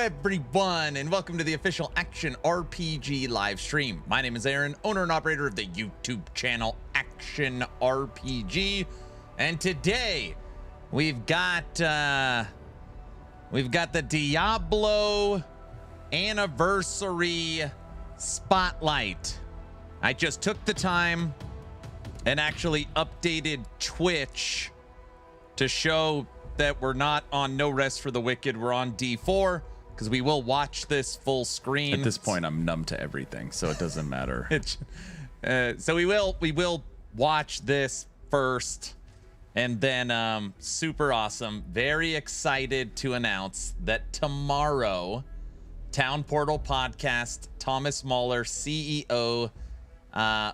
everyone, and welcome to the official Action RPG live stream. My name is Aaron, owner and operator of the YouTube channel Action RPG, and today we've got the Diablo anniversary spotlight. I just took the time and actually updated Twitch to show that we're not on No Rest for the Wicked. We're on D4 because we will watch this full screen. At this point, I'm numb to everything, so it doesn't matter. So we will watch this first, and then super awesome. Very excited to announce that tomorrow, Town Portal Podcast, Thomas Mahler, CEO,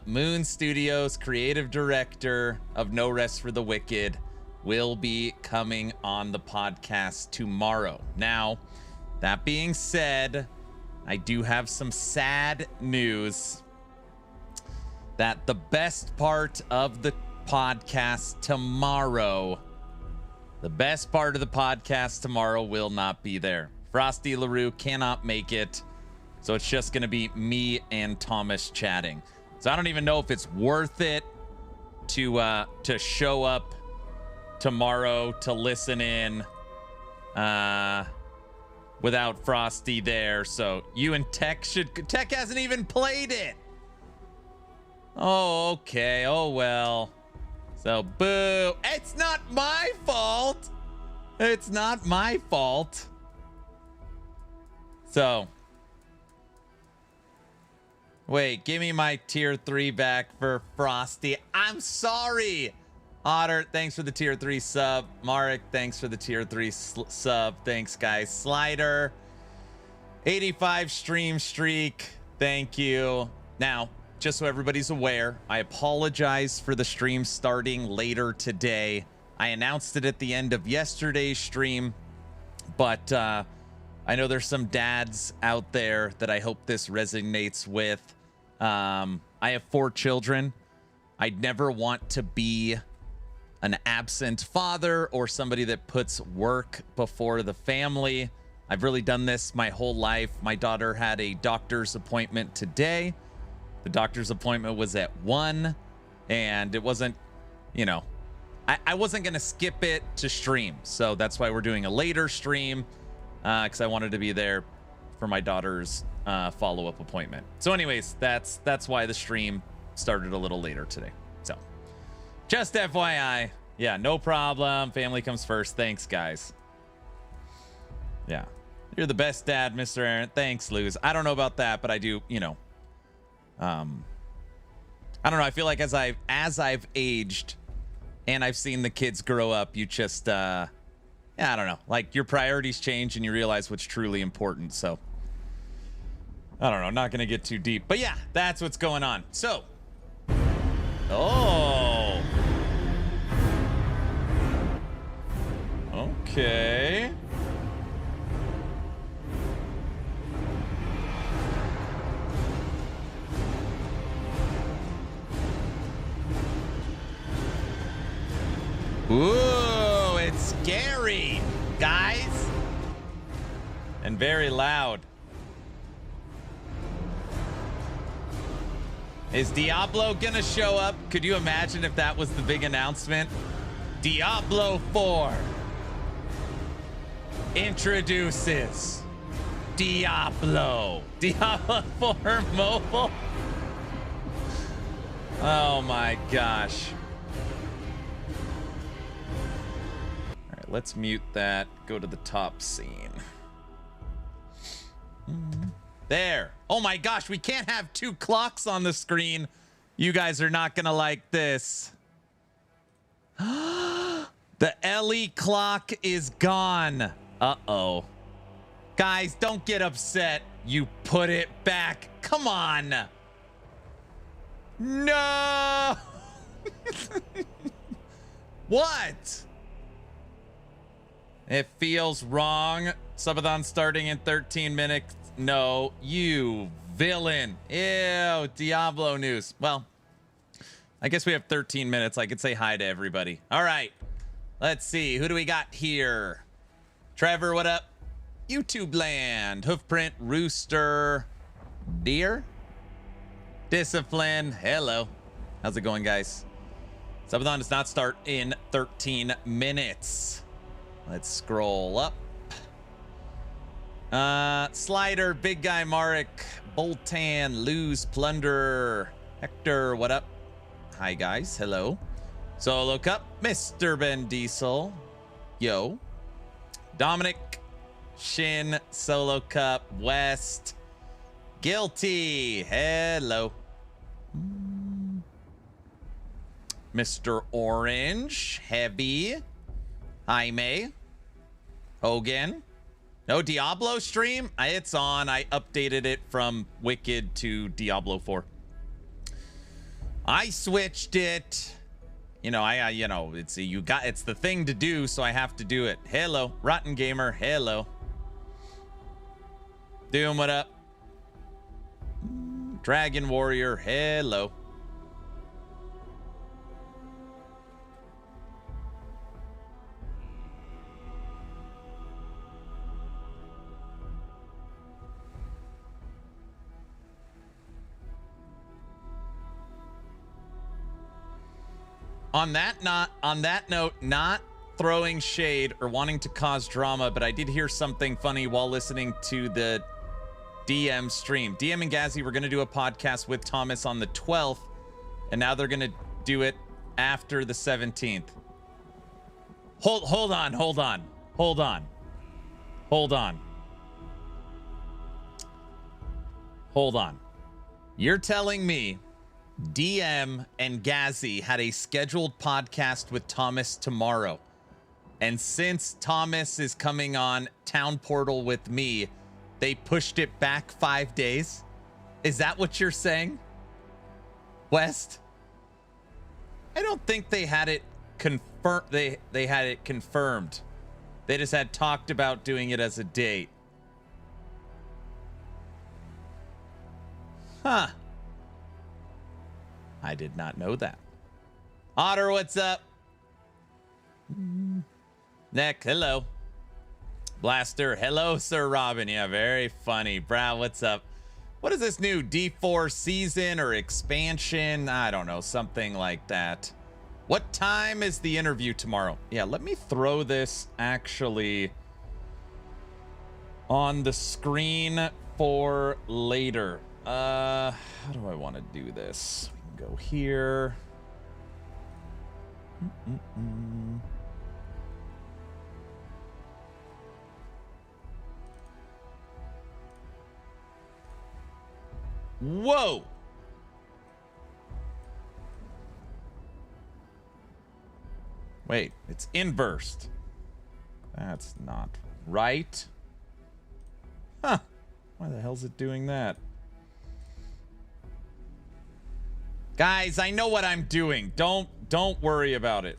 Moon Studios, creative director of No Rest for the Wicked, will be coming on the podcast tomorrow. Now, that being said, I do have some sad news that the best part of the podcast tomorrow, will not be there. Frosty LaRue cannot make it, so it's just going to be me and Thomas chatting. So I don't even know if it's worth it to show up tomorrow to listen in without Frosty there. So you and Tech hasn't even played it. Oh, okay. Oh, well. So boo. It's not my fault. It's not my fault. So wait, give me my tier 3 back for Frosty. I'm sorry. Otter, thanks for the tier 3 sub. Marek, thanks for the tier 3 sub. Thanks, guys. Slider, 85 stream streak. Thank you. Now, just so everybody's aware, I apologize for the stream starting later today. I announced it at the end of yesterday's stream, but I know there's some dads out there that I hope this resonates with. I have 4 children. I'd never want to be an absent father or somebody that puts work before the family. I've really done this my whole life. My daughter had a doctor's appointment today. The doctor's appointment was at 1, and it wasn't, I wasn't going to skip it to stream. So that's why we're doing a later stream, because I wanted to be there for my daughter's follow-up appointment. So anyways, that's why the stream started a little later today. So just FYI. Yeah, no problem. Family comes first. Thanks, guys. Yeah. You're the best dad, Mr. Aaron. Thanks, Luz. I don't know about that, but I do, I don't know. I feel like as I've aged and I've seen the kids grow up, you just, I don't know. Like, your priorities change and you realize what's truly important. So, I don't know. Not going to get too deep. But yeah, that's what's going on. So, oh. Okay. Ooh, it's scary, guys. And very loud. Is Diablo gonna show up? Could you imagine if that was the big announcement? Diablo 4 introduces Diablo 4 mobile. Oh my gosh. All right, let's mute that. Go to the top scene. There. Oh my gosh, we can't have 2 clocks on the screen. You guys are not gonna like this. The LE clock is gone. Uh-oh. Guys, don't get upset. You put it back. Come on. No. What? It feels wrong. Subathon starting in 13 minutes. No, you villain. Ew, Diablo news. Well, I guess we have 13 minutes. I could say hi to everybody. All right. Let's see. Who do we got here? Trevor, what up? YouTube land. Hoofprint, Rooster, Deer, Discipline. Hello. How's it going, guys? Subathon does not start in 13 minutes. Let's scroll up. Slider, Big Guy, Marek, Boltan, Lose, Plunderer, Hector, what up? Hi, guys. Hello. Solo Cup, Mr. Ben Diesel. Yo. Dominic, Shin, Solo Cup, West, Guilty. Hello. Mr. Orange, Heavy, Jaime, Hogan. No Diablo stream? It's on. I updated it from Wicked to Diablo 4. I switched it. You know, it's the thing to do, so I have to do it. Hello, Rotten Gamer. Hello. Doom, what up? Dragon Warrior. Hello. On that note, not throwing shade or wanting to cause drama, but I did hear something funny while listening to the DM stream. DM and Gazzy were going to do a podcast with Thomas on the 12th, and now they're going to do it after the 17th. Hold on. You're telling me DM and Gazzy had a scheduled podcast with Thomas tomorrow, and since Thomas is coming on Town Portal with me, they pushed it back 5 days? Is that what you're saying, West? I don't think they had it confirmed. They had it confirmed. They just had talked about doing it as a date. Huh. I did not know that. Otter, what's up? Nick, hello. Blaster, hello, Sir Robin. Yeah, very funny. Brow, what's up? What is this new D4 season or expansion? I don't know, something like that. What time is the interview tomorrow? Yeah, let me throw this actually on the screen for later. How do I want to do this? We can go here. Whoa! Wait, it's inversed. That's not right. Huh. Why the hell's it doing that? Guys, I know what I'm doing. Don't worry about it.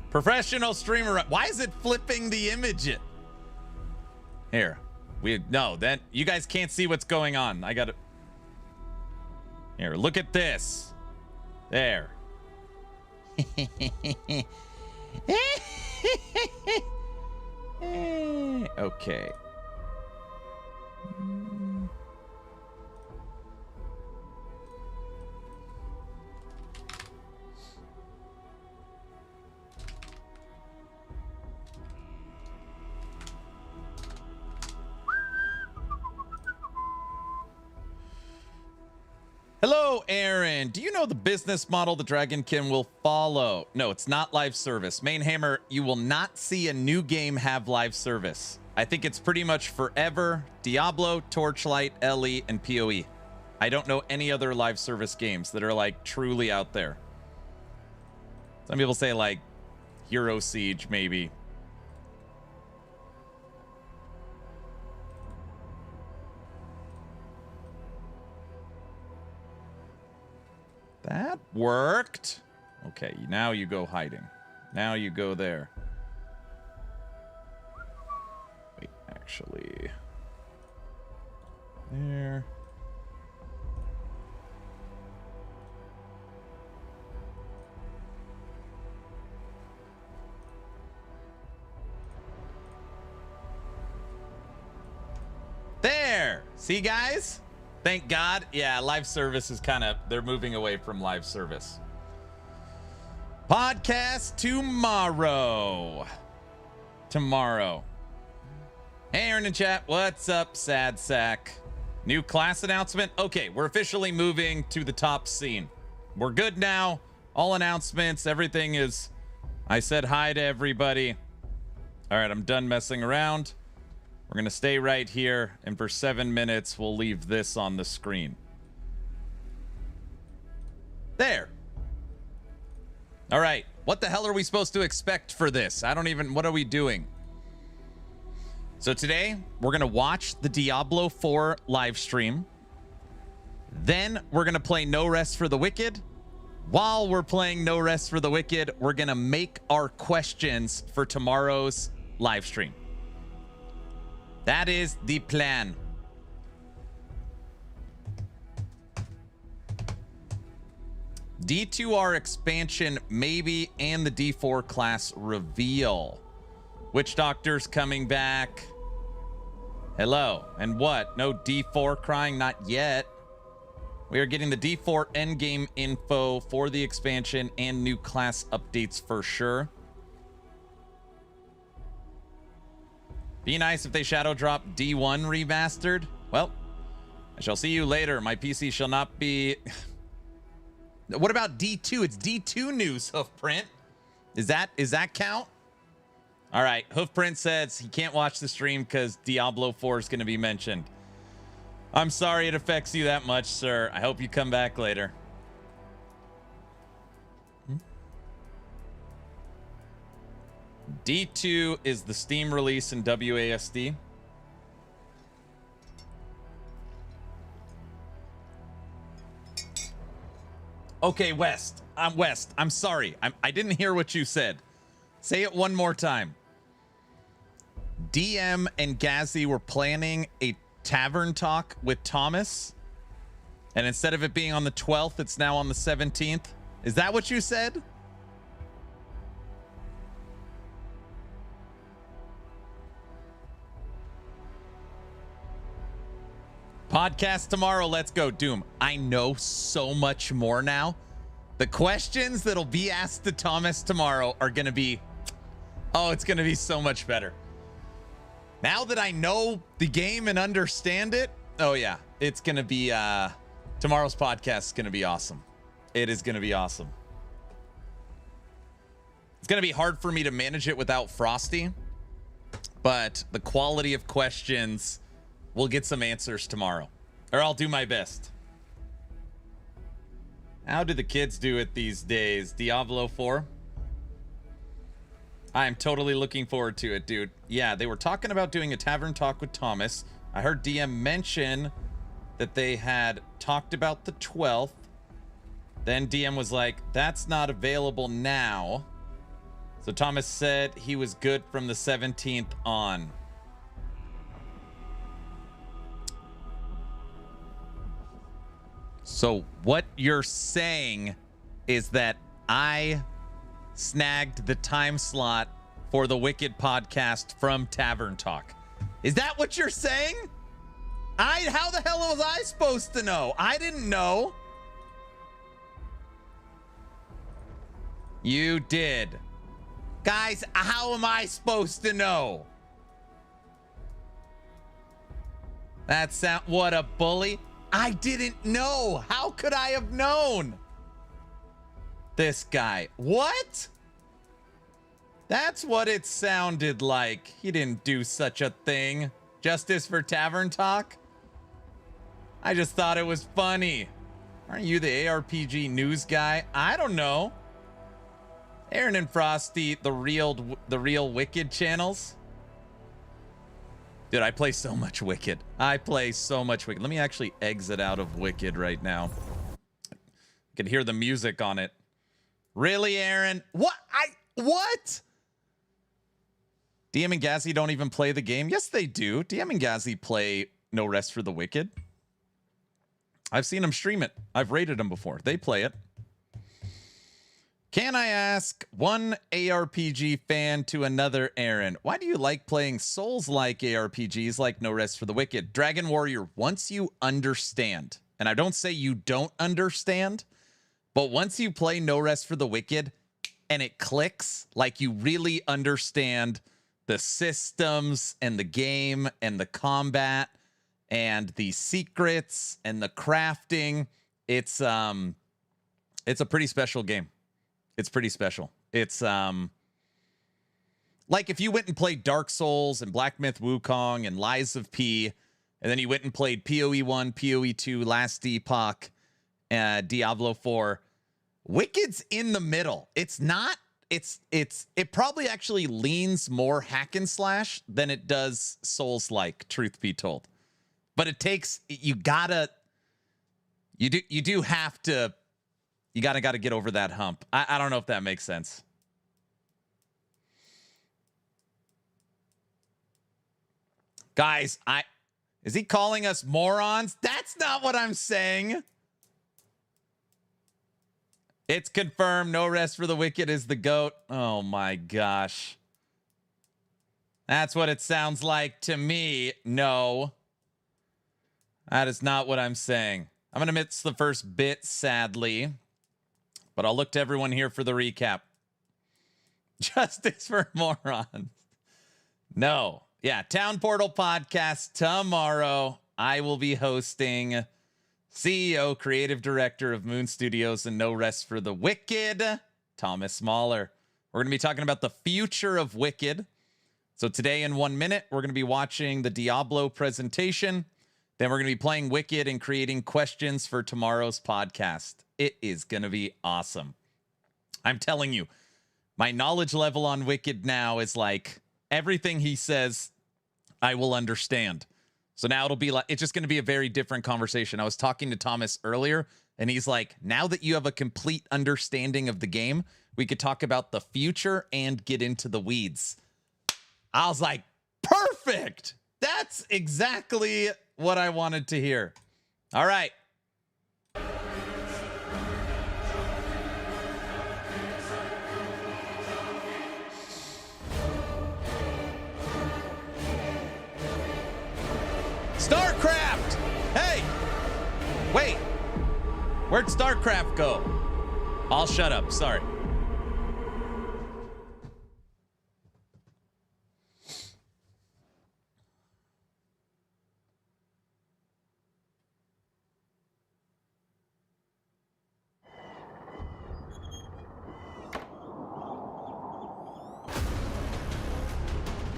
Professional streamer. Why is it flipping the image? Here. No, that you guys can't see what's going on. I got it. Here, look at this. There. Okay. Hello, Aaron. Do you know the business model the Dragonkin will follow? No, it's not live service. Mainhammer, you will not see a new game have live service. I think it's pretty much forever Diablo, Torchlight, LE, and PoE. I don't know any other live service games that are like truly out there. Some people say like Hero Siege, maybe. That worked. Okay, now you go hiding. Now you go there. actually. There. There. See, guys? Thank God. Yeah, live service is kind of, they're moving away from live service. Podcast tomorrow. Hey, Aaron in chat. What's up, Sad Sack? New class announcement? Okay, we're officially moving to the top scene. We're good now. All announcements, everything is... I said hi to everybody. All right, I'm done messing around. We're going to stay right here, and for 7 minutes, we'll leave this on the screen. There. All right. What the hell are we supposed to expect for this? I don't even... What are we doing? So today, we're going to watch the Diablo IV live stream. Then, we're going to play No Rest for the Wicked. While we're playing No Rest for the Wicked, we're going to make our questions for tomorrow's live stream. That is the plan. D2R expansion, maybe, and the D4 class reveal. Witch Doctor's coming back. Hello. And what? No D4 crying? Not yet. We are getting the D4 endgame info for the expansion and new class updates for sure. Be nice if they shadow drop D1 remastered. Well, I shall see you later. My PC shall not be... What about D2? It's D2 news, Hoofprint. Is that count? All right, Hoofprint says he can't watch the stream because Diablo 4 is going to be mentioned. I'm sorry it affects you that much, sir. I hope you come back later. D2 is the Steam release in WASD. Okay, West. I'm West. I'm sorry. I didn't hear what you said. Say it one more time. DM and Gazzy were planning a tavern talk with Thomas. And instead of it being on the 12th, it's now on the 17th. Is that what you said? Podcast tomorrow. Let's go, Doom. I know so much more now. The questions that'll be asked to Thomas tomorrow are going to be... Oh, it's going to be so much better. Now that I know the game and understand it, oh yeah, it's going to be... Tomorrow's podcast is going to be awesome. It is going to be awesome. It's going to be hard for me to manage it without Frosty, but the quality of questions... We'll get some answers tomorrow, or I'll do my best. How do the kids do it these days? Diablo 4? I'm totally looking forward to it, dude. Yeah, they were talking about doing a tavern talk with Thomas. I heard DM mention that they had talked about the 12th. Then DM was like, that's not available now. So Thomas said he was good from the 17th on. So what you're saying is that I snagged the time slot for the Wicked podcast from Tavern Talk. Is that what you're saying? How the hell was I supposed to know? I didn't know. You did. Guys, how am I supposed to know? What a bully. I didn't know. How could I have known? This guy. What? That's what it sounded like. He didn't do such a thing. Justice for Tavern Talk? I just thought it was funny. Aren't you the ARPG news guy? I don't know. Aaron and Frosty, the real Wicked channels. Dude, I play so much Wicked. I play so much Wicked. Let me actually exit out of Wicked right now. I can hear the music on it. Really, Aaron? What? What? DM and Gazzy don't even play the game. Yes, they do. DM and Gazzy play No Rest for the Wicked. I've seen them stream it. I've rated them before. They play it. Can I ask one ARPG fan to another Aaron, why do you like playing Souls-like ARPGs like No Rest for the Wicked? Dragon Warrior, once you understand, and I don't say you don't understand, but once you play No Rest for the Wicked and it clicks, like you really understand the systems and the game and the combat and the secrets and the crafting, it's a pretty special game. It's pretty special. It's like if you went and played Dark Souls and Black Myth Wukong and Lies of P, and then you went and played PoE 1, PoE 2, Last Epoch, Diablo IV. Wicked's in the middle. It's not. It probably actually leans more hack and slash than it does Souls-like, truth be told. But it takes, you gotta get over that hump. I don't know if that makes sense. Guys, is he calling us morons? That's not what I'm saying. It's confirmed. No Rest for the Wicked is the GOAT. Oh my gosh. That's what it sounds like to me. No. That is not what I'm saying. I'm going to miss the first bit, sadly. But I'll look to everyone here for the recap. Justice for morons. No. Yeah, Town Portal podcast tomorrow. I will be hosting CEO, creative director of Moon Studios and No Rest for the Wicked, Thomas Mahler. We're going to be talking about the future of Wicked. So today in 1 minute, we're going to be watching the Diablo presentation. Then we're going to be playing Wicked and creating questions for tomorrow's podcast. It is going to be awesome. I'm telling you, my knowledge level on Wicked now is like everything he says, I will understand. So now it'll be like, it's just going to be a very different conversation. I was talking to Thomas earlier, and he's like, now that you have a complete understanding of the game, we could talk about the future and get into the weeds. I was like, perfect. That's exactly what I wanted to hear. All right. StarCraft! Hey! Wait. Where'd StarCraft go? I'll shut up. Sorry.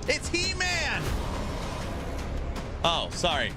It's He-Man! Oh, sorry.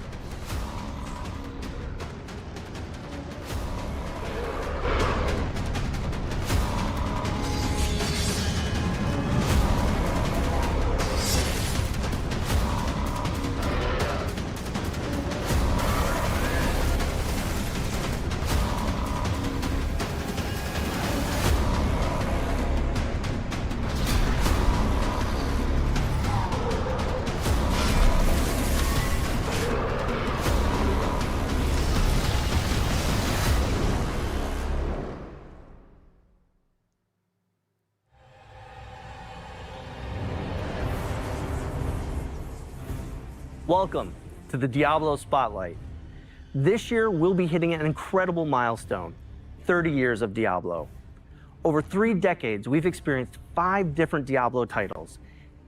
Welcome to the Diablo Spotlight. This year, we'll be hitting an incredible milestone, 30 years of Diablo. Over 3 decades, we've experienced 5 different Diablo titles,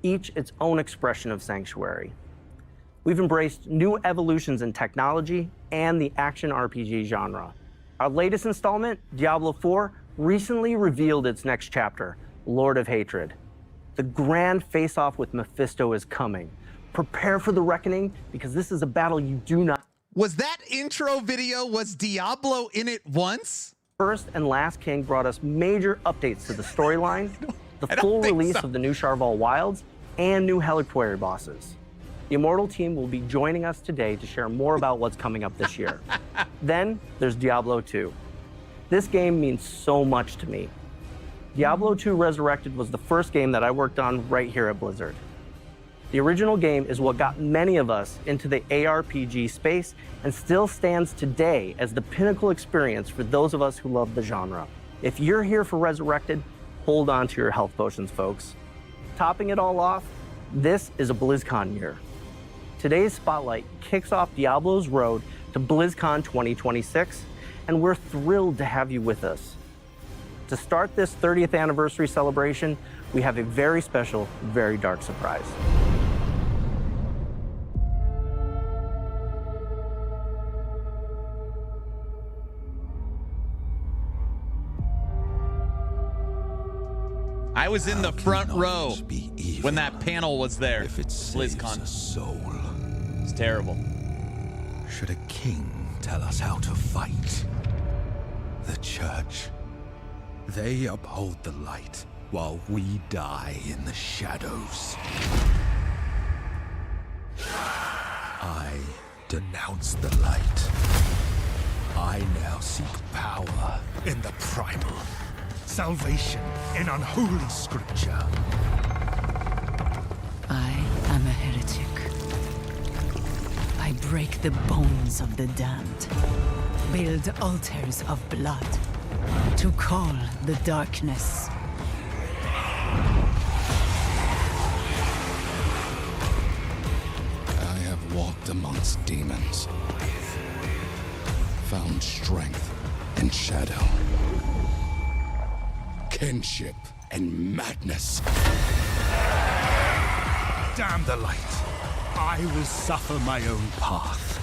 each its own expression of sanctuary. We've embraced new evolutions in technology and the action RPG genre. Our latest installment, Diablo IV, recently revealed its next chapter, Lord of Hatred. The grand face-off with Mephisto is coming. Prepare for the reckoning, because this is a battle you do not... Was that intro video, was Diablo in it once? First and Last King brought us major updates to the storyline, the full release of the new Charval Wilds, and new Heliquary bosses. The Immortal team will be joining us today to share more about what's coming up this year. Then there's Diablo II. This game means so much to me. Diablo II Resurrected was the first game that I worked on right here at Blizzard. The original game is what got many of us into the ARPG space and still stands today as the pinnacle experience for those of us who love the genre. If you're here for Resurrected, hold on to your health potions, folks. Topping it all off, this is a BlizzCon year. Today's spotlight kicks off Diablo's road to BlizzCon 2026, and we're thrilled to have you with us. To start this 30th anniversary celebration, we have a very special, very dark surprise. I was in the front row when that panel was there. If it saves BlizzCon. a soul, It's terrible. should a king tell us how to fight? The church, they uphold the light while we die in the shadows. I denounce the light. I now seek power in the primal, salvation in unholy scripture. I am a heretic. I break the bones of the damned, build altars of blood to call the darkness. I have walked amongst demons, found strength in shadow, kinship and madness. Damn the light. I will suffer my own path.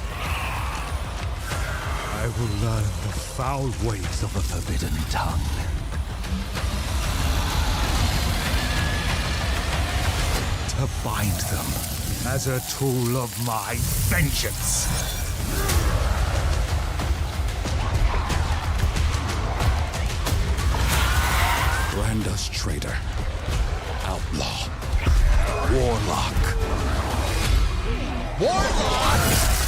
I will learn the foul ways of a forbidden tongue. To bind them as a tool of my vengeance. Branda's traitor, outlaw, warlock. Warlock!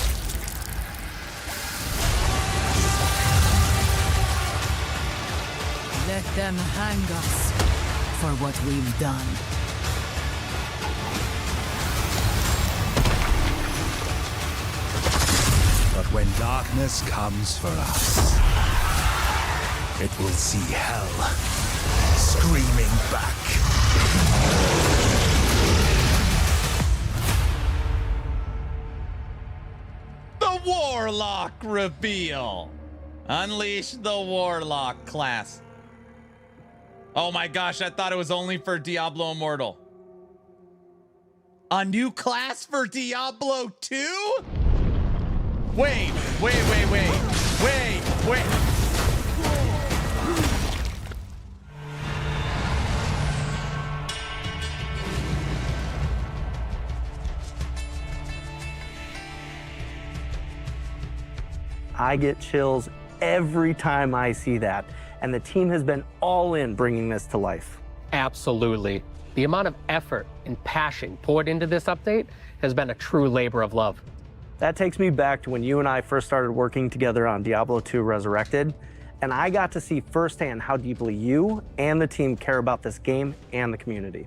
Let them hang us for what we've done. But when darkness comes for us, it will see hell screaming back. The Warlock reveal. Unleash the Warlock class. Oh my gosh, I thought it was only for Diablo Immortal. A new class for Diablo 2? Wait. I get chills every time I see that, and the team has been all in bringing this to life. Absolutely. The amount of effort and passion poured into this update has been a true labor of love. That takes me back to when you and I first started working together on Diablo II Resurrected, and I got to see firsthand how deeply you and the team care about this game and the community.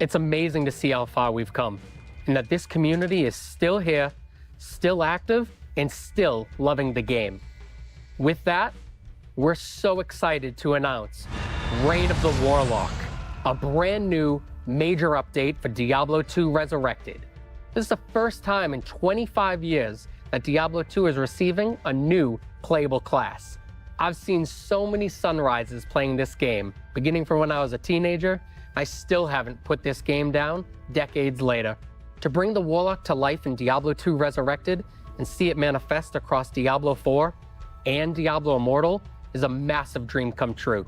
It's amazing to see how far we've come, and that this community is still here, still active, and still loving the game. With that, we're so excited to announce Reign of the Warlock, a brand new major update for Diablo II Resurrected. This is the first time in 25 years that Diablo II is receiving a new playable class. I've seen so many sunrises playing this game, beginning from when I was a teenager. I still haven't put this game down decades later. To bring the Warlock to life in Diablo II Resurrected and see it manifest across Diablo IV and Diablo Immortal is a massive dream come true.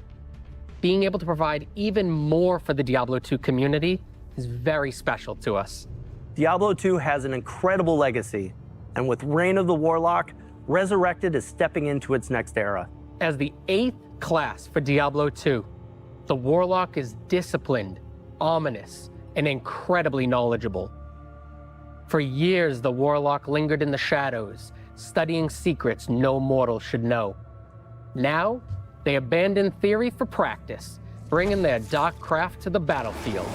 Being able to provide even more for the Diablo II community is very special to us. Diablo II has an incredible legacy, and with Reign of the Warlock, Resurrected is stepping into its next era. As the 8th class for Diablo II, the Warlock is disciplined, ominous, and incredibly knowledgeable. For years, the Warlock lingered in the shadows, studying secrets no mortal should know. Now, they abandon theory for practice, bringing their dark craft to the battlefield.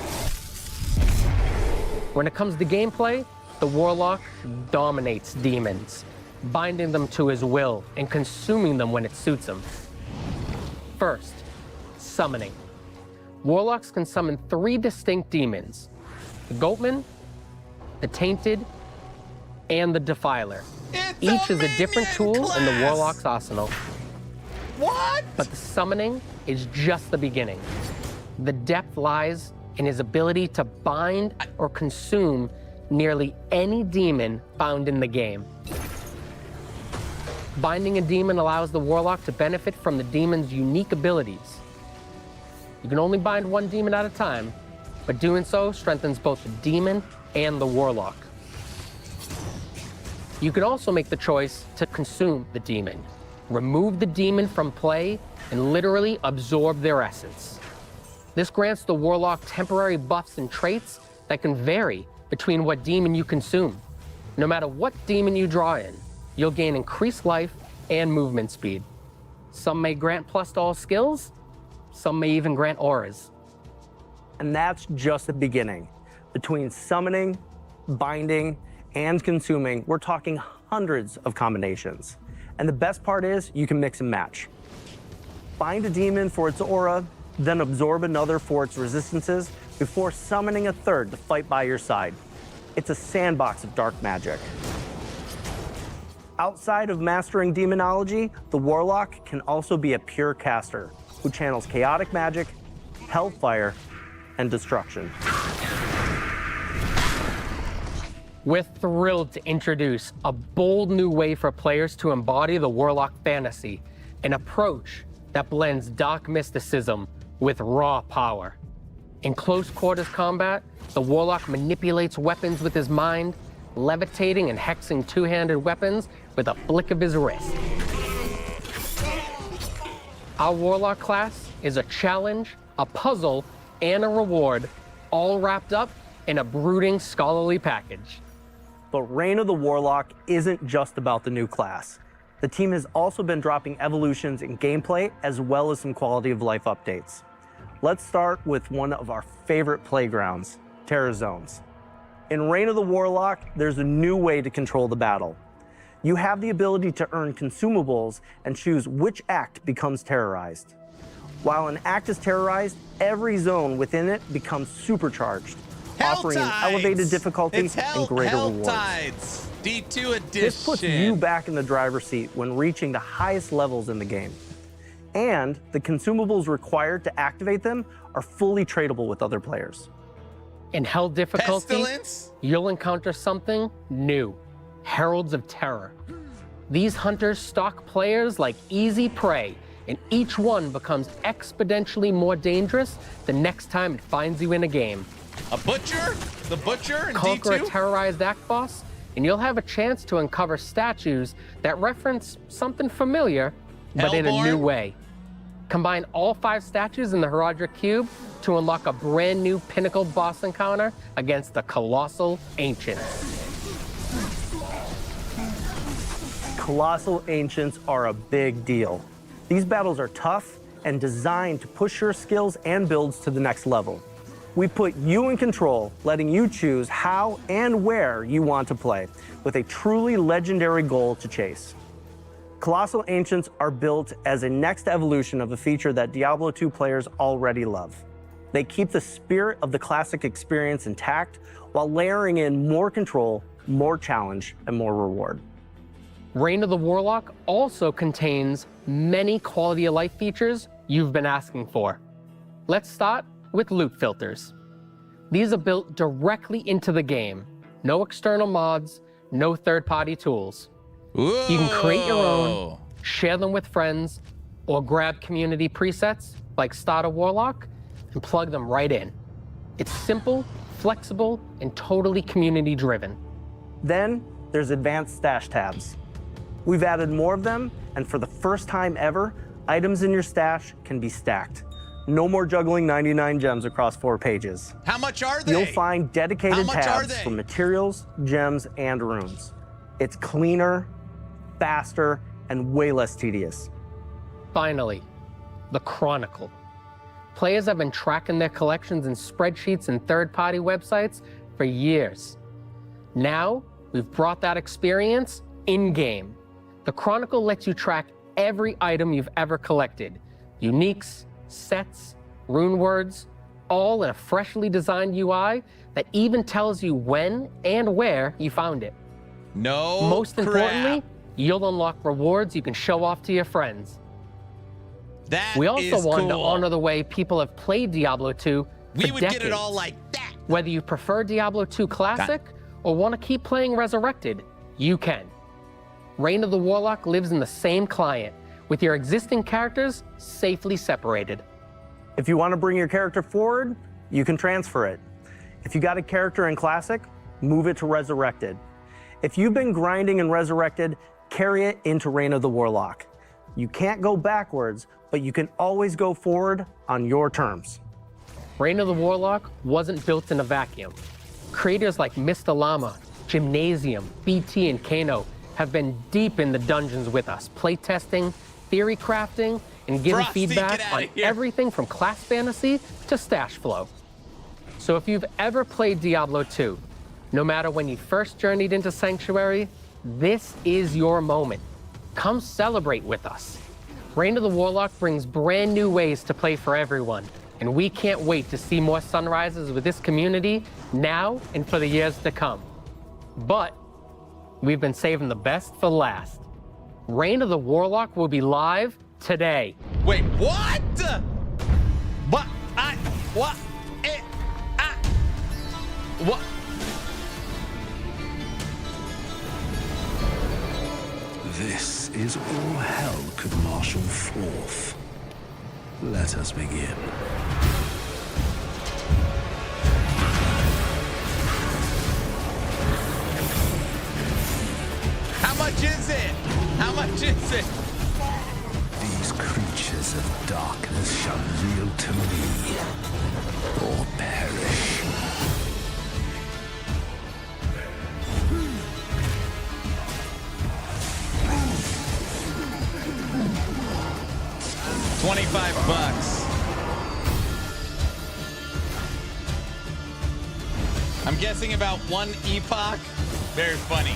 When it comes to gameplay, the Warlock dominates demons, binding them to his will and consuming them when it suits him. First, summoning. Warlocks can summon 3 distinct demons: the Goatman, the Tainted, and the Defiler. Each is a different tool in the Warlock's arsenal. What? But the summoning is just the beginning. The depth lies in his ability to bind or consume nearly any demon found in the game. Binding a demon allows the Warlock to benefit from the demon's unique abilities. You can only bind one demon at a time, but doing so strengthens both the demon and the Warlock. You can also make the choice to consume the demon, remove the demon from play, and literally absorb their essence. This grants the Warlock temporary buffs and traits that can vary between what demon you consume. No matter what demon you draw in, you'll gain increased life and movement speed. Some may grant plus to all skills, some may even grant auras. And that's just the beginning. Between summoning, binding, and consuming, we're talking hundreds of combinations. And the best part is you can mix and match. Bind a demon for its aura, then absorb another for its resistances before summoning a third to fight by your side. It's a sandbox of dark magic. Outside of mastering demonology, the Warlock can also be a pure caster who channels chaotic magic, hellfire, and destruction. We're thrilled to introduce a bold new way for players to embody the Warlock fantasy, an approach that blends dark mysticism with raw power. In close quarters combat, the Warlock manipulates weapons with his mind, levitating and hexing two-handed weapons with a flick of his wrist. Our Warlock class is a challenge, a puzzle, and a reward, all wrapped up in a brooding scholarly package. But Reign of the Warlock isn't just about the new class. The team has also been dropping evolutions in gameplay as well as some quality of life updates. Let's start with one of our favorite playgrounds, Terror Zones. In Reign of the Warlock, there's a new way to control the battle. You have the ability to earn consumables and choose which act becomes terrorized. While an act is terrorized, every zone within it becomes supercharged, offering an elevated difficulty and greater rewards. Tides, D2 edition. This puts you back in the driver's seat when reaching the highest levels in the game. And the consumables required to activate them are fully tradable with other players. In Hell difficulty, Pestilence? you'll encounter something new, Heralds of Terror. These hunters stalk players like easy prey, and each one becomes exponentially more dangerous the next time it finds you in a game. A butcher? The butcher in Conquer a D2? terrorized act boss, and you'll have a chance to uncover statues that reference something familiar, but in a new Hellborn? way. Combine all 5 statues in the Herodric Cube to unlock a brand new pinnacle boss encounter against the Colossal Ancients. Colossal Ancients are a big deal. These battles are tough and designed to push your skills and builds to the next level. We put you in control, letting you choose how and where you want to play, with a truly legendary goal to chase. Colossal Ancients are built as a next evolution of a feature that Diablo II players already love. They keep the spirit of the classic experience intact while layering in more control, more challenge, and more reward. Reign of the Warlock also contains many quality of life features you've been asking for. Let's start with loot filters. These are built directly into the game. No external mods, no third-party tools. Whoa. You can create your own, share them with friends, or grab community presets like Starter Warlock and plug them right in. It's simple, flexible, and totally community-driven. Then there's advanced stash tabs. We've added more of them, and for the first time ever, items in your stash can be stacked. No more juggling 99 gems across 4 pages. How much are they? You'll find dedicated How much are tabs they? for materials, gems, and runes. It's cleaner, faster, and way less tedious. Finally, the Chronicle. Players have been tracking their collections in spreadsheets and third-party websites for years. Now, we've brought that experience in-game. The Chronicle lets you track every item you've ever collected. Uniques, sets, rune words, all in a freshly designed UI that even tells you when and where you found it. No Most crap. importantly, you'll unlock rewards you can show off to your friends. That We also is wanted to cool. honor the way people have played Diablo 2 for We would decades. get it all like that. Whether you prefer Diablo 2 Classic or want to keep playing Resurrected, you can. Reign of the Warlock lives in the same client, with your existing characters safely separated. If you want to bring your character forward, you can transfer it. If you got a character in Classic, move it to Resurrected. If you've been grinding in Resurrected, carry it into Reign of the Warlock. You can't go backwards, but you can always go forward on your terms. Reign of the Warlock wasn't built in a vacuum. Creators like Mr. Llama, Gymnasium, BT, and Kano have been deep in the dungeons with us, playtesting, theory crafting, and giving Frosty, feedback get outta on here. everything from class fantasy to stash flow. So if you've ever played Diablo 2, no matter when you first journeyed into Sanctuary, this is your moment. Come celebrate with us. Reign of the Warlock brings brand new ways to play for everyone, and we can't wait to see more sunrises with this community now and for the years to come. But we've been saving the best for last. Reign of the Warlock will be live today. Wait, what? What? What? What? This is all hell could marshal forth. Let us begin. How much is it? How much is it? These creatures of darkness shall yield to me, or perish. $25. I'm guessing about one epoch. Very funny.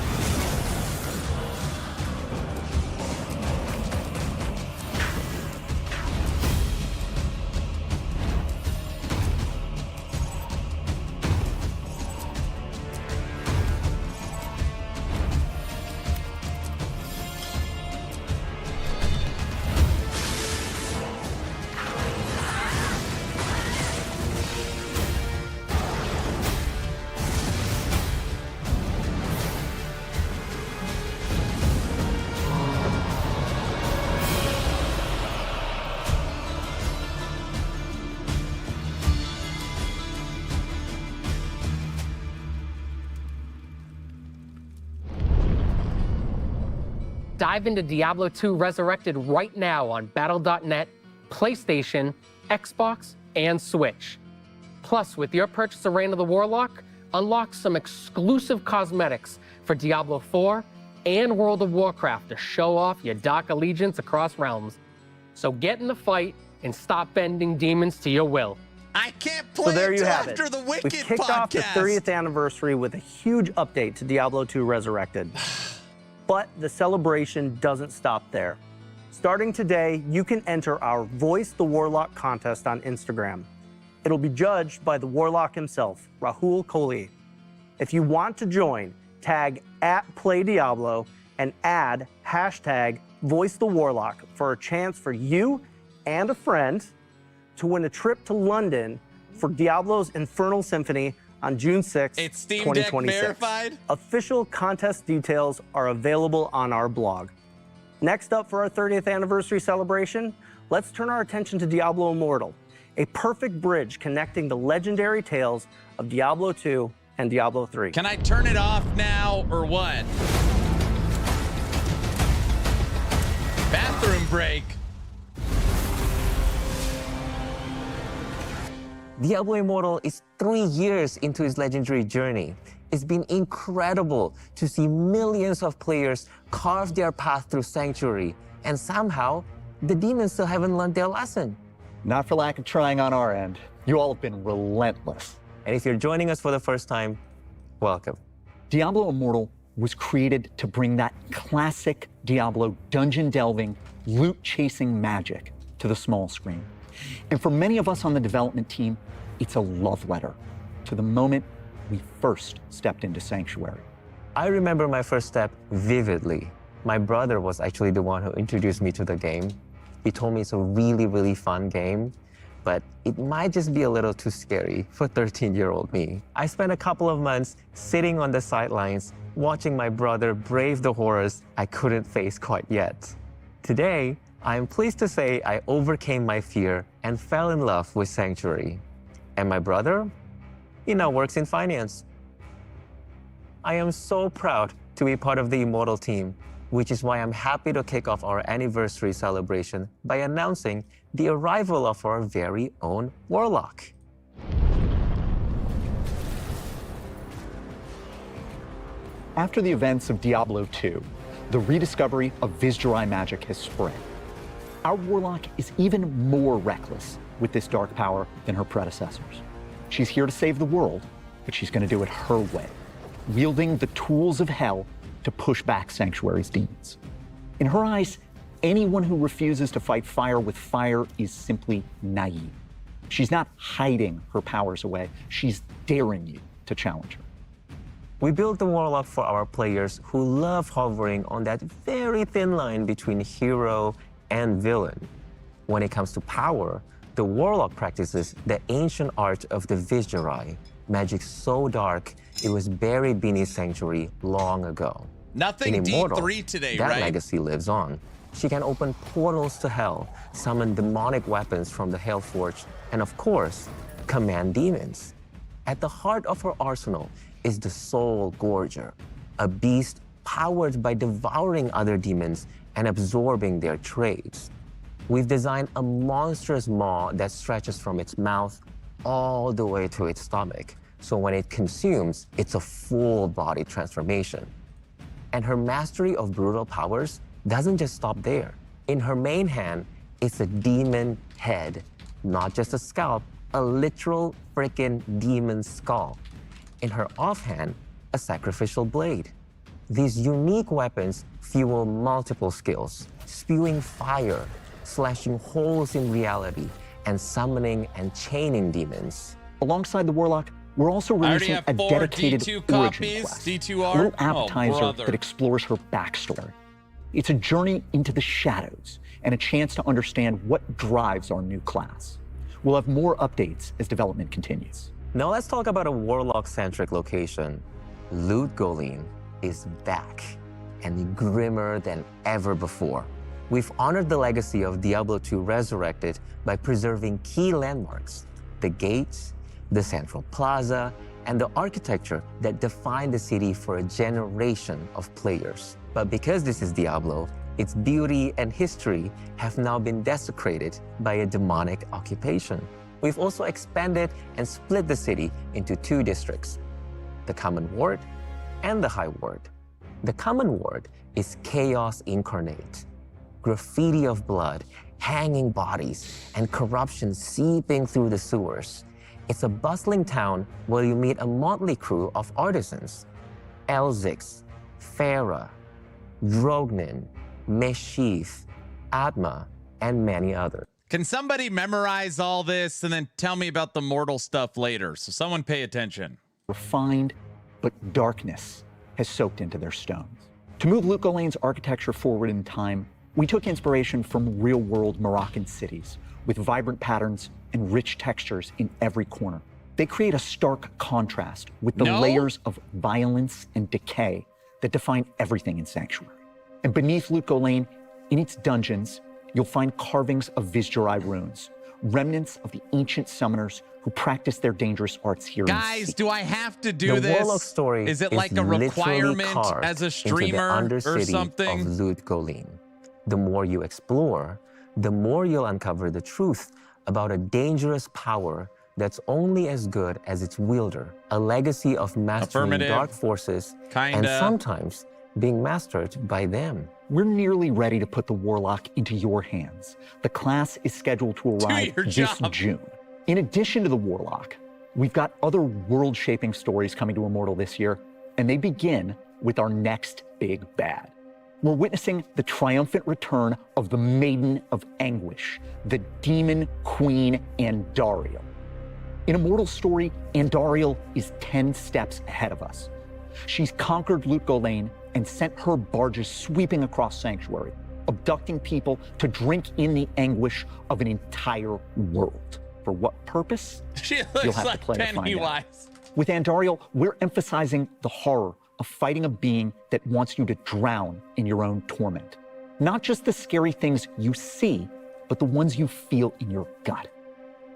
Dive into Diablo 2 Resurrected right now on Battle.net, PlayStation, Xbox, and Switch. Plus, with your purchase of Reign of the Warlock, unlock some exclusive cosmetics for Diablo 4 and World of Warcraft to show off your dark allegiance across realms. So get in the fight and stop bending demons to your will. I can't play So there you until have after it. the Wicked We've kicked podcast. off the 30th anniversary with a huge update to Diablo 2 Resurrected. But the celebration doesn't stop there. Starting today, you can enter our Voice the Warlock contest on Instagram. It'll be judged by the Warlock himself, Rahul Kohli. If you want to join, tag @PlayDiablo and add #VoiceTheWarlock for a chance for you and a friend to win a trip to London for Diablo's Infernal Symphony on June 6, It's Steam Deck 2026. verified? Official contest details are available on our blog. Next up for our 30th anniversary celebration, let's turn our attention to Diablo Immortal, a perfect bridge connecting the legendary tales of Diablo 2 and Diablo 3. Can I turn it off now or what? Bathroom break. Diablo Immortal is 3 years into its legendary journey. It's been incredible to see millions of players carve their path through Sanctuary, and somehow, the demons still haven't learned their lesson. Not for lack of trying on our end. You all have been relentless. And if you're joining us for the first time, Welcome. Diablo Immortal was created to bring that classic Diablo dungeon-delving, loot-chasing magic to the small screen. And for many of us on the development team, it's a love letter to the moment we first stepped into Sanctuary. I remember my first step vividly. My brother was actually the one who introduced me to the game. He told me it's a really, really fun game, but it might just be a little too scary for 13-year-old me. I spent a couple of months sitting on the sidelines, watching my brother brave the horrors I couldn't face quite yet. Today, I am pleased to say I overcame my fear and fell in love with Sanctuary. And my brother, he now works in finance. I am so proud to be part of the Immortal team, which is why I'm happy to kick off our anniversary celebration by announcing the arrival of our very own Warlock. After the events of Diablo II, the rediscovery of visceral magic has spread. Our Warlock is even more reckless with this dark power than her predecessors. She's here to save the world, but she's going to do it her way, wielding the tools of hell to push back Sanctuary's demons. In her eyes, anyone who refuses to fight fire with fire is simply naive. She's not hiding her powers away, she's daring you to challenge her. We built the Warlock for our players who love hovering on that very thin line between hero and villain. When it comes to power, the Warlock practices the ancient art of the Viscerai, magic so dark it was buried beneath Sanctuary long ago. Nothing In Immortal, D3 today, that right? legacy lives on. She can open portals to hell, summon demonic weapons from the Hellforge, and of course, command demons. At the heart of her arsenal is the Soul Gorger, a beast powered by devouring other demons and absorbing their traits. We've designed a monstrous maw that stretches from its mouth all the way to its stomach, so when it consumes, it's a full body transformation. And her mastery of brutal powers doesn't just stop there. In her main hand, it's a demon head, not just a scalp, a literal freaking demon skull. In her offhand, a sacrificial blade. These unique weapons fuel multiple skills, spewing fire, slashing holes in reality, and summoning and chaining demons. Alongside the Warlock, we're also releasing a dedicated D2 origin copies, quest, D2R. a little appetizer brother. that explores her backstory. It's a journey into the shadows and a chance to understand what drives our new class. We'll have more updates as development continues. Now let's talk about a Warlock-centric location. Loot Golem is back, and grimmer than ever before. We've honored the legacy of Diablo II Resurrected by preserving key landmarks, the gates, the central plaza, and the architecture that defined the city for a generation of players. But because this is Diablo, its beauty and history have now been desecrated by a demonic occupation. We've also expanded and split the city into two districts, the Common Ward and the High Ward. The Common Ward is chaos incarnate. Graffiti of blood, hanging bodies, and corruption seeping through the sewers. It's a bustling town where you meet a motley crew of artisans. Elzix, Farah, Drognin, Meshith, Atma, and many others. Can somebody memorize all this and then tell me about the mortal stuff later? So someone pay attention. Refined, but darkness has soaked into their stones. To move Loot Golem's architecture forward in time, we took inspiration from real-world Moroccan cities with vibrant patterns and rich textures in every corner. They create a stark contrast with the layers of violence and decay that define everything in Sanctuary. And beneath Loot Golem, in its dungeons, you'll find carvings of Viscerai runes, remnants of the ancient summoners who practiced their dangerous arts here. Guys, do I have to do the this? Warlock story is it like a requirement as a streamer or something? Of Loot Golem. The more you explore, the more you'll uncover the truth about a dangerous power that's only as good as its wielder, a legacy of mastering dark forces and sometimes being mastered by them. We're nearly ready to put the Warlock into your hands. The class is scheduled to arrive this June. In addition to the Warlock, We've got other world-shaping stories coming to Immortal this year, and they begin with our next big bad. We're witnessing the triumphant return of the Maiden of Anguish, the demon queen Andariel. In Immortal's story, Andariel is 10 steps ahead of us. She's conquered Lut-Gholein and sent her barges sweeping across Sanctuary, abducting people to drink in the anguish of an entire world. For what purpose? She You'll looks have like to play to find out. Pennywise. With Andariel, we're emphasizing the horror of fighting a being that wants you to drown in your own torment. Not just the scary things you see, but the ones you feel in your gut.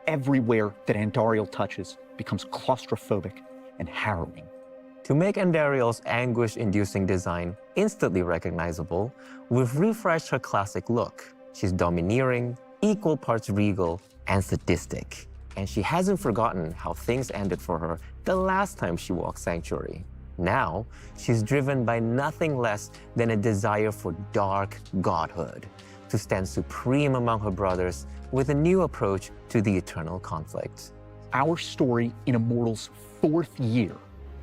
Everywhere that Andariel touches becomes claustrophobic and harrowing. To make Andariel's anguish-inducing design instantly recognizable, we've refreshed her classic look. She's domineering, equal parts regal, and sadistic. And she hasn't forgotten how things ended for her the last time she walked Sanctuary. Now, she's driven by nothing less than a desire for dark godhood, to stand supreme among her brothers with a new approach to the eternal conflict. Our story in Immortal's 4th year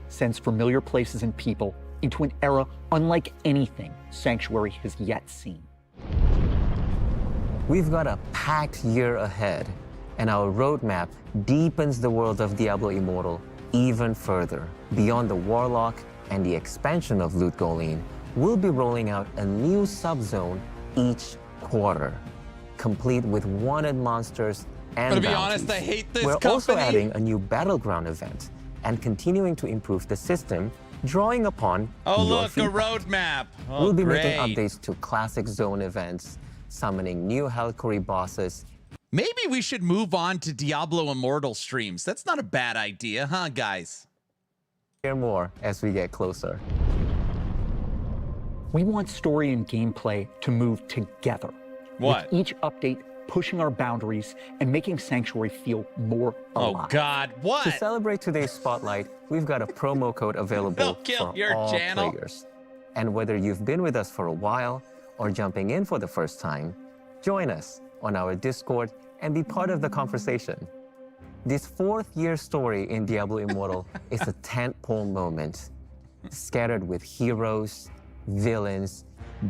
sends familiar places and people into an era unlike anything Sanctuary has yet seen. We've got a packed year ahead, and our roadmap deepens the world of Diablo Immortal even further. Beyond the Warlock and the expansion of Lut-Gholein, we'll be rolling out a new subzone each quarter, complete with wanted monsters and To be bounties. honest, I hate this We're company. also adding a new battleground event and continuing to improve the system, drawing upon Oh, your look, a feedback. roadmap. Oh, We'll be great. making updates to classic zone events, summoning new Helcori bosses. Maybe we should move on to Diablo Immortal streams. That's not a bad idea, huh, guys? Hear more as we get closer. We want story and gameplay to move together. What? With each update pushing our boundaries and making Sanctuary feel more alive. Oh, God, what? To celebrate today's spotlight, we've got a promo code available They'll kill for your all channel. players. And whether you've been with us for a while or jumping in for the first time, join us on our Discord and be part of the conversation. This 4th year story in Diablo Immortal is a tentpole moment, scattered with heroes, villains,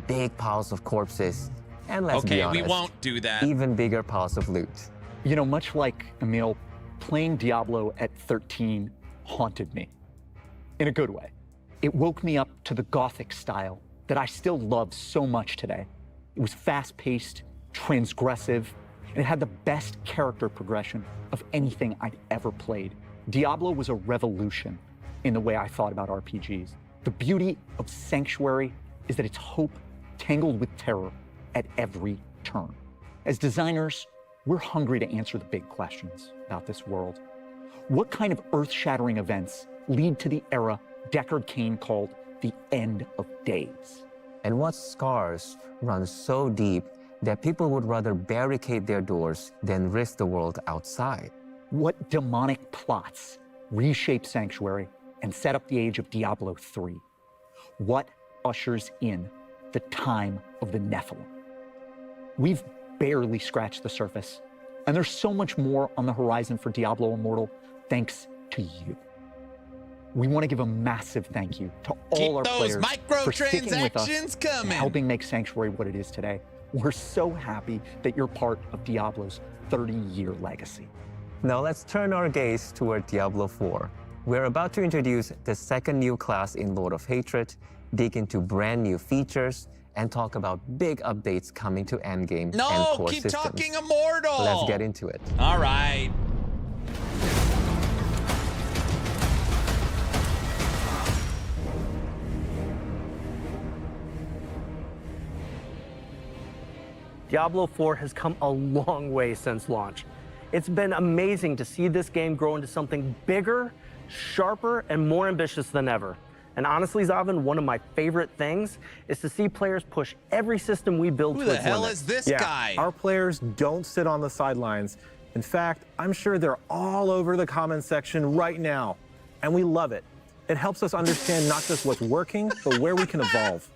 big piles of corpses, and let's be Okay, honest, we won't do that. even bigger piles of loot. You know, much like Emil, playing Diablo at 13 haunted me. In a good way. It woke me up to the Gothic style that I still love so much today. It was fast-paced, transgressive, and it had the best character progression of anything I'd ever played. Diablo was a revolution in the way I thought about RPGs. The beauty of Sanctuary is that it's hope tangled with terror at every turn. As designers, we're hungry to answer the big questions about this world. What kind of earth-shattering events lead to the era Deckard Cain called the end of days? And what scars run so deep that people would rather barricade their doors than risk the world outside? What demonic plots reshape Sanctuary and set up the age of Diablo III? What ushers in the time of the Nephilim? We've barely scratched the surface, and there's so much more on the horizon for Diablo Immortal thanks to you. We want to give a massive thank you to all Keep our those players for sticking with us microtransactions and coming. helping make Sanctuary what it is today. We're so happy that you're part of Diablo's 30-year legacy. Now let's turn our gaze toward Diablo IV. We're about to introduce the second new class in Lord of Hatred, dig into brand new features, and talk about big updates coming to Endgame and No, core keep systems. talking Immortal. Let's get into it. All right. Diablo IV has come a long way since launch. It's been amazing to see this game grow into something bigger, sharper, and more ambitious than ever. And honestly, Zavin, one of my favorite things is to see players push every system we build Who to the its hell limit. is this Yeah, guy? our players don't sit on the sidelines. In fact, I'm sure they're all over the comments section right now, and we love it. It helps us understand not just what's working, but where we can evolve.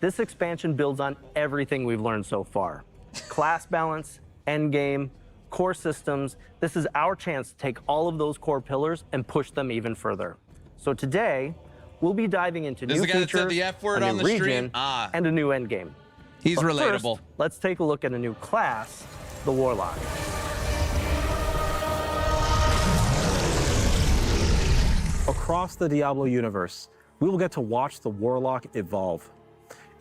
This expansion builds on everything we've learned so far. Class balance, endgame, core systems, this is our chance to take all of those core pillars and push them even further. So today, we'll be diving into This new is the guy that said features, the F word a on new the stream? region, Ah. and a new endgame. He's But relatable. First, let's take a look at a new class, the Warlock. Across the Diablo universe, we will get to watch the Warlock evolve.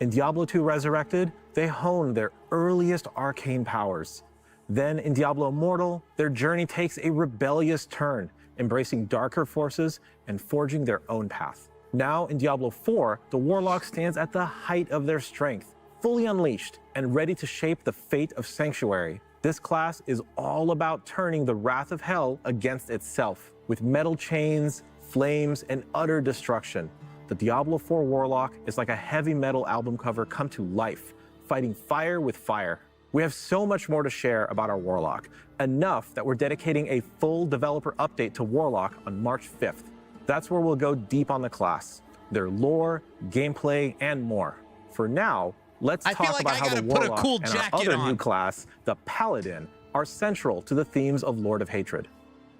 In Diablo II Resurrected, they honed their earliest arcane powers. Then in Diablo Immortal, their journey takes a rebellious turn, embracing darker forces and forging their own path. Now in Diablo IV, the Warlock stands at the height of their strength, fully unleashed and ready to shape the fate of Sanctuary. This class is all about turning the wrath of hell against itself, with metal chains, flames, and utter destruction. The Diablo IV Warlock is like a heavy metal album cover come to life, fighting fire with fire. We have so much more to share about our Warlock, enough that we're dedicating a full developer update to Warlock on March 5th. That's where we'll go deep on the class, their lore, gameplay, and more. For now, let's I feel talk like about I how gotta the put a Warlock cool and our jacket other on. new class, the Paladin, are central to the themes of Lord of Hatred.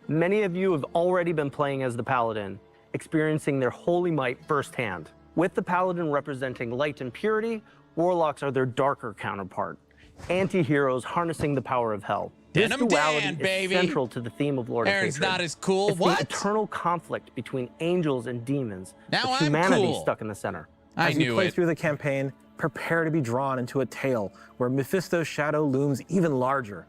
Many of you have already been playing as the Paladin, experiencing their holy might firsthand. With the Paladin representing light and purity, Warlocks are their darker counterpart, anti-heroes harnessing the power of hell. This Denim duality Dan, is baby. central to the theme of Lord Aaron's of Hatred. not as cool. It's What? the eternal conflict between angels and demons, Now with I'm humanity cool. stuck in the center. I As you knew play it. through the campaign, prepare to be drawn into a tale where Mephisto's shadow looms even larger.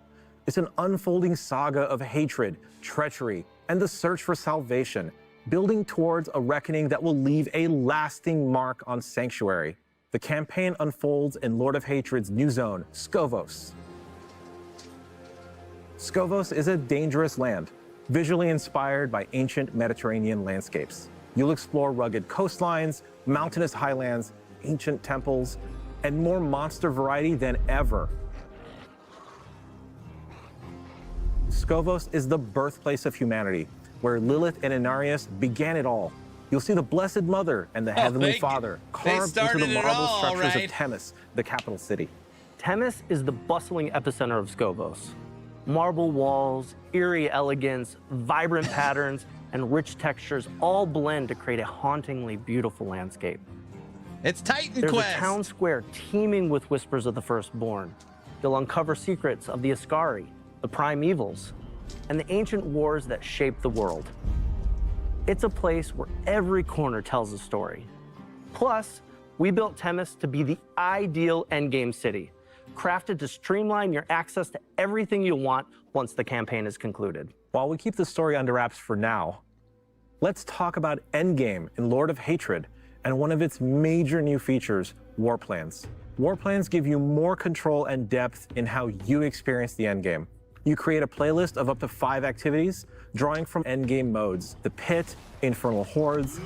It's an unfolding saga of hatred, treachery, and the search for salvation, building towards a reckoning that will leave a lasting mark on Sanctuary. The campaign unfolds in Lord of Hatred's new zone, Skovos. Skovos is a dangerous land, visually inspired by ancient Mediterranean landscapes. You'll explore rugged coastlines, mountainous highlands, ancient temples, and more monster variety than ever. Skovos is the birthplace of humanity, where Lilith and Inarius began it all. You'll see the Blessed Mother and the Heavenly Father carved into started the it marble all, structures right? of Themis, the capital city. Themis is the bustling epicenter of Skovos. Marble walls, eerie elegance, vibrant patterns, and rich textures all blend to create a hauntingly beautiful landscape. It's Titan There's Quest. a town square teeming with whispers of the firstborn. You'll uncover secrets of the Ascari, the primevals, and the ancient wars that shaped the world. It's a place where every corner tells a story. Plus, we built Themis to be the ideal endgame city, crafted to streamline your access to everything you'll want once the campaign is concluded. While we keep the story under wraps for now, let's talk about Endgame in Lord of Hatred and one of its major new features, War Plans. War Plans give you more control and depth in how you experience the endgame. You create a playlist of up to 5 activities, drawing from endgame modes: the Pit, Infernal Hordes,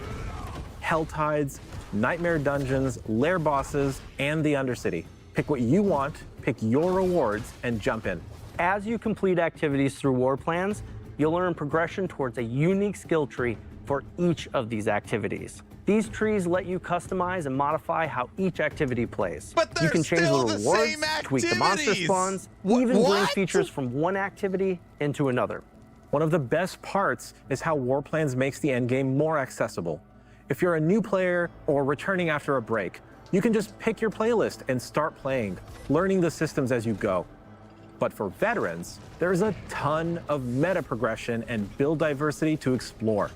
Hell Tides, Nightmare Dungeons, Lair Bosses, and the Undercity. Pick what you want, pick your rewards, and jump in. As you complete activities through War Plans, you'll earn progression towards a unique skill tree for each of these activities. These trees let you customize and modify how each activity plays. But You can they're change still the the rewards, same tweak the monster activities. spawns, Wha- even bring what? features from one activity into another. One of the best parts is how War Plans makes the endgame more accessible. If you're a new player or returning after a break, you can just pick your playlist and start playing, learning the systems as you go. But for veterans, there's a ton of meta progression and build diversity to explore.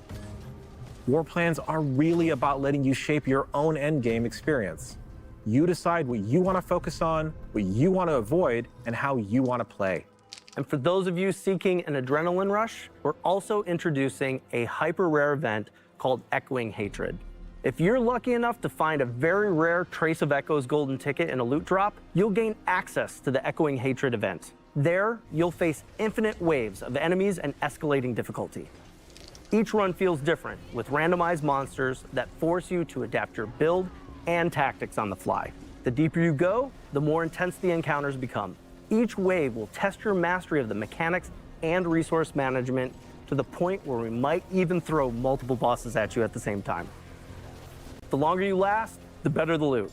War Plans are really about letting you shape your own endgame experience. You decide what you want to focus on, what you want to avoid, and how you want to play. And for those of you seeking an adrenaline rush, we're also introducing a hyper rare event called Echoing Hatred. If you're lucky enough to find a very rare Trace of Echoes golden ticket in a loot drop, you'll gain access to the Echoing Hatred event. There, you'll face infinite waves of enemies and escalating difficulty. Each run feels different, with randomized monsters that force you to adapt your build and tactics on the fly. The deeper you go, the more intense the encounters become. Each wave will test your mastery of the mechanics and resource management to the point where we might even throw multiple bosses at you at the same time. The longer you last, the better the loot.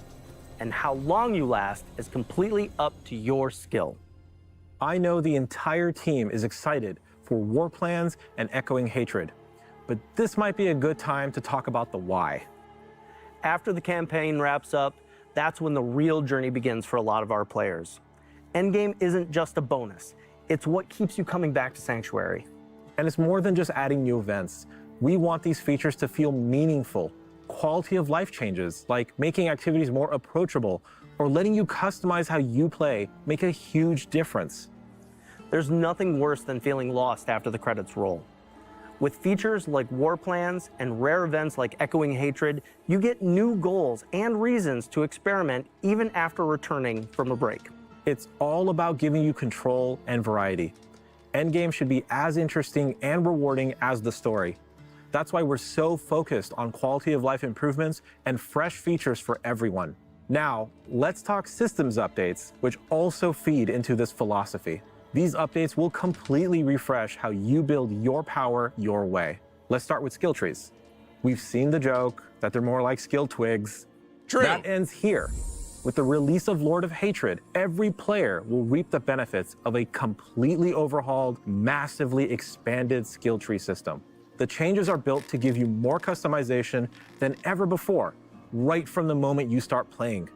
And how long you last is completely up to your skill. I know the entire team is excited for War Plans and Echoing Hatred, but this might be a good time to talk about the why. After the campaign wraps up, that's when the real journey begins for a lot of our players. Endgame isn't just a bonus, it's what keeps you coming back to Sanctuary. And it's more than just adding new events. We want these features to feel meaningful, quality of life changes, like making activities more approachable or letting you customize how you play, make a huge difference. There's nothing worse than feeling lost after the credits roll. With features like War Plans and rare events like Echoing Hatred, you get new goals and reasons to experiment even after returning from a break. It's all about giving you control and variety. Endgame should be as interesting and rewarding as the story. That's why we're so focused on quality of life improvements and fresh features for everyone. Now, let's talk systems updates, which also feed into this philosophy. These updates will completely refresh how you build your power your way. Let's start with skill trees. We've seen the joke that they're more like skill twigs. True. That ends here. With the release of Lord of Hatred, every player will reap the benefits of a completely overhauled, massively expanded skill tree system. The changes are built to give you more customization than ever before, right from the moment you start playing.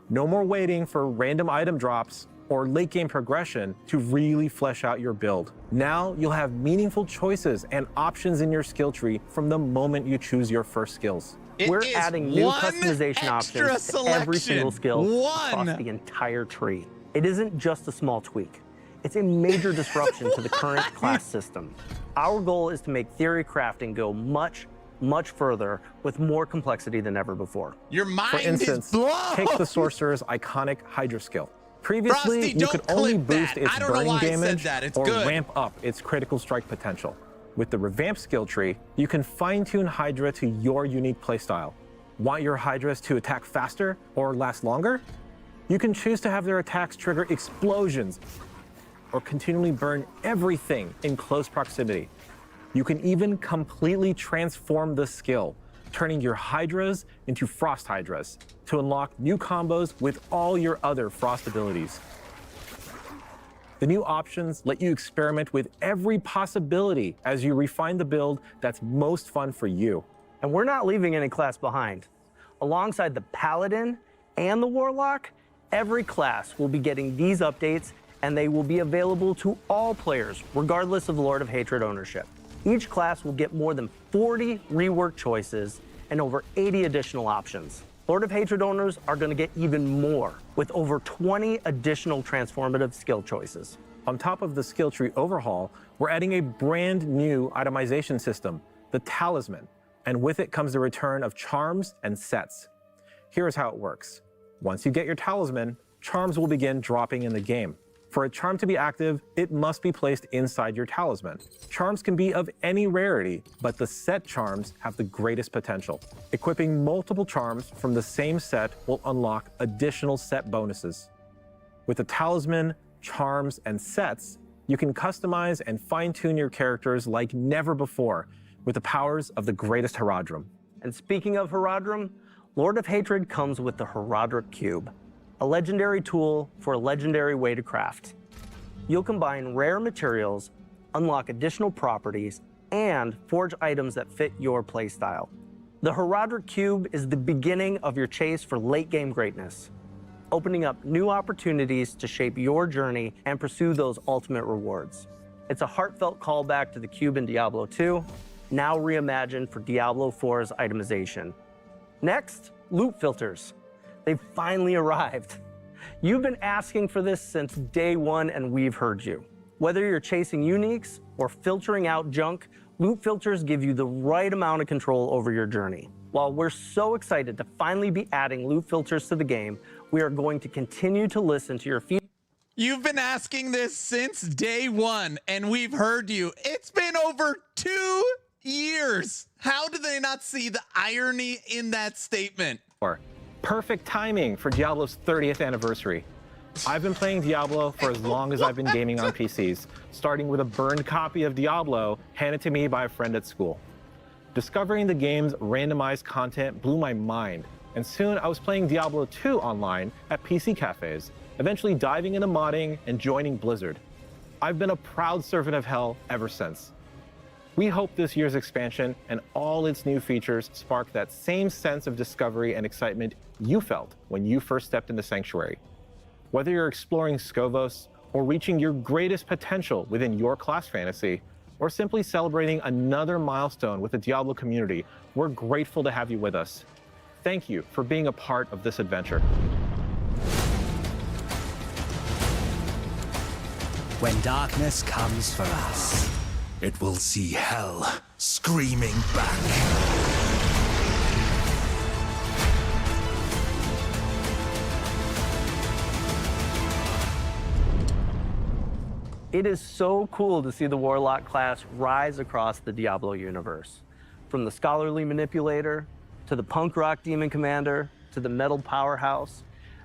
No more waiting for random item drops or late game progression to really flesh out your build. Now you'll have meaningful choices and options in your skill tree from the moment you choose your first skills. We're adding new customization options to every single skill across the entire tree. It isn't just a small tweak. It's a major disruption to the current class system. Our goal is to make theory crafting go much, much further with more complexity than ever before. Your mind For instance, is blown. take the Sorcerer's iconic Hydra skill. Previously, Frosty, you could only boost its I don't know burning why I said damage that. It's or good. ramp up its critical strike potential. With the revamped skill tree, you can fine-tune Hydra to your unique playstyle. Want your Hydras to attack faster or last longer? You can choose to have their attacks trigger explosions or continually burn everything in close proximity. You can even completely transform the skill, turning your Hydras into Frost Hydras to unlock new combos with all your other Frost abilities. The new options let you experiment with every possibility as you refine the build that's most fun for you. And we're not leaving any class behind. Alongside the Paladin and the Warlock, every class will be getting these updates, and they will be available to all players, regardless of Lord of Hatred ownership. Each class will get more than 40 rework choices and over 80 additional options. Lord of Hatred owners are going to get even more, with over 20 additional transformative skill choices. On top of the skill tree overhaul, we're adding a brand new itemization system, the Talisman, and with it comes the return of charms and sets. Here's how it works. Once you get your Talisman, charms will begin dropping in the game. For a charm to be active, it must be placed inside your Talisman. Charms can be of any rarity, but the set charms have the greatest potential. Equipping multiple charms from the same set will unlock additional set bonuses. With the Talisman, charms, and sets, you can customize and fine-tune your characters like never before with the powers of the greatest Herodrum. And speaking of Herodrum, Lord of Hatred comes with the Herodric Cube, a legendary tool for a legendary way to craft. You'll combine rare materials, unlock additional properties, and forge items that fit your playstyle. The Herodric Cube is the beginning of your chase for late-game greatness, opening up new opportunities to shape your journey and pursue those ultimate rewards. It's a heartfelt callback to the cube in Diablo II, now reimagined for Diablo IV's itemization. Next, loot filters. They've finally arrived. You've been asking for this since day one, and we've heard you. Whether you're chasing uniques or filtering out junk, loot filters give you the right amount of control over your journey. While we're so excited to finally be adding loot filters to the game, we are going to continue to listen to your feedback. You've been asking this since day one, and we've heard you. It's been over 2 years. How do they not see the irony in that statement? Perfect timing for Diablo's 30th anniversary. I've been playing Diablo for as long as I've been gaming on PCs, starting with a burned copy of Diablo handed to me by a friend at school. Discovering the game's randomized content blew my mind, and soon I was playing Diablo 2 online at PC cafes, eventually diving into modding and joining Blizzard. I've been a proud servant of Hell ever since. We hope this year's expansion and all its new features spark that same sense of discovery and excitement you felt when you first stepped into Sanctuary. Whether you're exploring Skovos or reaching your greatest potential within your class fantasy, or simply celebrating another milestone with the Diablo community, we're grateful to have you with us. Thank you for being a part of this adventure. When darkness comes for us, it will see Hell screaming back. It is so cool to see the Warlock class rise across the Diablo universe. From the scholarly manipulator, to the punk rock demon commander, to the metal powerhouse.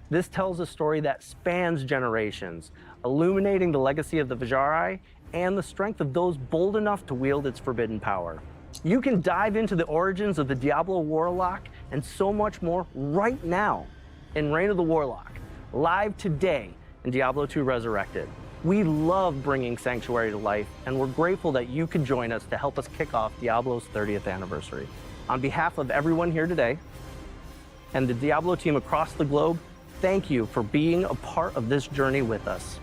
This tells a story that spans generations, illuminating the legacy of the Vajari and the strength of those bold enough to wield its forbidden power. You can dive into the origins of the Diablo Warlock and so much more right now in Reign of the Warlock, live today in Diablo II Resurrected. We love bringing Sanctuary to life, and we're grateful that you could join us to help us kick off Diablo's 30th anniversary. On behalf of everyone here today and the Diablo team across the globe, thank you for being a part of this journey with us.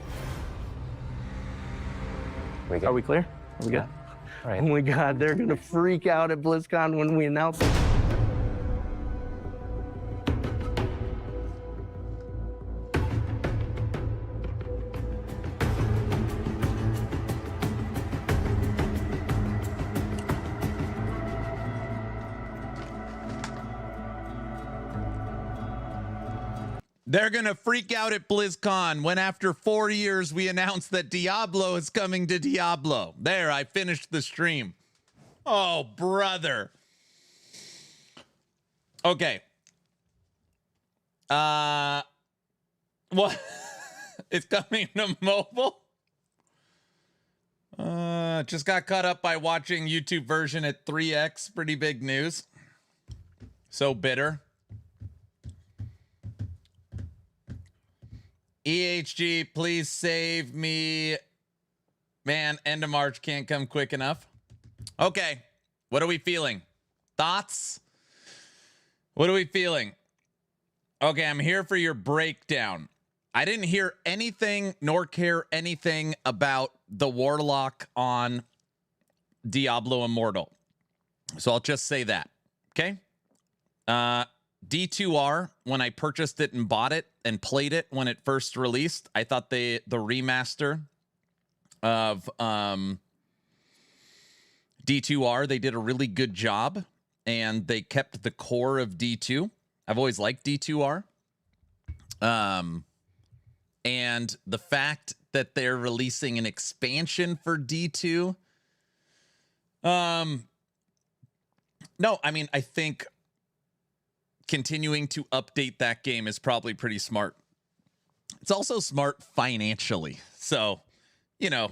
Are we clear? Are we good? All right. Oh my God, they're gonna freak out at BlizzCon when we announce it. They're going to freak out at BlizzCon when after 4 years we announce that Diablo is coming to Diablo. There, I finished the stream. Oh, brother. Okay. What? It's coming to mobile? Just got caught up by watching YouTube version at 3x. Pretty big news. So bitter. EHG, please save me. Man, end of March can't come quick enough. Okay, what are we feeling? Thoughts? What are we feeling? Okay, I'm here for your breakdown. I didn't hear anything nor care anything about the Warlock on Diablo Immortal. So I'll just say that, okay? D2R, when I purchased it and bought it and played it when it first released, I thought the remaster of D2R, they did a really good job, and they kept the core of D2. I've always liked D2R. And the fact that they're releasing an expansion for D2, no, I mean, I think continuing to update that game is probably pretty smart. It's also smart financially. So, you know,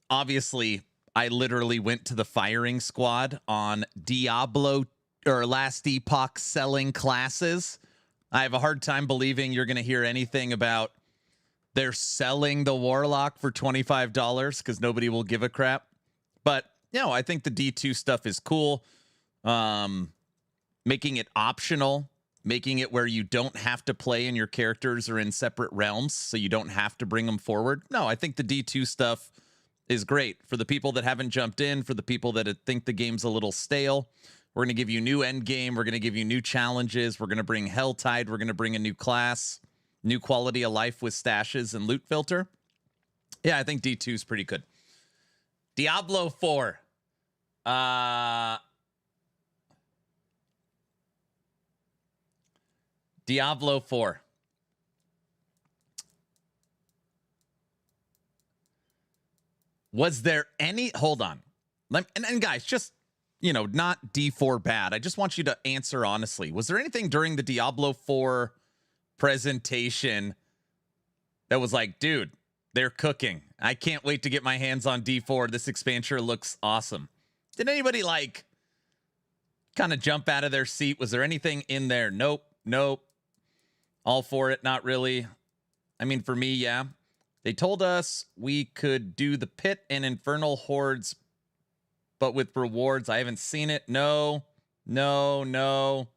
obviously I literally went to the firing squad on Diablo or Last Epoch selling classes. I have a hard time believing you're going to hear anything about they're selling the Warlock for $25 because nobody will give a crap. But, you know, I think the D2 stuff is cool. Making it optional, making it where you don't have to play and your characters are in separate realms, so you don't have to bring them forward. No, I think the D2 stuff is great for the people that haven't jumped in, for the people that think the game's a little stale. We're going to give you new end game. We're going to give you new challenges. We're going to bring Helltide. We're going to bring a new class, new quality of life with stashes and loot filter. Yeah, I think D2 is pretty good. Diablo 4. Diablo 4. Was there any... Hold on. And guys, just, you know, not D4 bad. I just want you to answer honestly. Was there anything during the Diablo 4 presentation that was like, dude, they're cooking. I can't wait to get my hands on D4. This expansion looks awesome. Did anybody, like, kind of jump out of their seat? Was there anything in there? Nope. All for it, not really. I mean, for me, yeah. They told us we could do the pit and infernal hordes, but with rewards. I haven't seen it. No. It's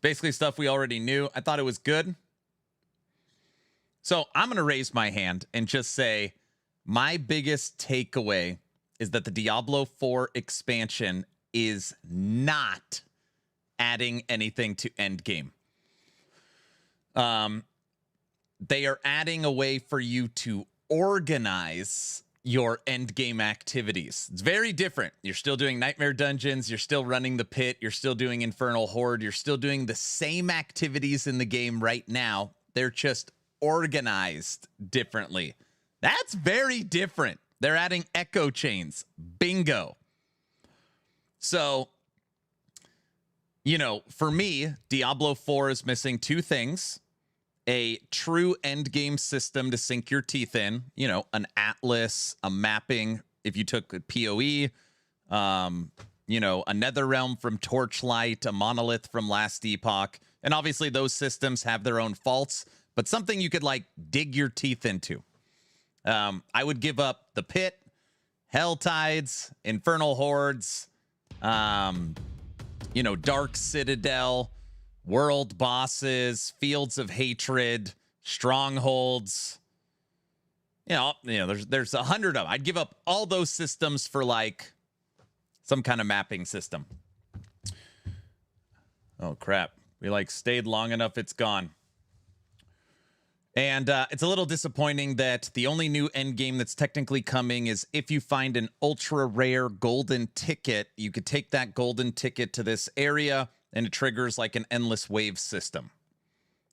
basically stuff we already knew. I thought it was good. So I'm going to raise my hand and just say my biggest takeaway is that the Diablo IV expansion is not adding anything to endgame. They are adding a way for you to organize your endgame activities. It's very different. You're still doing nightmare dungeons. You're still running the pit. You're still doing infernal horde. You're still doing the same activities in the game right now. They're just organized differently. That's very different. They're adding echo chains. Bingo. So, you know, for me, Diablo IV is missing two things. A true end game system to sink your teeth in, you know, an atlas, a mapping. If you took a PoE, you know, a Netherrealm from Torchlight, a Monolith from Last Epoch. And obviously those systems have their own faults, but something you could like dig your teeth into. I would give up the pit, Hell Tides, Infernal Hordes, you know, Dark Citadel, world bosses, fields of hatred, strongholds. You know, there's 100 of them. I'd give up all those systems for like some kind of mapping system. Oh crap. We like stayed long enough, it's gone. And it's a little disappointing that the only new end game that's technically coming is if you find an ultra rare golden ticket, you could take that golden ticket to this area and it triggers like an endless wave system.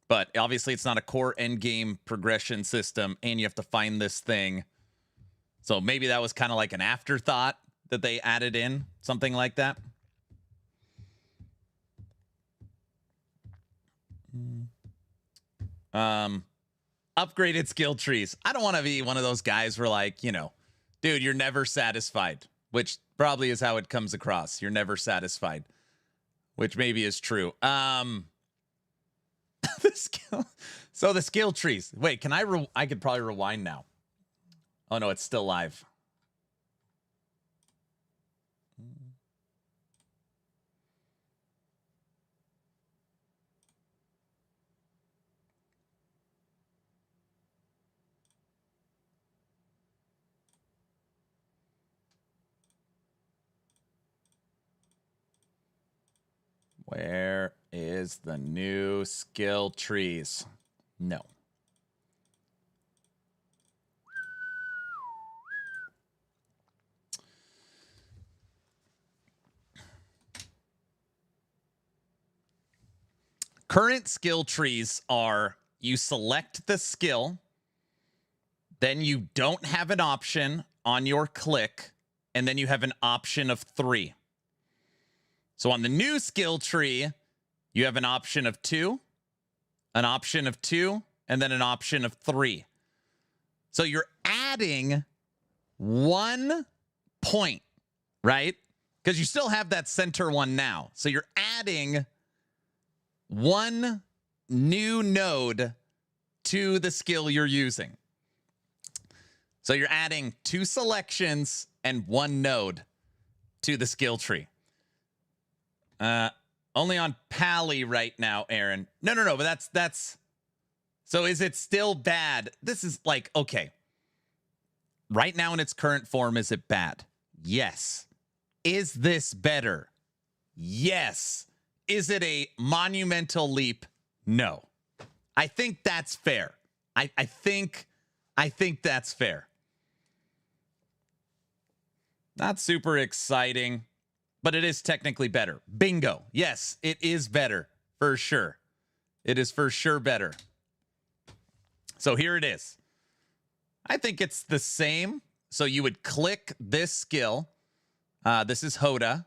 But obviously it's not a core end game progression system and you have to find this thing. So maybe that was kind of like an afterthought that they added in, something like that. Upgraded skill trees. I don't want to be one of those guys where like, you know, dude, you're never satisfied, which probably is how it comes across. You're never satisfied, which maybe is true. The skill trees. Wait, can I could probably rewind now. Oh no, it's still live. Where is the new skill trees? No. Current skill trees are you select the skill, then you don't have an option on your click, and then you have an option of 3. So on the new skill tree, you have an option of 2, an option of 2, and then an option of 3. So you're adding 1 point, right? Because you still have that center one now. So you're adding 1 new node to the skill you're using. So you're adding 2 selections and 1 node to the skill tree. Only on Pally right now, Aaron. No, but that's so is it still bad? This is like, okay. Right now in its current form, is it bad? Yes. Is this better? Yes. Is it a monumental leap? No. I think that's fair. I think that's fair. Not super exciting, but it is technically better. Bingo. Yes, it is better for sure. It is for sure better. So here it is. I think it's the same. So you would click this skill. This is Hoda.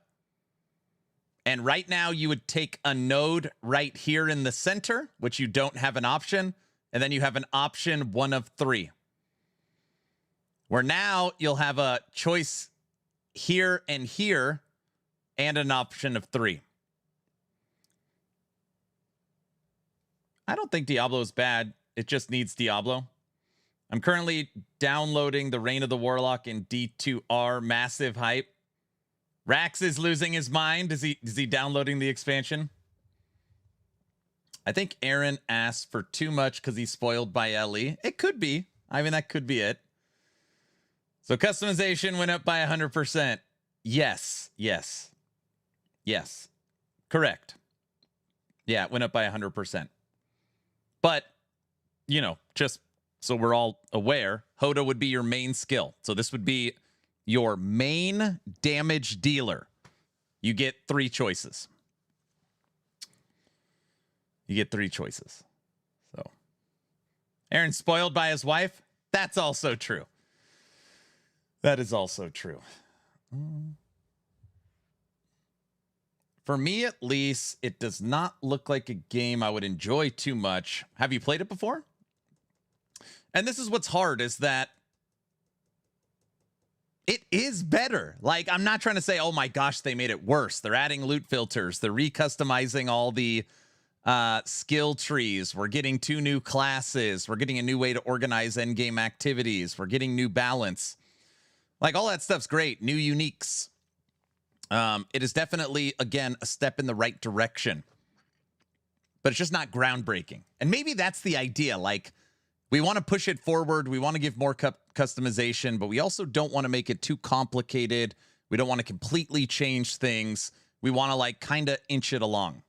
And right now you would take a node right here in the center, which you don't have an option. And then you have an option 1 of 3. Where now you'll have a choice here and here and an option of 3. I don't think Diablo is bad. It just needs Diablo. I'm currently downloading the Reign of the Warlock in D2R. Massive hype. Rax is losing his mind. Is he downloading the expansion? I think Aaron asked for too much because he's spoiled by Ellie. It could be. I mean, that could be it. So customization went up by 100%. Yes. Correct. Yeah, it went up by 100%. But, you know, just so we're all aware, Hoda would be your main skill. So this would be your main damage dealer. You get 3 choices. So, Aaron's spoiled by his wife. That's also true. That is also true. For me, at least, it does not look like a game I would enjoy too much. Have you played it before? And this is what's hard, is that it is better. Like, I'm not trying to say, oh my gosh, they made it worse. They're adding loot filters. They're recustomizing all the skill trees. We're getting 2 new classes. We're getting a new way to organize endgame activities. We're getting new balance. Like, all that stuff's great. New uniques. It is definitely, again, a step in the right direction. But it's just not groundbreaking. And maybe that's the idea. Like, we want to push it forward. We want to give more customization, but we also don't want to make it too complicated. We don't want to completely change things. We want to, like, kind of inch it along.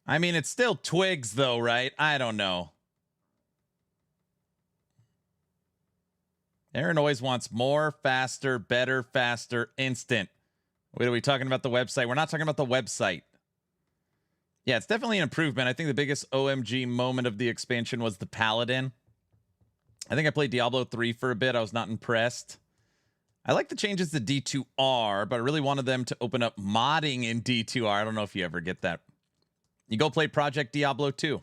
I mean, it's still twigs, though, right? I don't know. Aaron always wants more, faster, better, faster, instant. Wait, are we talking about the website? We're not talking about the website. Yeah, it's definitely an improvement. I think the biggest OMG moment of the expansion was the Paladin. I think I played Diablo 3 for a bit. I was not impressed. I like the changes to D2R, but I really wanted them to open up modding in D2R. I don't know if you ever get that. You go play Project Diablo 2.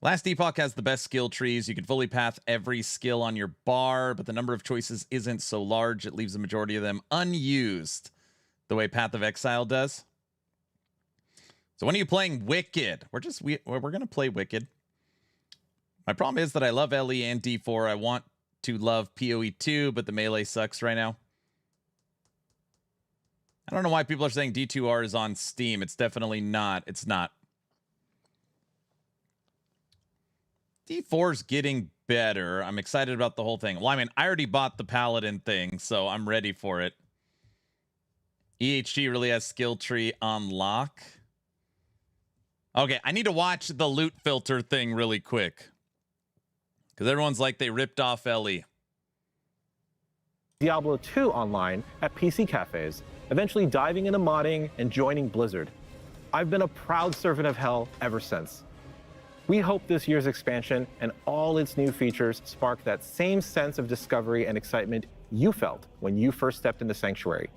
Last Epoch has the best skill trees. You can fully path every skill on your bar, but the number of choices isn't so large. It leaves the majority of them unused, the way Path of Exile does. So when are you playing Wicked? We're going to play Wicked. My problem is that I love LE and D4. I want to love PoE 2, but the melee sucks right now. I don't know why people are saying D2R is on Steam. It's definitely not. It's not. D4's getting better. I'm excited about the whole thing. Well, I mean, I already bought the Paladin thing, so I'm ready for it. EHG really has skill tree on lock. Okay, I need to watch the loot filter thing really quick. Because everyone's like they ripped off LE. Diablo 2 online at PC cafes, eventually diving into modding and joining Blizzard. I've been a proud servant of hell ever since. We hope this year's expansion and all its new features spark that same sense of discovery and excitement you felt when you first stepped into Sanctuary.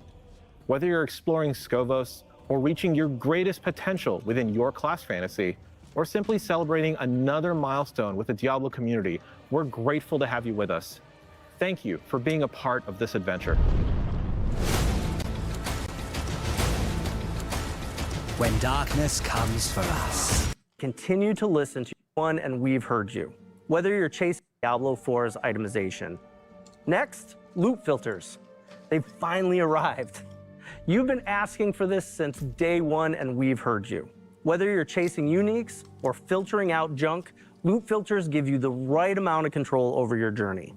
Whether you're exploring Skovos, or reaching your greatest potential within your class fantasy, or simply celebrating another milestone with the Diablo community, we're grateful to have you with us. Thank you for being a part of this adventure. When darkness comes for us. Continue to listen to one, and we've heard you. Whether you're chasing Diablo 4's itemization. Next, loot filters. They've finally arrived. You've been asking for this since day one, and we've heard you. Whether you're chasing uniques or filtering out junk, loot filters give you the right amount of control over your journey.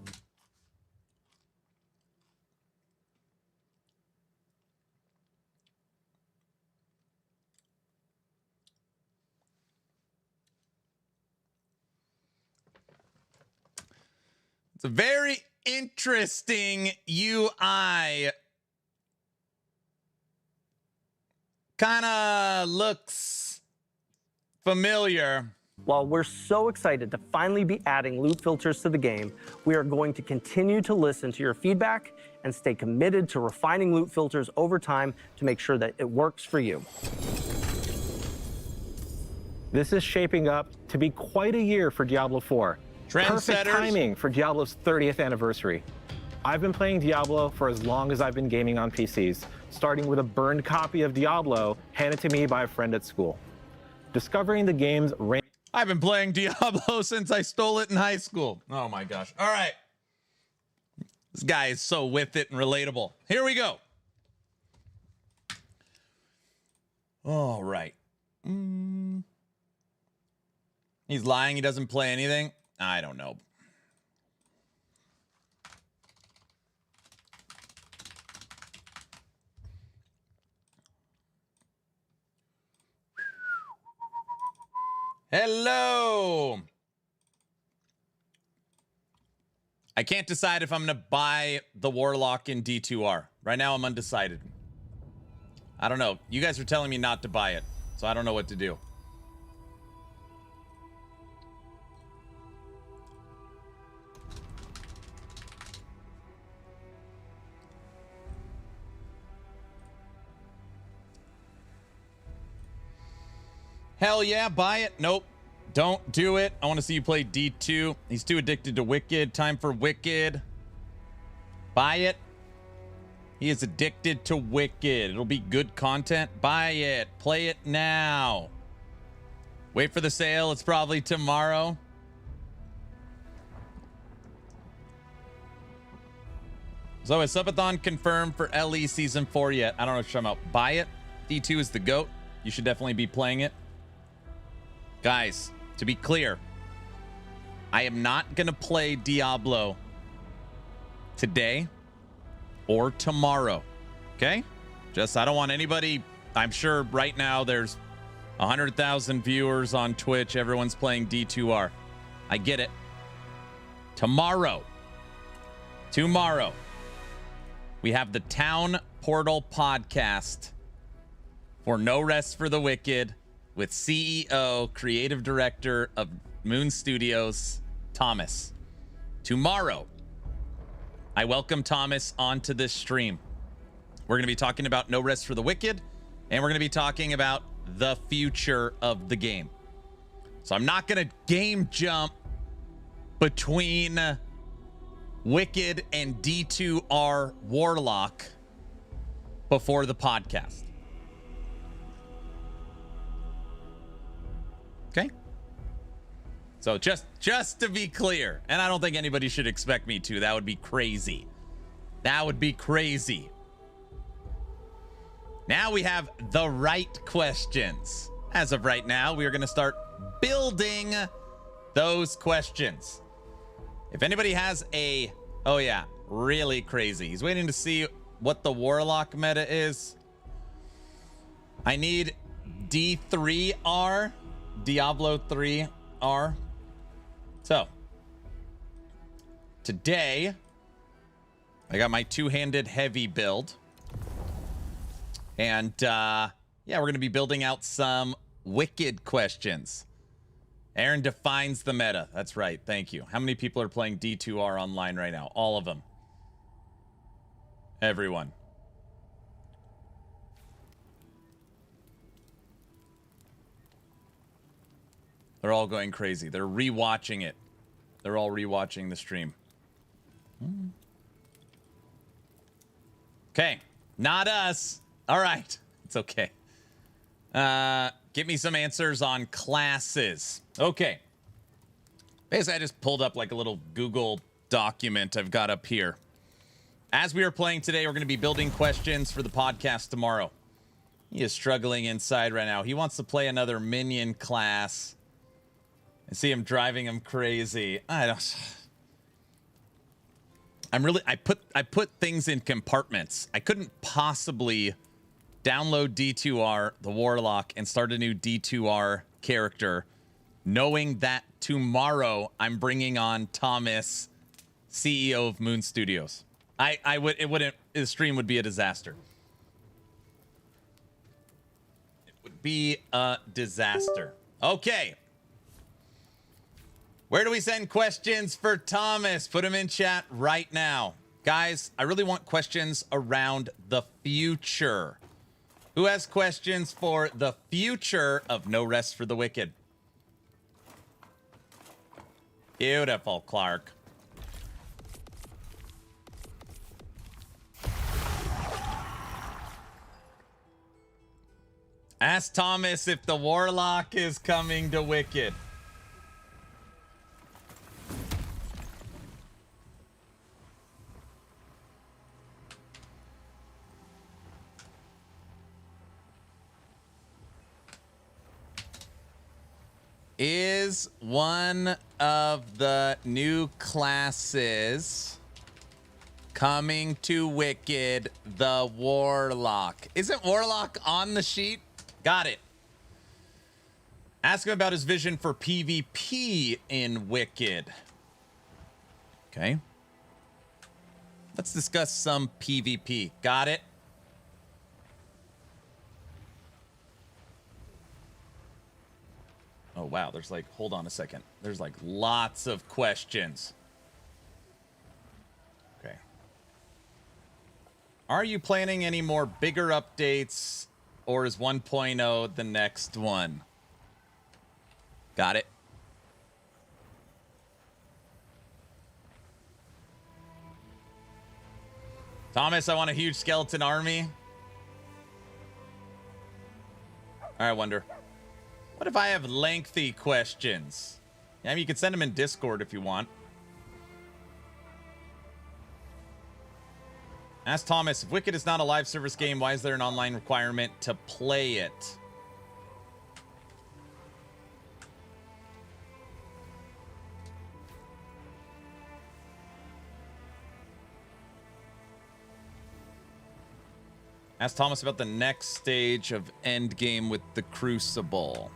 It's a very interesting UI. Kind of looks familiar. While we're so excited to finally be adding loot filters to the game, we are going to continue to listen to your feedback and stay committed to refining loot filters over time to make sure that it works for you. This is shaping up to be quite a year for Diablo 4. Perfect timing for Diablo's 30th anniversary. I've been playing Diablo for as long as I've been gaming on PCs, starting with a burned copy of Diablo handed to me by a friend at school. discovering the game's I've been playing Diablo since I stole it in high school. Oh my gosh. All right. This guy is so with it and relatable. Here we go. All right. He's lying. He doesn't play anything. I don't know. Hello. I can't decide if I'm going to buy the Warlock in D2R. Right now, I'm undecided. I don't know. You guys are telling me not to buy it, so I don't know what to do. Hell yeah, buy it. Nope. Don't do it. I want to see you play D2. He's too addicted to Wicked. Time for Wicked. Buy it. He is addicted to Wicked. It'll be good content. Buy it. Play it now. Wait for the sale. It's probably tomorrow. So is Subathon confirmed for LE Season 4 yet? I don't know what you're talking about. Buy it. D2 is the GOAT. You should definitely be playing it. Guys, to be clear, I am not going to play Diablo today or tomorrow. Okay? I don't want anybody. I'm sure right now there's 100,000 viewers on Twitch. Everyone's playing D2R. I get it. Tomorrow, we have the Town Portal podcast for No Rest for the Wicked with CEO, creative director of Moon Studios, Thomas. Tomorrow, I welcome Thomas onto this stream. We're going to be talking about No Rest for the Wicked, and we're going to be talking about the future of the game. So I'm not going to game jump between Wicked and D2R Warlock before the podcast. Okay? So just to be clear, and I don't think anybody should expect me to. That would be crazy. That would be crazy. Now we have the right questions. As of right now, we are going to start building those questions. If anybody has a, oh yeah, really crazy. He's waiting to see what the Warlock meta is. I need D3R, Diablo 3R. So, today, I got my two-handed heavy build. And, yeah, we're going to be building out some Wicked questions. Aaron defines the meta. That's right. Thank you. How many people are playing D2R online right now? All of them. Everyone. They're all going crazy. They're rewatching it. They're all rewatching the stream. Okay. Not us. All right. It's okay. Give me some answers on classes. Okay. Basically, I just pulled up like a little Google document I've got up here. As we are playing today, we're going to be building questions for the podcast tomorrow. He is struggling inside right now. He wants to play another minion class. I see him driving him crazy. I put things in compartments. I couldn't possibly download D2R, the Warlock, and start a new D2R character, knowing that tomorrow I'm bringing on Thomas, CEO of Moon Studios. The stream would be a disaster. It would be a disaster. Okay. Where do we send questions for Thomas? Put them in chat right now. Guys, I really want questions around the future. Who has questions for the future of No Rest for the Wicked? Beautiful, Clark. Ask Thomas if the Warlock is coming to Wicked. Is one of the new classes coming to Wicked the Warlock? Isn't Warlock on the sheet? Got it. Ask him about his vision for PvP in Wicked. Okay. Let's discuss some PvP. Got it. Oh, wow. There's like, hold on a second. There's like lots of questions. Okay. Are you planning any more bigger updates, or is 1.0 the next one? Got it. Thomas, I want a huge skeleton army. I wonder. What if I have lengthy questions? Yeah, I mean, you can send them in Discord if you want. Ask Thomas, if Wicked is not a live service game, why is there an online requirement to play it? Ask Thomas about the next stage of Endgame with the Crucible.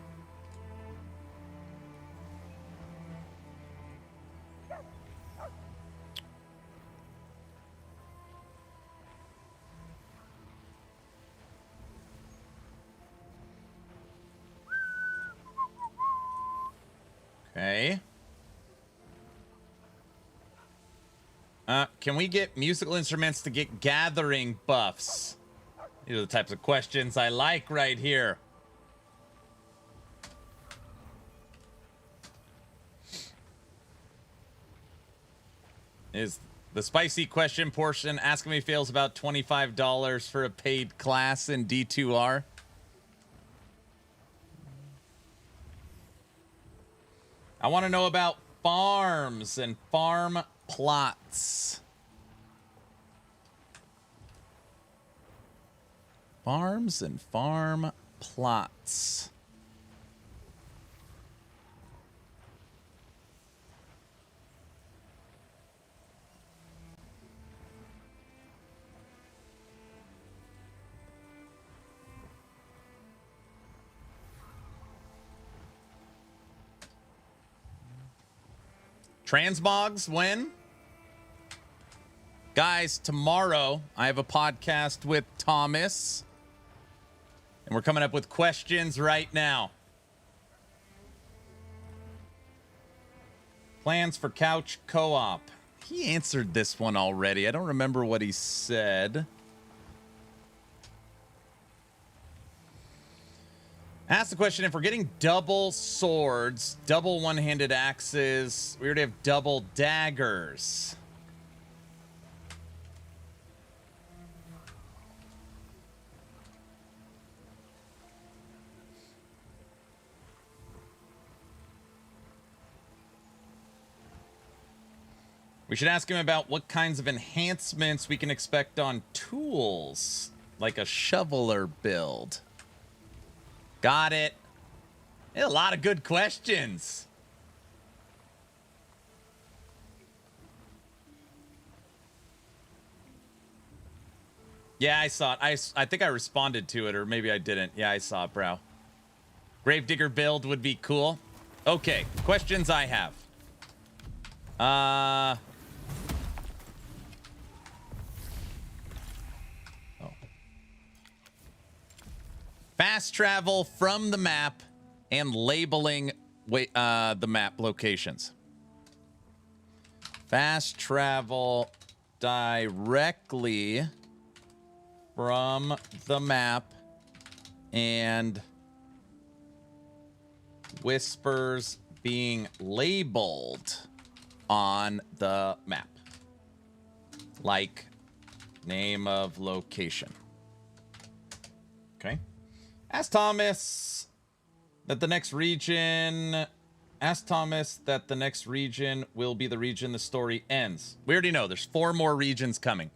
Okay. Can we get musical instruments to get gathering buffs? These are the types of questions I like right here. Is the spicy question portion asking me feels about $25 for a paid class in D2R? I want to know about farms and farm plots. Farms and farm plots. Transmogs, when? Guys, tomorrow I have a podcast with Thomas. And we're coming up with questions right now. Plans for couch co-op. He answered this one already. I don't remember what he said. Ask the question, if we're getting double swords, double one-handed axes, we already have double daggers. We should ask him about what kinds of enhancements we can expect on tools, like a shoveler build. Got it. A lot of good questions. Yeah, I saw it. I think I responded to it, or maybe I didn't. Yeah, I saw it, bro. Gravedigger build would be cool. Okay, questions I have. Fast travel from the map and labeling the map locations. Fast travel directly from the map and whispers being labeled on the map. Like name of location. Okay. Ask Thomas that the next region... Ask Thomas that the next region will be the region the story ends. We already know. There's 4 more regions coming.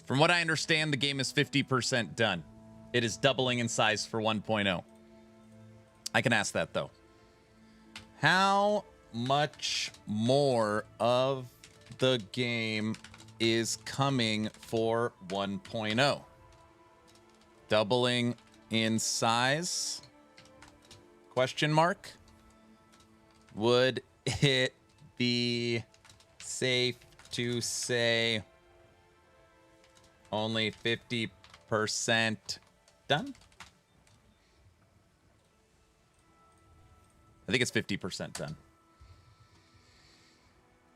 From what I understand, the game is 50% done. It is doubling in size for 1.0. I can ask that, though. How much more of the game is coming for 1.0? Doubling in size? Question mark. Would it be safe to say only 50% done? I think it's 50% done.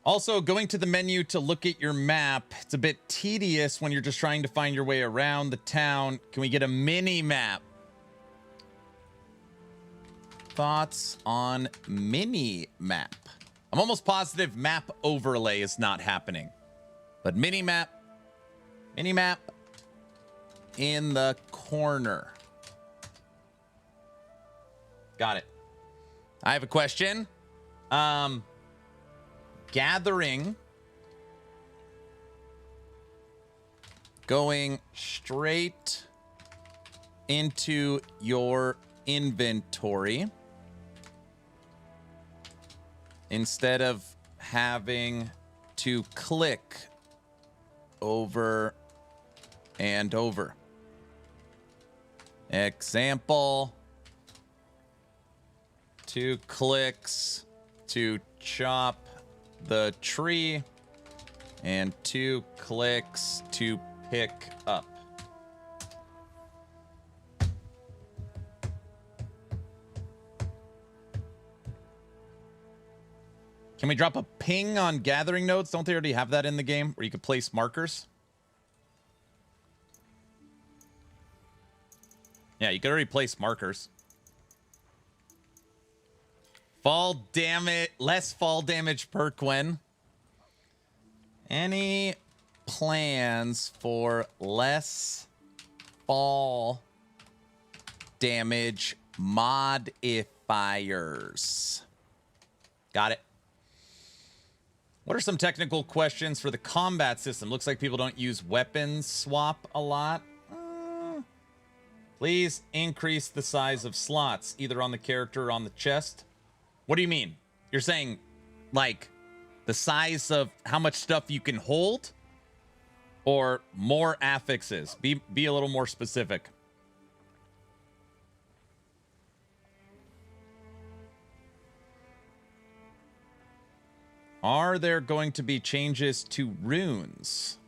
Also, going to the menu to look at your map, it's a bit tedious when you're just trying to find your way around the town. Can we get a mini map? Thoughts on mini map? I'm almost positive map overlay is not happening, but mini map in the corner. Got it. I have a question. Gathering, going straight into your inventory instead of having to click over and over. Example, 2 clicks to chop the tree and 2 clicks to pick up. Can we drop a ping on gathering nodes? Don't they already have that in the game where you could place markers? Yeah, you could already place markers. Fall damage, less fall damage per Quen. Any plans for less fall damage modifiers? Got it. What are some technical questions for the combat system? Looks like people don't use weapons swap a lot. Please increase the size of slots, either on the character or on the chest. What do you mean? You're saying, like, the size of how much stuff you can hold? Or more affixes? Be a little more specific. Are there going to be changes to runes?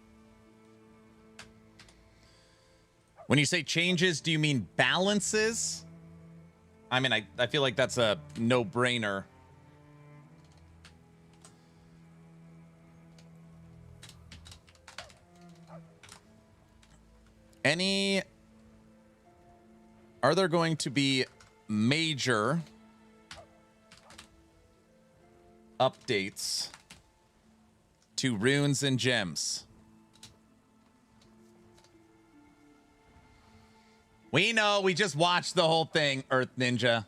When you say changes, do you mean balances? I mean, I feel like that's a no-brainer. Are there going to be major updates to runes and gems? We know, we just watched the whole thing, Earth Ninja.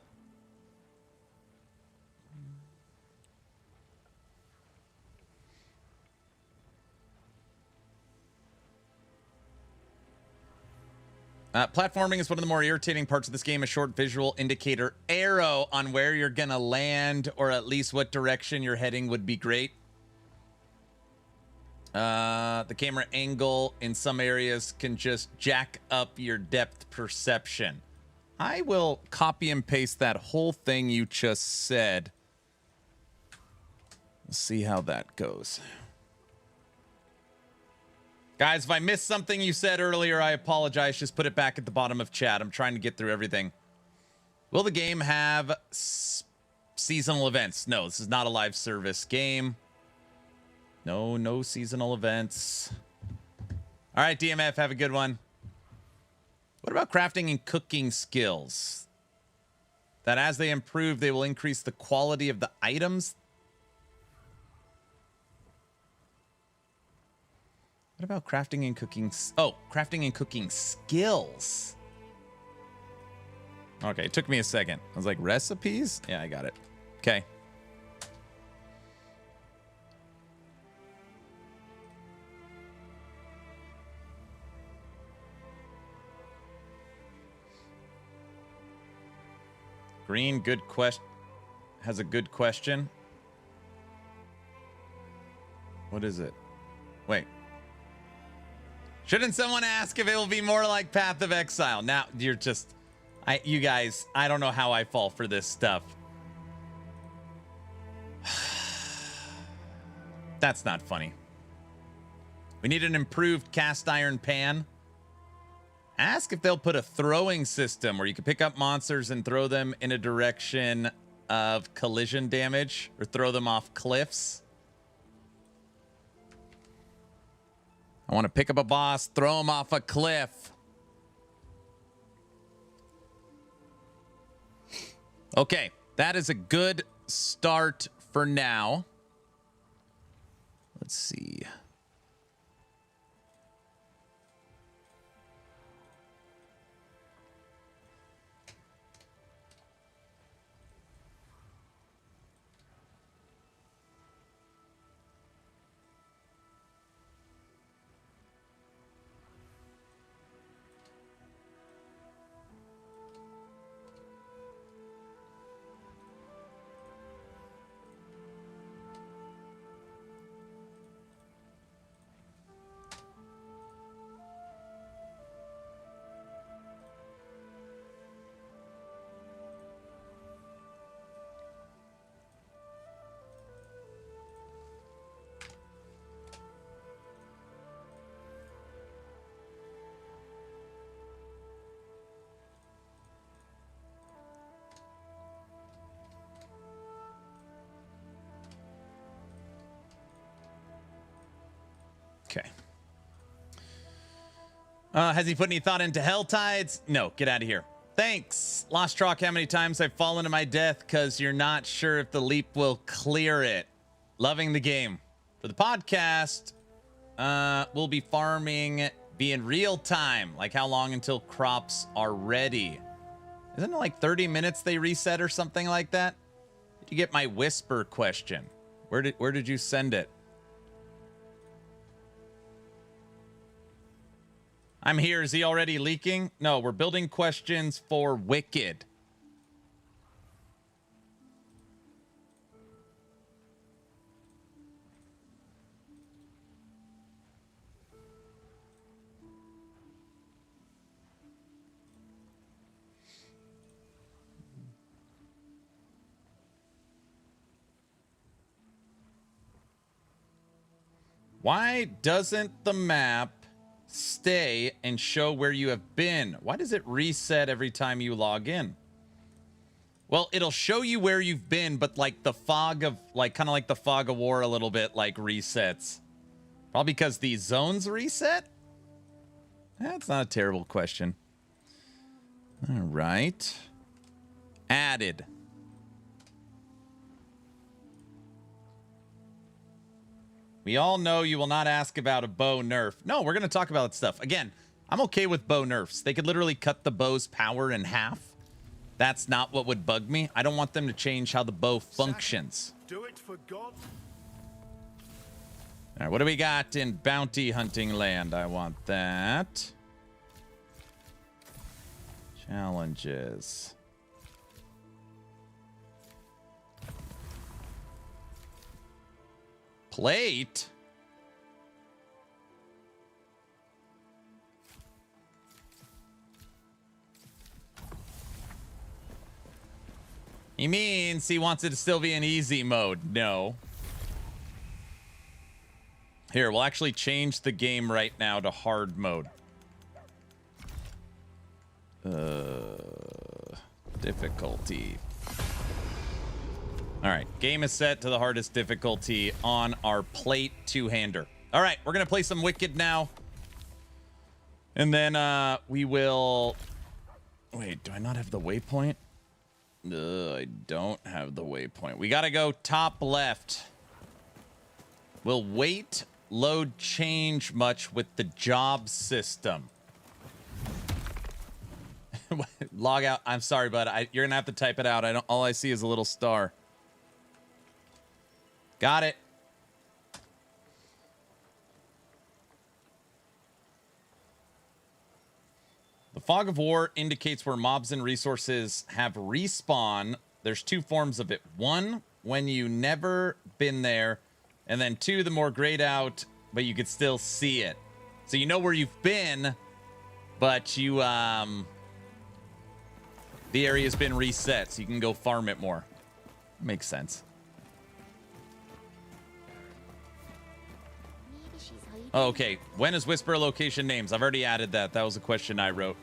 Platforming is one of the more irritating parts of this game. A short visual indicator arrow on where you're gonna land, or at least what direction you're heading, would be great. The camera angle in some areas can just jack up your depth perception. I will copy and paste that whole thing you just said. Let's see how that goes. Guys, if I missed something you said earlier, I apologize. Just put it back at the bottom of chat. I'm trying to get through everything. Will the game have seasonal events? No, this is not a live service game. No seasonal events. All right, DMF, have a good one. What about crafting and cooking skills? That as they improve, they will increase the quality of the items? What about crafting and cooking? Oh, crafting and cooking skills. Okay, it took me a second. I was like, recipes? Yeah, I got it. Okay. Green, good question. Has a good question. What is it? Wait. Shouldn't someone ask if it will be more like Path of Exile? Now, you're just... you guys, I don't know how I fall for this stuff. That's not funny. We need an improved cast iron pan. Ask if they'll put a throwing system where you can pick up monsters and throw them in a direction of collision damage or throw them off cliffs. I want to pick up a boss, throw him off a cliff. Okay, that is a good start for now. Let's see. Okay. Has he put any thought into Hell Tides? No, get out of here. Thanks. Lost track how many times I've fallen to my death because you're not sure if the leap will clear it. Loving the game. For the podcast, we'll be farming, be in real time. Like how long until crops are ready? Isn't it like 30 minutes they reset or something like that? Did you get my whisper question? Where did you send it? I'm here. Is he already leaking? No, we're building questions for Wicked. Why doesn't the map stay and show where you have been? Why does it reset every time you log in? Well, it'll show you where you've been, but like the fog of, like kind of like the fog of war a little bit, like resets. Probably because these zones reset? That's not a terrible question. All right. Added. We all know you will not ask about a bow nerf. No, we're going to talk about that stuff. Again, I'm okay with bow nerfs. They could literally cut the bow's power in half. That's not what would bug me. I don't want them to change how the bow functions. Do it for God. All right, what do we got in bounty hunting land? I want that. Challenges. Plate? He means he wants it to still be in easy mode. No. Here, we'll actually change the game right now to hard mode. Difficulty. All right, game is set to the hardest difficulty on our plate two-hander. All right, we're going to play some Wicked now. And then we will... Wait, do I not have the waypoint? I don't have the waypoint. We got to go top left. Will wait load change much with the job system? Log out. I'm sorry, bud. You're gonna have to type it out. All I see is a little star. Got it. The fog of war indicates where mobs and resources have respawn. There's two forms of it. One, when you never been there, and then two, the more grayed out, but you could still see it. So you know where you've been, but you the area's been reset, so you can go farm it more. Makes sense. Oh, okay. When is Whisper location names? I've already added that. That was a question I wrote.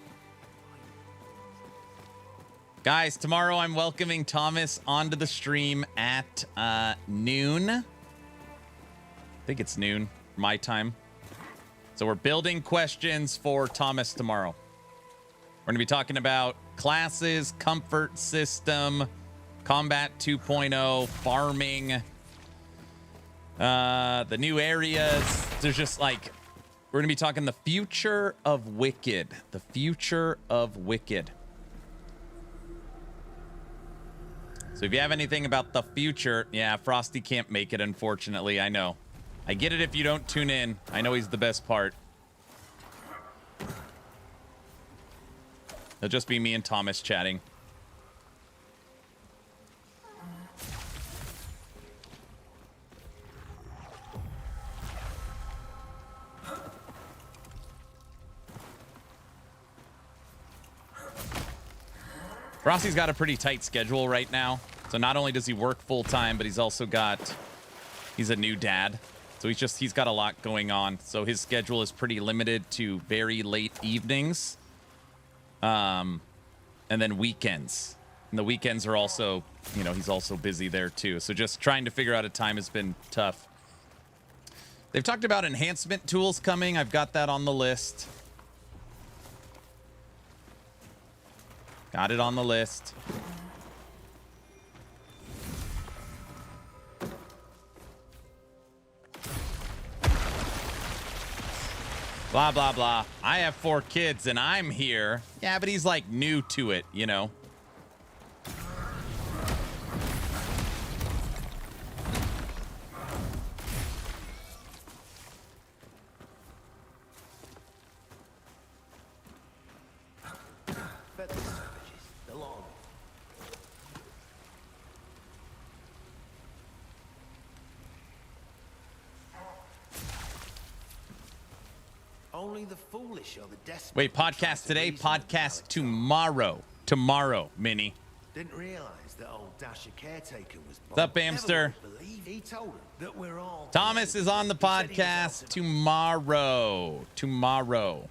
Guys, tomorrow I'm welcoming Thomas onto the stream at noon. I think it's noon, my time. So we're building questions for Thomas tomorrow. We're going to be talking about classes, comfort system, combat 2.0, farming, the new areas. There's just like, we're gonna be talking the future of Wicked. The future of Wicked. So if you have anything about the future, yeah, Frosty can't make it, unfortunately. I know. I get it if you don't tune in. I know he's the best part. It'll just be me and Thomas chatting. Frosty's got a pretty tight schedule right now. So not only does he work full time, but he's also he's a new dad. So he's got a lot going on. So his schedule is pretty limited to very late evenings. And then weekends. And the weekends are also, he's also busy there too. So just trying to figure out a time has been tough. They've talked about enhancement tools coming. I've got that on the list. Got it on the list. Blah, blah, blah. I have 4 kids and I'm here. Yeah, but he's like new to it, Only the foolish or the desperate. Wait, podcast today, podcast tomorrow. Tomorrow, Minnie. Didn't realize that old Dasher caretaker was. What's up, Bamster? He told him that we're all. Thomas is on the podcast tomorrow. Tomorrow.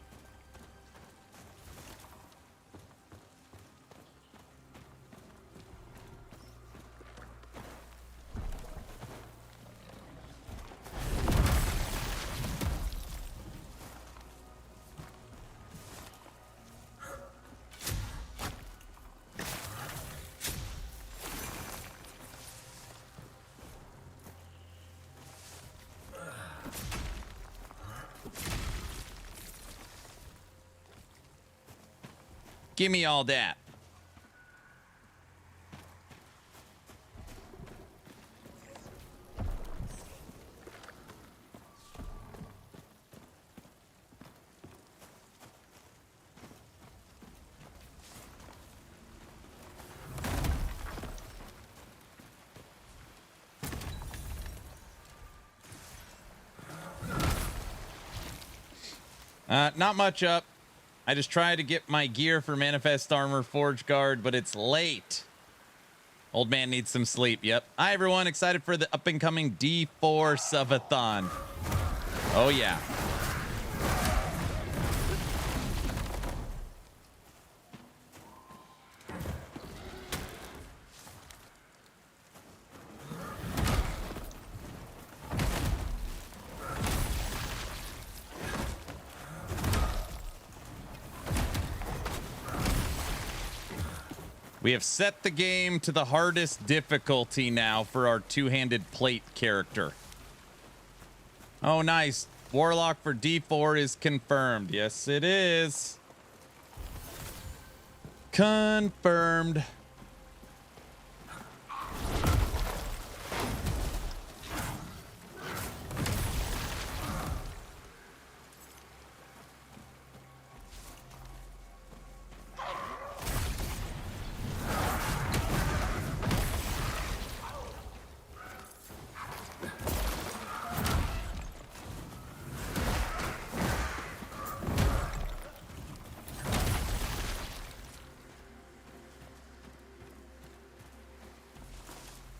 Give me all that. Not much up. I just tried to get my gear for Manifest Armor Forge Guard, but it's late. Old man needs some sleep. Yep. Hi, everyone. Excited for the up-and-coming D4 subathon. Oh, yeah. We have set the game to the hardest difficulty now for our two-handed plate character. Oh, nice. Warlock for D4 is confirmed. Yes, it is. Confirmed.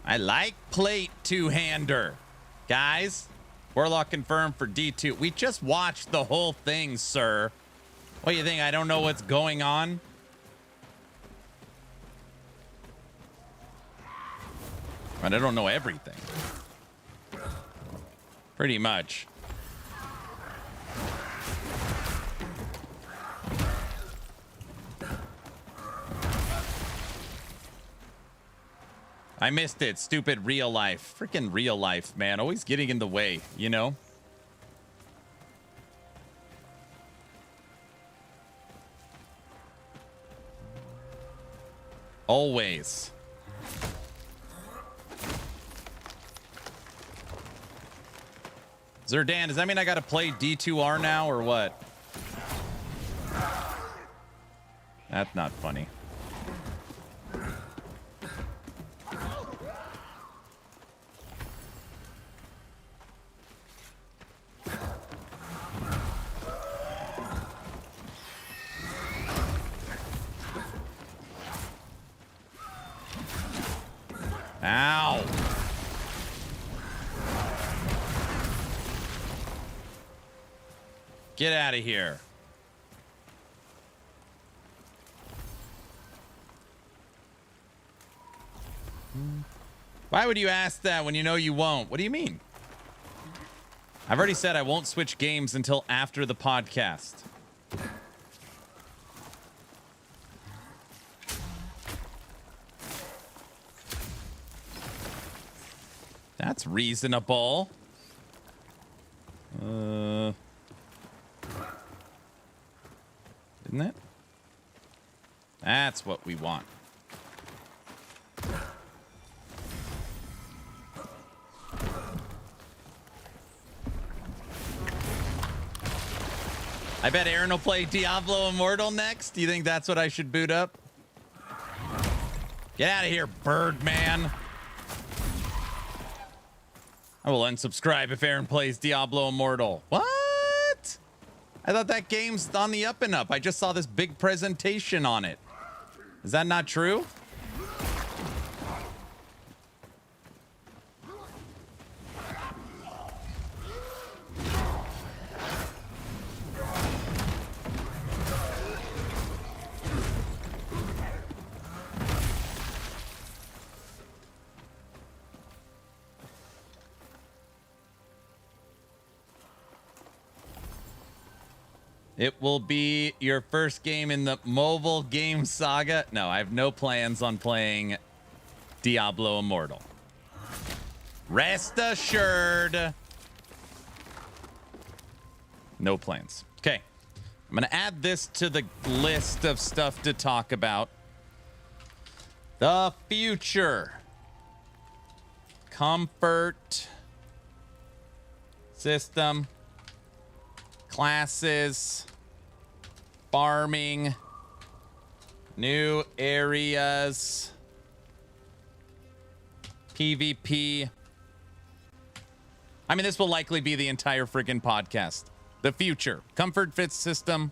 I like plate two-hander. Guys, Warlock confirmed for D2. We just watched the whole thing, sir. What do you think? I don't know what's going on? But I don't know everything. Pretty much. I missed it. Stupid real life. Freaking real life, man. Always getting in the way, you know? Always. Zerdan, does that mean I gotta play D2R now or what? That's not funny. Ow. Get out of here. Why would you ask that when you know you won't? What do you mean? I've already said I won't switch games until after the podcast. That's reasonable. Isn't it? That's what we want. I bet Aaron will play Diablo Immortal next. Do you think that's what I should boot up? Get out of here, Birdman. I will unsubscribe if Aaron plays Diablo Immortal. What? I thought that game's on the up and up. I just saw this big presentation on it. Is that not true? It will be your first game in the mobile game saga. No, I have no plans on playing Diablo Immortal. Rest assured. No plans. Okay. I'm going to add this to the list of stuff to talk about. The future. Comfort. System. Classes, farming, new areas, PvP. I mean, this will likely be the entire friggin' podcast. The future, comfort fit system,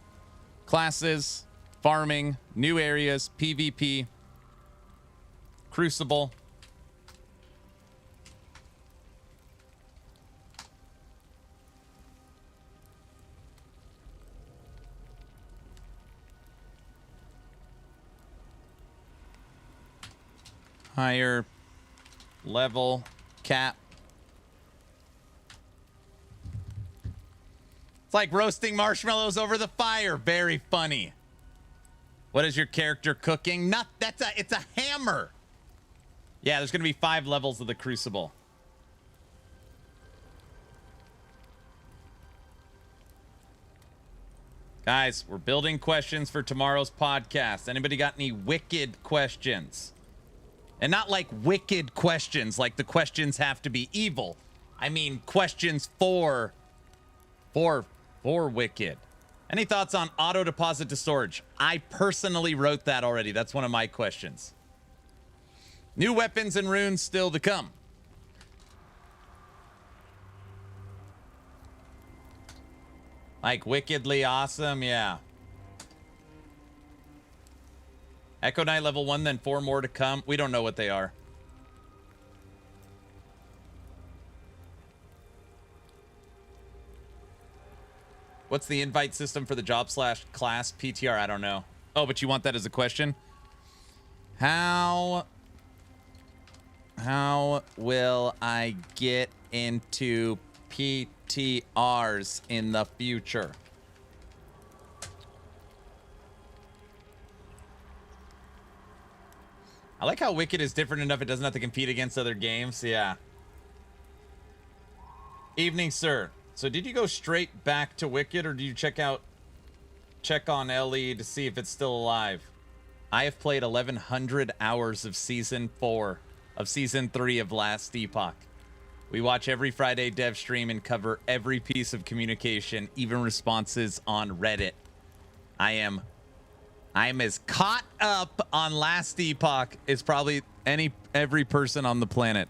classes, farming, new areas, PvP, Crucible. Higher level cap. It's like roasting marshmallows over the fire. Very funny. What is your character cooking? It's a hammer. Yeah, there's gonna be 5 levels of the Crucible. Guys, we're building questions for tomorrow's podcast. Anybody got any wicked questions? And not like wicked questions, like the questions have to be evil. I mean questions for wicked. Any thoughts on auto deposit to storage? I personally wrote that already. That's one of my questions. New weapons and runes still to come. Like wickedly awesome, yeah. Echo Knight level 1, then 4 more to come. We don't know what they are. What's the invite system for the job/class PTR? I don't know. Oh, but you want that as a question? How will I get into PTRs in the future? I like how Wicked is different enough it doesn't have to compete against other games. Yeah. Evening, sir. So did you go straight back to Wicked, or did you check on LE to see if it's still alive? I have played 1,100 hours of Season 4 of Season 3 of Last Epoch. We watch every Friday dev stream and cover every piece of communication, even responses on Reddit. I am as caught up on Last Epoch as probably every person on the planet.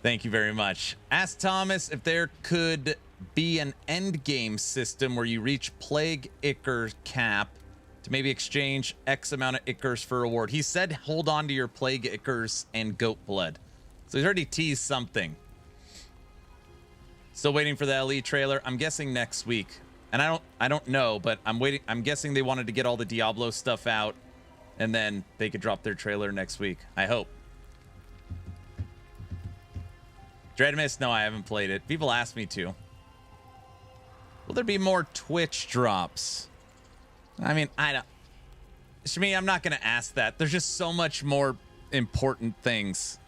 Thank you very much. Ask Thomas if there could be an end game system where you reach Plague Ichor cap to maybe exchange X amount of Ichors for reward. He said hold on to your Plague Ichors and Goat Blood. So he's already teased something. Still waiting for the LE trailer. I'm guessing next week. And I don't know, but I'm waiting. I'm guessing they wanted to get all the Diablo stuff out and then they could drop their trailer next week. I hope. Dreadmist, no, I haven't played it. People ask me to. Will there be more Twitch drops? I mean, I don't. Shmi, I'm not going to ask that. There's just so much more important things.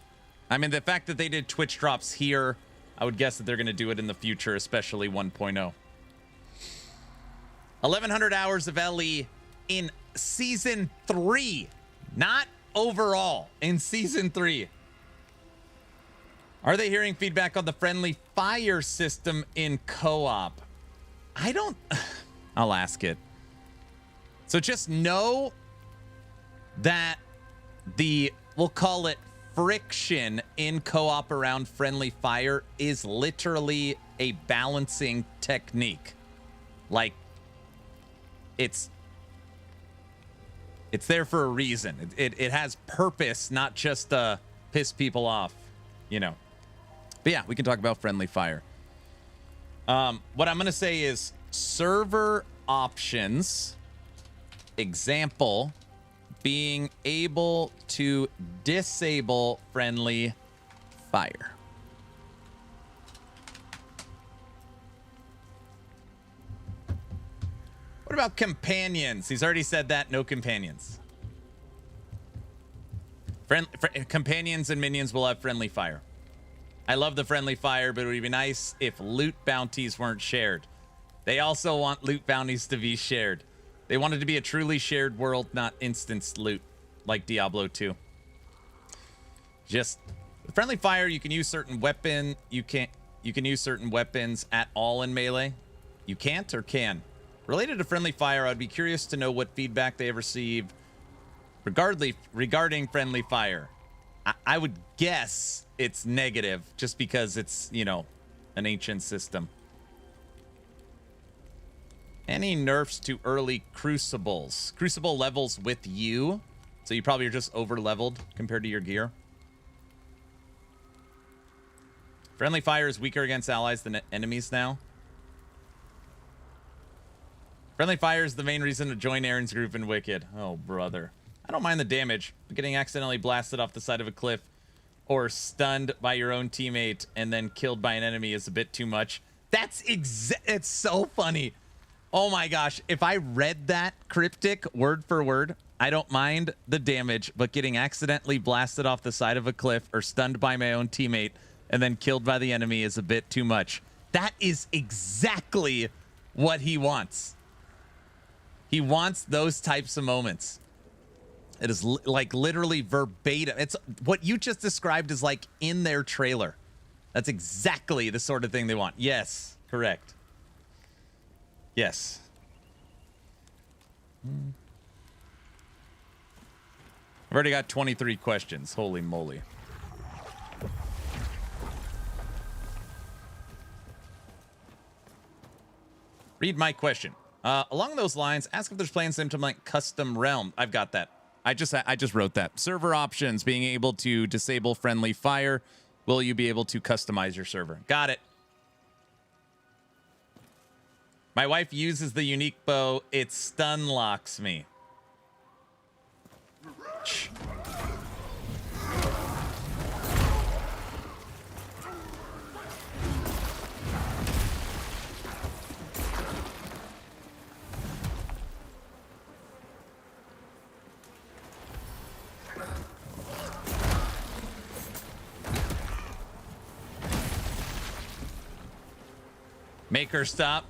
I mean, the fact that they did Twitch drops here, I would guess that they're going to do it in the future, especially 1.0. 1,100 hours of LE in Season 3. Not overall, in Season 3. Are they hearing feedback on the friendly fire system in co-op? I don't... I'll ask it. So just know that we'll call it friction in co-op around friendly fire is literally a balancing technique. Like, it's there for a reason. It has purpose, not just piss people off, you know. But yeah, we can talk about friendly fire. What I'm going to say is server options. Example, being able to disable friendly fire. What about companions? He's already said that. No companions. Companions and minions will have friendly fire. I love the friendly fire, but it would be nice if loot bounties weren't shared. They also want loot bounties to be shared. They want it to be a truly shared world, not instanced loot like Diablo 2. Just friendly fire, you can use certain weapon. You can use certain weapons at all in melee. You can't or can. Related to friendly fire, I'd be curious to know what feedback they have received regarding friendly fire. I would guess it's negative just because it's, you know, an ancient system. Any nerfs to early crucibles? Crucible levels with you, so you probably are just over leveled compared to your gear. Friendly fire is weaker against allies than enemies now. Friendly fire is the main reason to join Aaron's group in Wicked. Oh, brother. I don't mind the damage, but getting accidentally blasted off the side of a cliff or stunned by your own teammate and then killed by an enemy is a bit too much. It's so funny. Oh my gosh. If I read that cryptic word for word, I don't mind the damage, but getting accidentally blasted off the side of a cliff or stunned by my own teammate and then killed by the enemy is a bit too much. That is exactly what he wants. He wants those types of moments. It is like literally verbatim. It's what you just described is like in their trailer. That's exactly the sort of thing they want. Yes, correct. Yes. I've already got 23 questions. Holy moly. Read my question. Along those lines, ask if there's plans to implement custom realm. I've got that. I just wrote that. Server options, being able to disable friendly fire. Will you be able to customize your server? Got it. My wife uses the unique bow. It stun locks me. Shh. Make her stop.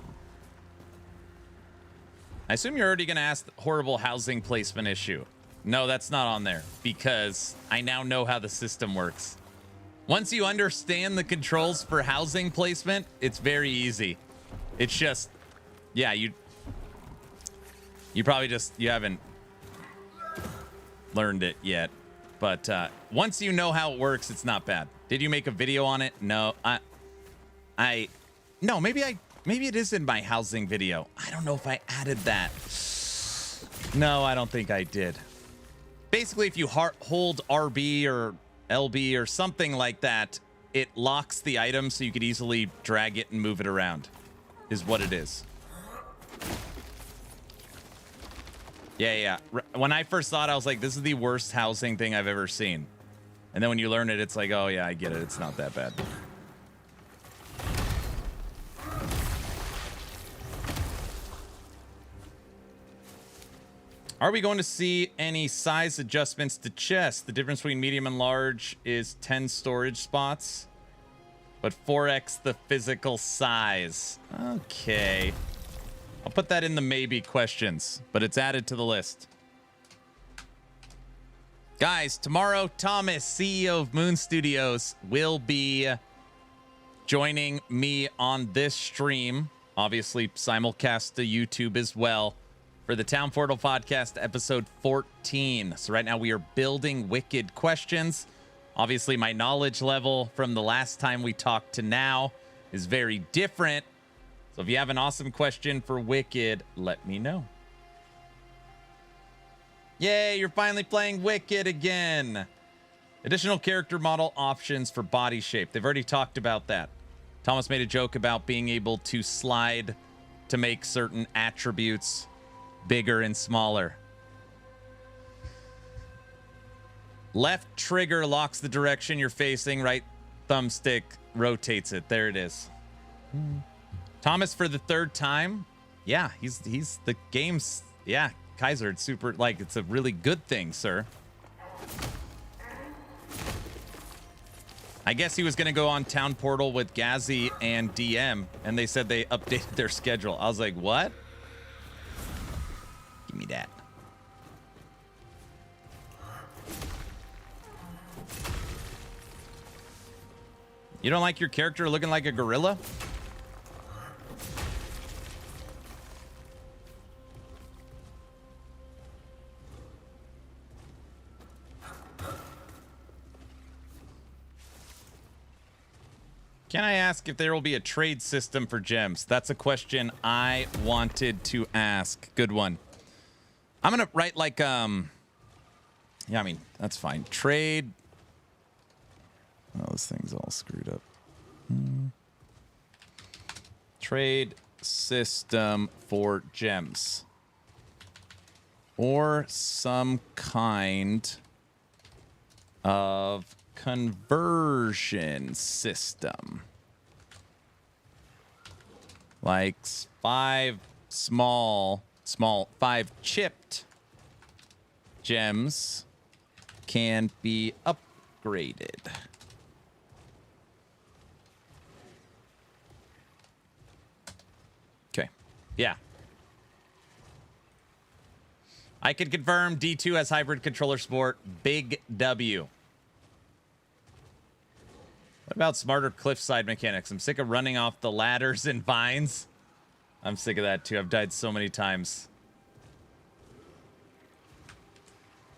I assume you're already going to ask the horrible housing placement issue. No, that's not on there because I now know how the system works. Once you understand the controls for housing placement, it's very easy. It's just, yeah, you probably just, you haven't learned it yet. But once you know how it works, it's not bad. Did you make a video on it? No, no, maybe it is in my housing video. I don't know if I added that. No, I don't think I did. Basically, if you hold RB or LB or something like that, it locks the item so you could easily drag it and move it around, is what it is. Yeah. When I first thought, I was like, this is the worst housing thing I've ever seen. And then when you learn it, it's like, oh yeah, I get it. It's not that bad. Are we going to see any size adjustments to chests? The difference between medium and large is 10 storage spots, but 4x the physical size. Okay. I'll put that in the maybe questions, but it's added to the list. Guys, tomorrow, Thomas, CEO of Moon Studios, will be joining me on this stream. Obviously, simulcast to YouTube as well. For the Town Portal Podcast, episode 14. So right now we are building Wicked questions. Obviously, my knowledge level from the last time we talked to now is very different. So if you have an awesome question for Wicked, let me know. Yay, you're finally playing Wicked again. Additional character model options for body shape. They've already talked about that. Thomas made a joke about being able to slide to make certain attributes bigger and smaller. Left trigger locks the direction you're facing. Right thumbstick rotates it. There it is. Thomas for the third time. Yeah, he's the game's. Yeah, Kaiser. It's super. Like, it's a really good thing, sir. I guess he was gonna go on Town Portal with Gazzy and DM, and they said they updated their schedule. I was like, what? Give me that. You don't like your character looking like a gorilla? Can I ask if there will be a trade system for gems? That's a question I wanted to ask. Good one. I'm gonna write like yeah, I mean, that's fine. Trade. Oh, this thing's all screwed up. Trade system for gems. Or some kind of conversion system. Like 5 chipped gems can be upgraded. Okay. Yeah. I can confirm D2 has hybrid controller support. Big W. What about smarter cliffside mechanics? I'm sick of running off the ladders and vines. I'm sick of that too. I've died so many times.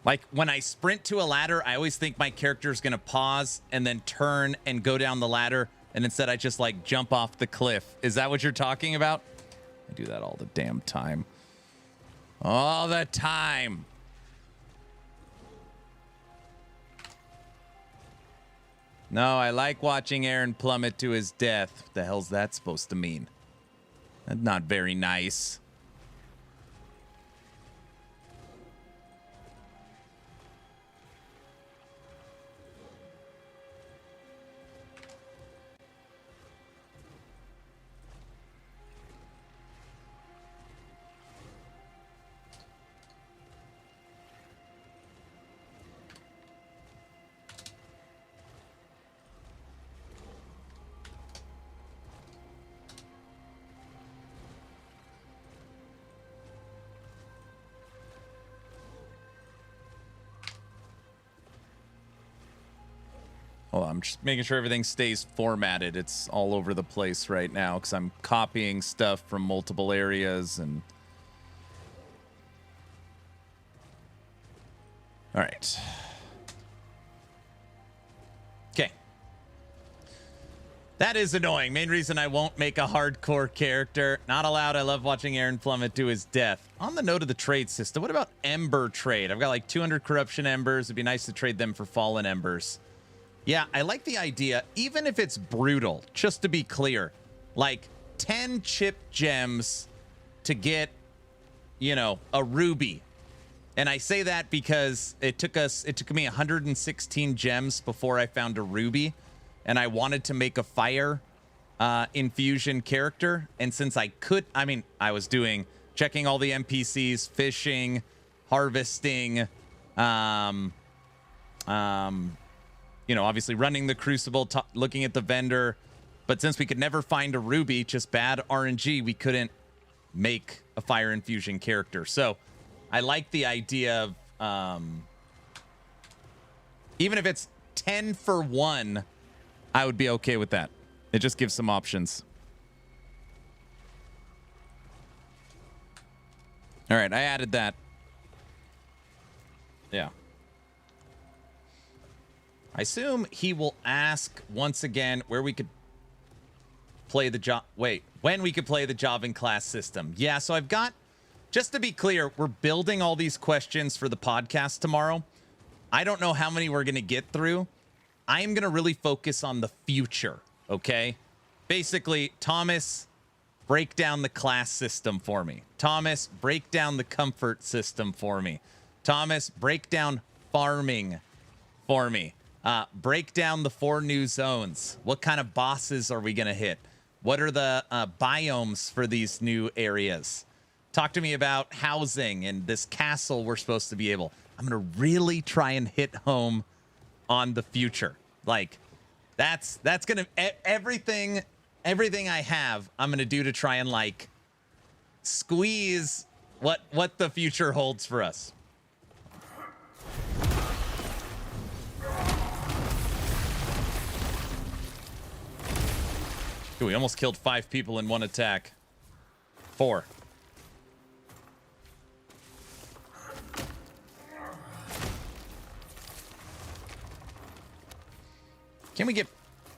Like, when I sprint to a ladder, I always think my character's going to pause and then turn and go down the ladder. And instead, I just, like, jump off the cliff. Is that what you're talking about? I do that all the damn time. All the time. No, I like watching Aaron plummet to his death. What the hell's that supposed to mean? That's not very nice. Hold on, I'm just making sure everything stays formatted. It's all over the place right now because I'm copying stuff from multiple areas and... All right. Okay. That is annoying. Main reason I won't make a hardcore character. Not allowed. I love watching Aaron plummet to his death. On the note of the trade system, what about Ember trade? I've got like 200 corruption embers. It'd be nice to trade them for fallen embers. Yeah, I like the idea, even if it's brutal, just to be clear. Like 10 chip gems to get, you know, a ruby. And I say that because it took me 116 gems before I found a ruby. And I wanted to make a fire infusion character. And since I was checking all the NPCs, fishing, harvesting, you know, obviously running the crucible, looking at the vendor. But since we could never find a ruby, just bad RNG, we couldn't make a fire infusion character. So I like the idea of, even if it's 10 for 1, I would be okay with that. It just gives some options. All right, I added that. Yeah. I assume he will ask once again where we could play the job. Wait, when we could play the job in class system. Yeah, so I've got, just to be clear, we're building all these questions for the podcast tomorrow. I don't know how many we're going to get through. I am going to really focus on the future, okay? Basically, Thomas, break down the class system for me. Thomas, break down the comfort system for me. Thomas, break down farming for me. Break down the 4 new zones. What kind of bosses are we going to hit? What are the biomes for these new areas? Talk to me about housing and this castle we're supposed to be able. I'm going to really try and hit home on the future. Like, that's going to... Everything I have, I'm going to do to try and, like, squeeze what the future holds for us. Ooh, we almost killed 5 people in one attack. 4.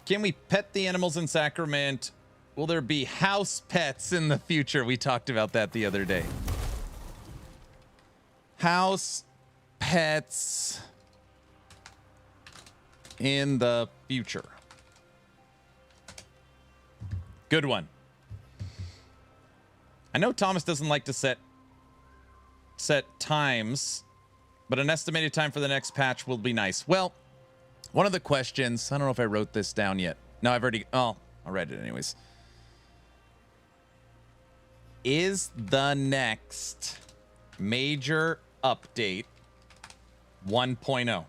Can we pet the animals in Sacrament? Will there be house pets in the future? We talked about that the other day. House pets in the future. Good one. I know Thomas doesn't like to set times, but an estimated time for the next patch will be nice. Well, one of the questions, I don't know if I wrote this down yet. No, I've already, I'll write it anyways. Is the next major update 1.0?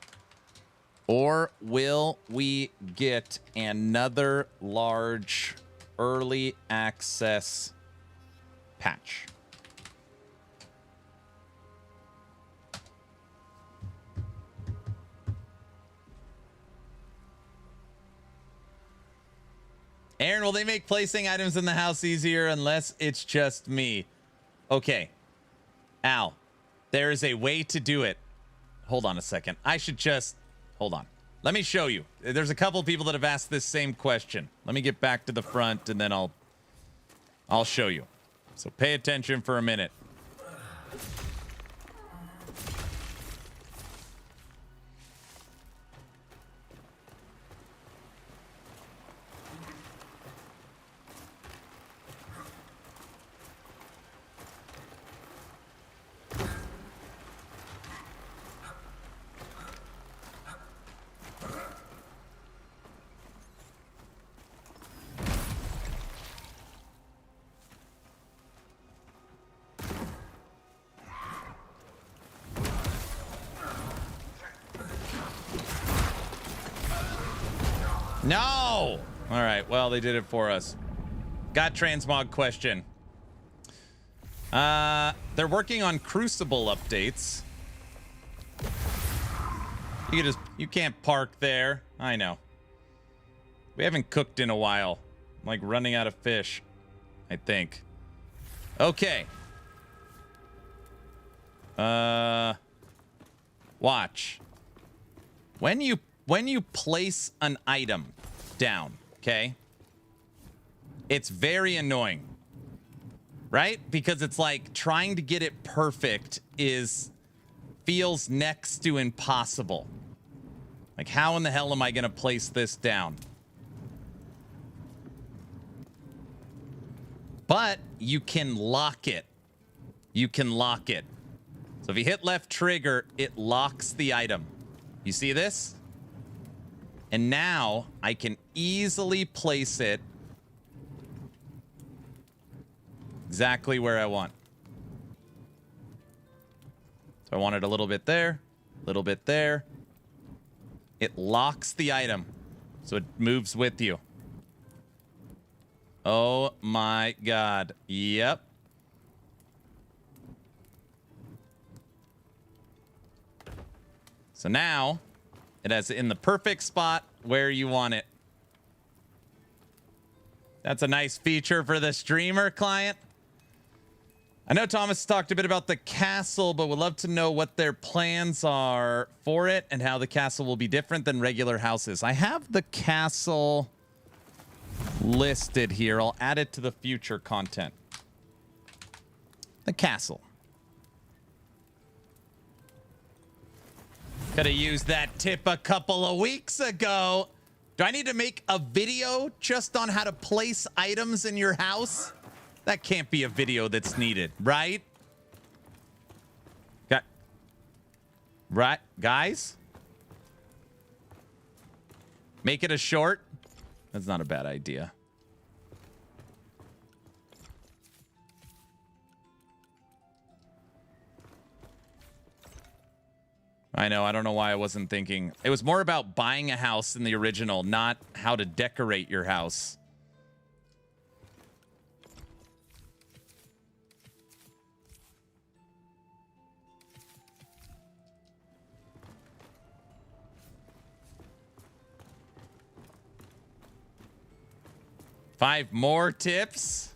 Or will we get another large early access patch. Aaron, will they make placing items in the house easier unless it's just me? Okay. Al, there is a way to do it. Hold on a second. I should just... Hold on. Let me show you. There's a couple people that have asked this same question. Let me get back to the front and then I'll show you. So pay attention for a minute. No! All right, well, they did it for us. Got transmog question. They're working on Crucible updates. You can't park there. I know. We haven't cooked in a while. I'm like running out of fish, I think. Okay. Watch. When you place an item down, okay? It's very annoying. Right? Because it's like trying to get it perfect feels next to impossible. Like, how in the hell am I going to place this down? But you can lock it. You can lock it. So if you hit left trigger, it locks the item. You see this? And now I can easily place it exactly where I want. So I want it a little bit there, a little bit there. It locks the item, so it moves with you. Oh my God. Yep. So now it has it in the perfect spot where you want it. That's a nice feature for the streamer client. I know Thomas talked a bit about the castle, but would love to know what their plans are for it and how the castle will be different than regular houses. I have the castle listed here. I'll add it to the future content. The castle. Could have used that tip a couple of weeks ago. Do I need to make a video just on how to place items in your house? That can't be a video that's needed, right? Right, guys? Make it a short? That's not a bad idea. I know, I don't know why I wasn't thinking. It was more about buying a house in the original, not how to decorate your house. Five more tips.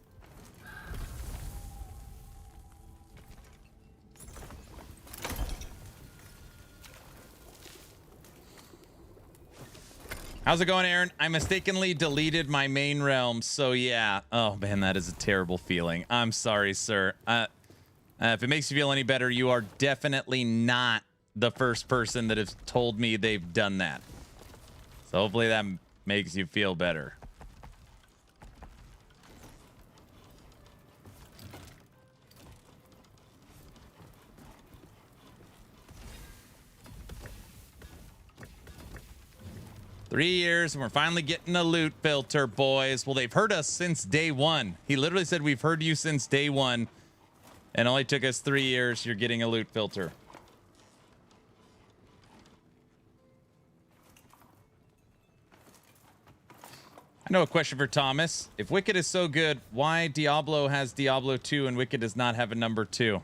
How's it going, Aaron? I mistakenly deleted my main realm, so yeah. Oh, man, that is a terrible feeling. I'm sorry, sir. If it makes you feel any better, you are definitely not the first person that has told me they've done that. So hopefully that makes you feel better. Three years, and we're finally getting a loot filter, boys. Well, they've heard us since day one. He literally said, we've heard you since day one. And it only took us 3 years. You're getting a loot filter. I know a question for Thomas. If Wicked is so good, why Diablo has Diablo 2 and Wicked does not have a number 2?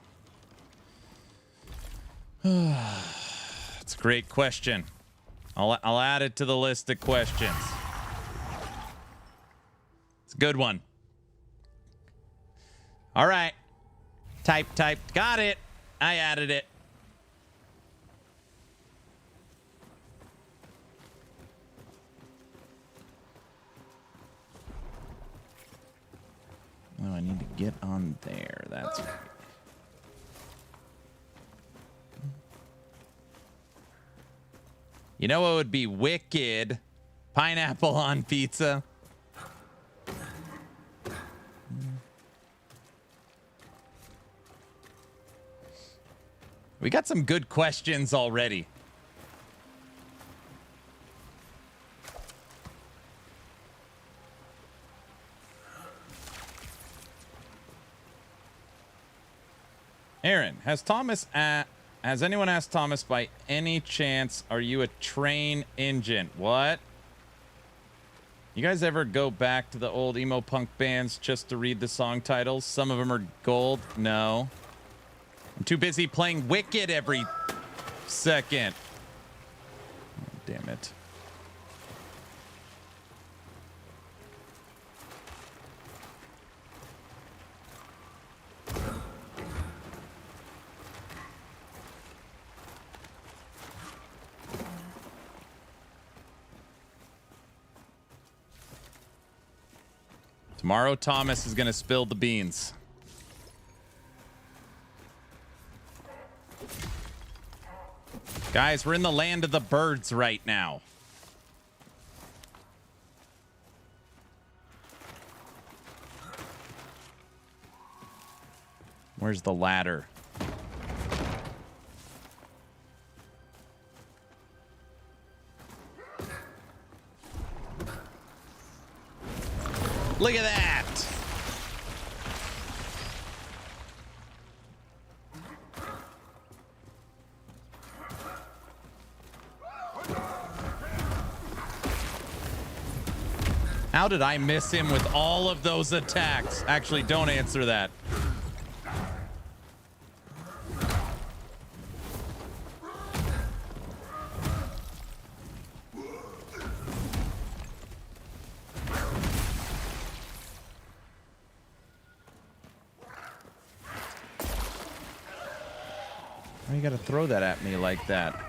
It's a great question. I'll add it to the list of questions. It's a good one. All right. Type. Got it. I added it. Oh, I need to get on there. That's right. You know what would be wicked? Pineapple on pizza. We got some good questions already. Aaron, has anyone asked Thomas by any chance, are you a train engine? What? You guys ever go back to the old emo punk bands just to read the song titles? Some of them are gold. No. I'm too busy playing Wicked every second. Oh, damn it. Tomorrow, Thomas is going to spill the beans. Guys, we're in the land of the birds right now. Where's the ladder? Look at that. How did I miss him with all of those attacks? Actually, don't answer that. Why you gotta throw that at me like that?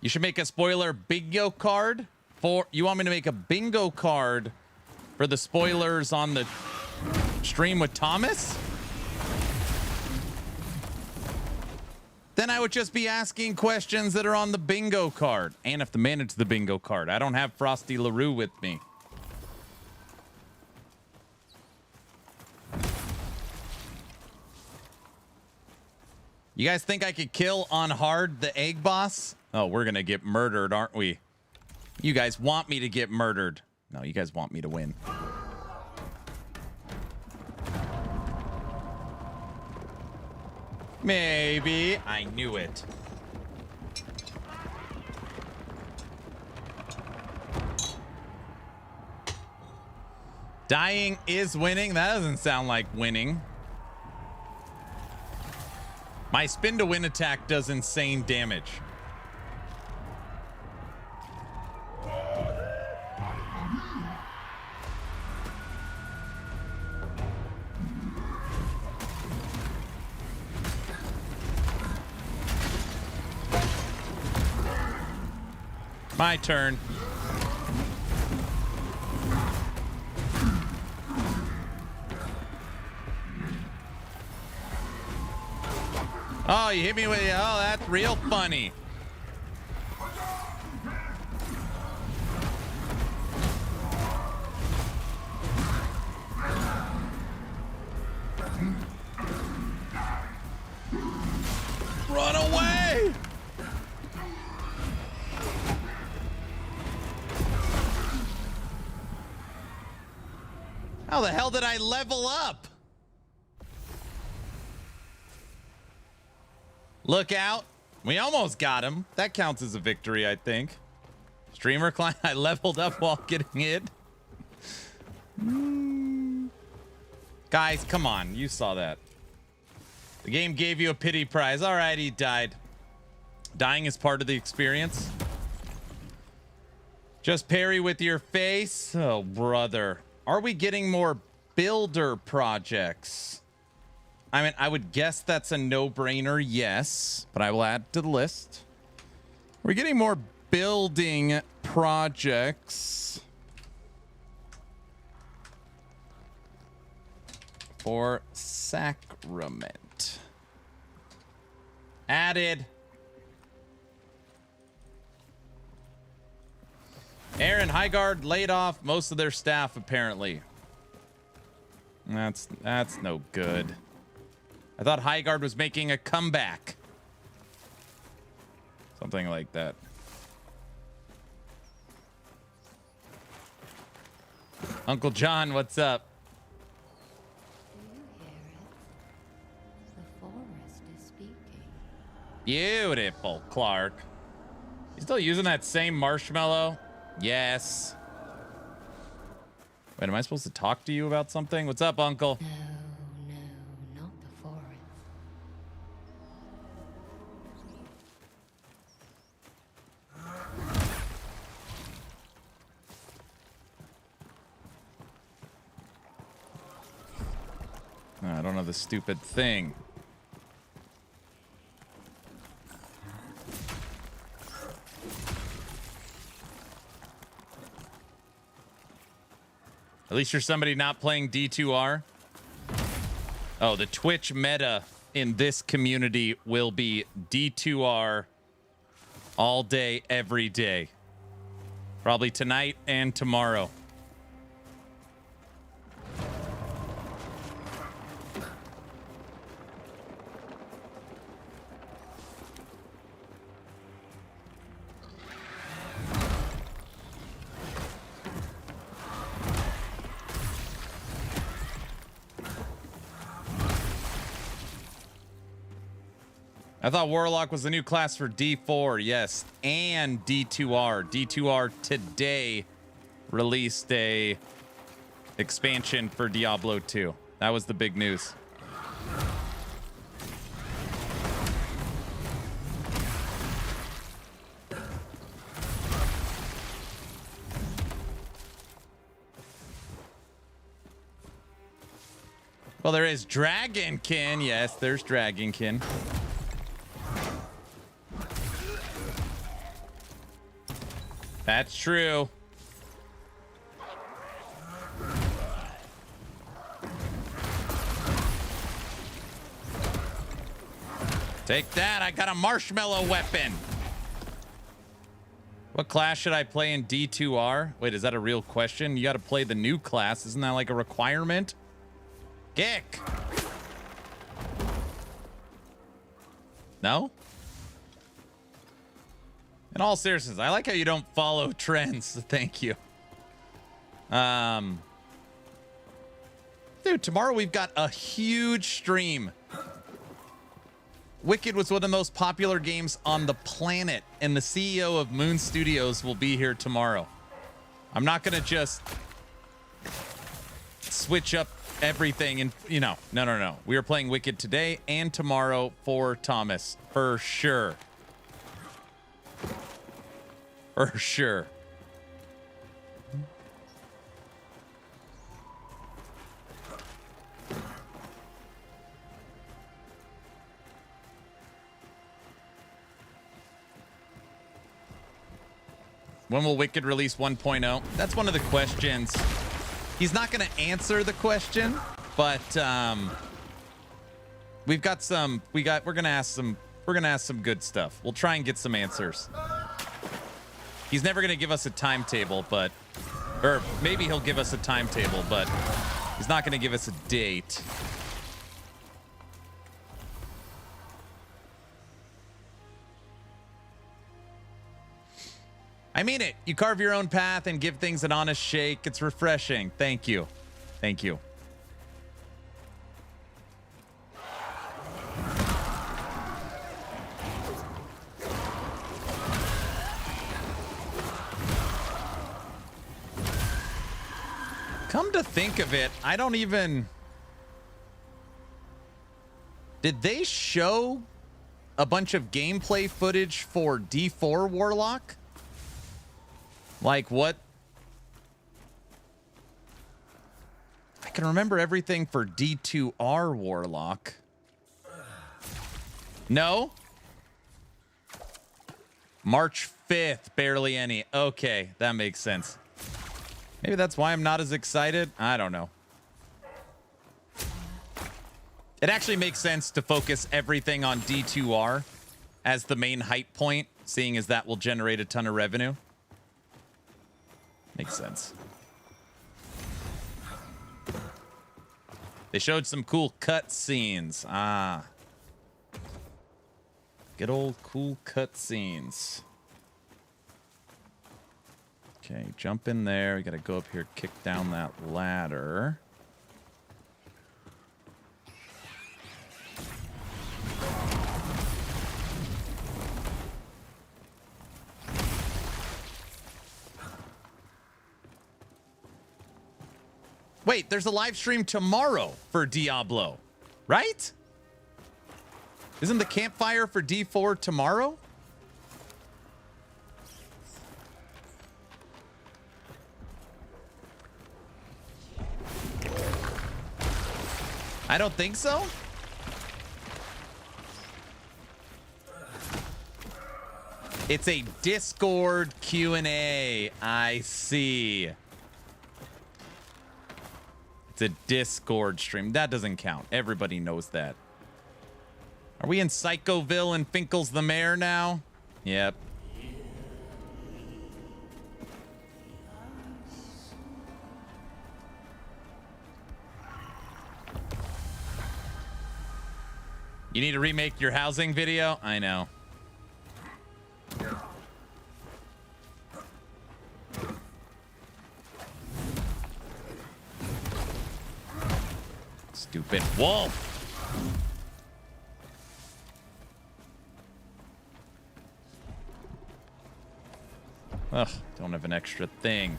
You should make a spoiler bingo card for... You want me to make a bingo card for the spoilers on the stream with Thomas? Then I would just be asking questions that are on the bingo card. And have to manage the bingo card. I don't have Frosty LaRue with me. You guys think I could kill on hard the egg boss? Oh, we're gonna get murdered, aren't we? You guys want me to get murdered. No, you guys want me to win. Maybe. I knew it. Dying is winning? That doesn't sound like winning. My spin to win attack does insane damage. My turn. Oh, you hit me with... Oh, that's real funny. Run away! How the hell did I level up? Look out. We almost got him. That counts as a victory, I think. Streamer client, I leveled up while getting hit. Guys, come on. You saw that. The game gave you a pity prize. All right, he died. Dying is part of the experience. Just parry with your face. Oh, brother. Are we getting more builder projects? I mean, I would guess that's a no-brainer, yes. But I will add to the list. We're getting more building projects. For Sacrament. Added. Aaron, Highguard laid off most of their staff, apparently. That's no good. I thought Highguard was making a comeback. Something like that. Uncle John, what's up? Beautiful, Clark. You still using that same marshmallow? Yes. Wait, am I supposed to talk to you about something? What's up, Uncle? No, not the forest. Oh, I don't know the stupid thing. At least you're somebody not playing D2R. Oh, the Twitch meta in this community will be D2R all day, every day. Probably tonight and tomorrow. I thought Warlock was the new class for D4, yes, and D2R. D2R today released a expansion for Diablo 2. That was the big news. Well, there is Dragonkin. Yes, there's Dragonkin. That's true. Take that. I got a marshmallow weapon. What class should I play in D2R? Wait, is that a real question? You got to play the new class. Isn't that like a requirement? Kick. No? In all seriousness, I like how you don't follow trends. Thank you. Dude, tomorrow we've got a huge stream. Wicked was one of the most popular games on the planet, and the CEO of Moon Studios will be here tomorrow. I'm not going to just switch up everything and, you know, no. We are playing Wicked today and tomorrow for Thomas, for sure. For sure. When will Wicked release 1.0? That's one of the questions. He's not going to answer the question, but we've got some. We're going to ask some good stuff. We'll try and get some answers. He's never going to give us a timetable, but, or maybe he'll give us a timetable, but he's not going to give us a date. I mean it. You carve your own path and give things an honest shake. It's refreshing. Thank you. Thank you. Come to think of it, I don't even... Did they show a bunch of gameplay footage for D4 Warlock? Like what? I can remember everything for D2R Warlock. No? March 5th, barely any. Okay, that makes sense. Maybe that's why I'm not as excited. I don't know. It actually makes sense to focus everything on D2R as the main hype point, seeing as that will generate a ton of revenue. Makes sense. They showed some cool cutscenes. Ah. Good old cool cutscenes. Okay, jump in there. We gotta go up here, kick down that ladder. Wait, there's a live stream tomorrow for Diablo, right? Isn't the campfire for D4 tomorrow? I don't think so. It's a Discord Q&A. I see. It's a Discord stream. That doesn't count. Everybody knows that. Are we in Psychoville and Finkel's the mayor now? Yep. You need to remake your housing video? I know. Stupid wolf. Ugh, don't have an extra thing.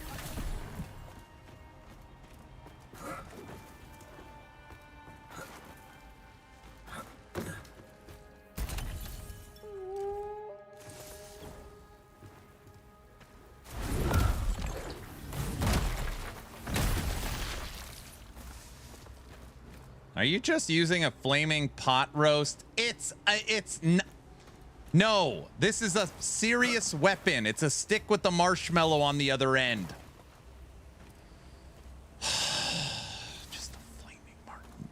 Are you just using a flaming pot roast? No, this is a serious weapon. It's a stick with the marshmallow on the other end. Just a flaming martin.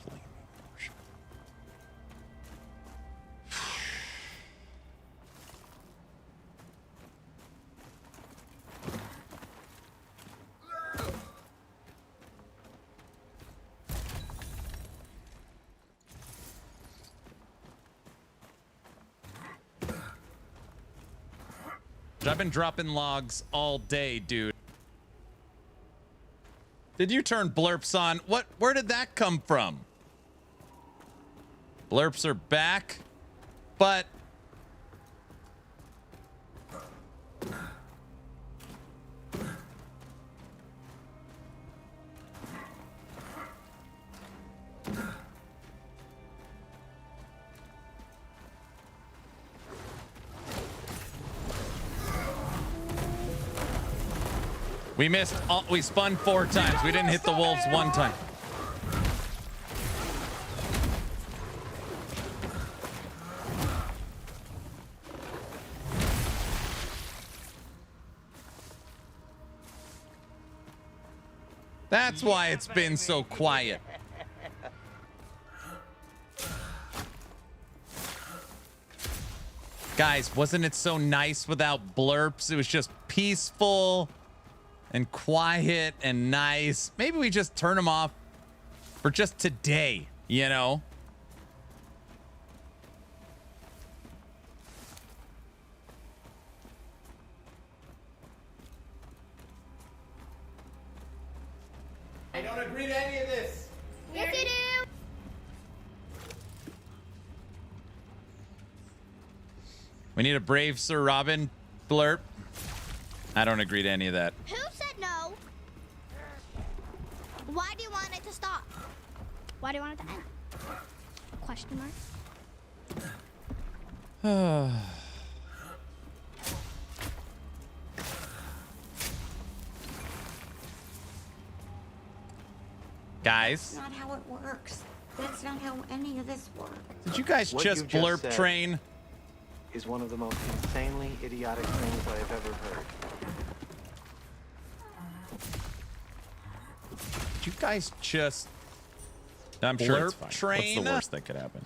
Flaming marshmallow. I've been dropping logs all day, dude. Did you turn blurps on? Where did that come from? Blurps are back, but we missed. We spun 4 times. We didn't hit the wolves 1 time. That's why it's been so quiet. Guys, wasn't it so nice without blurps? It was just peaceful and quiet and nice. Maybe we just turn them off for just today, you know? agree to any of this. Yes, you do. We need a brave Sir Robin blurb. I don't agree to any of that. Who said no? Why do you want it to stop? Why do you want it to end? Question mark. Guys, That's not how it works. That's not how any of this works. did you guys just blurb train? Is one of the most insanely idiotic things I have ever heard. Did you guys just I'm sure it's blurb fine. train? What's the worst that could happen?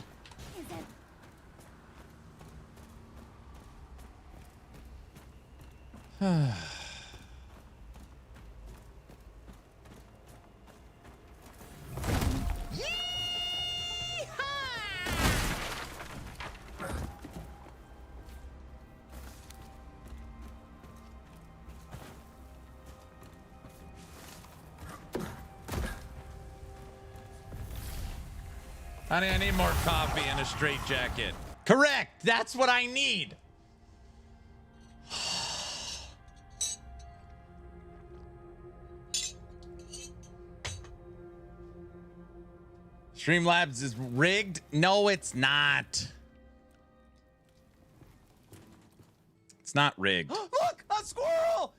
Honey, I need more coffee and a straight jacket. Correct. That's what I need. Streamlabs is rigged. No, it's not. It's not rigged. Look, a squirrel.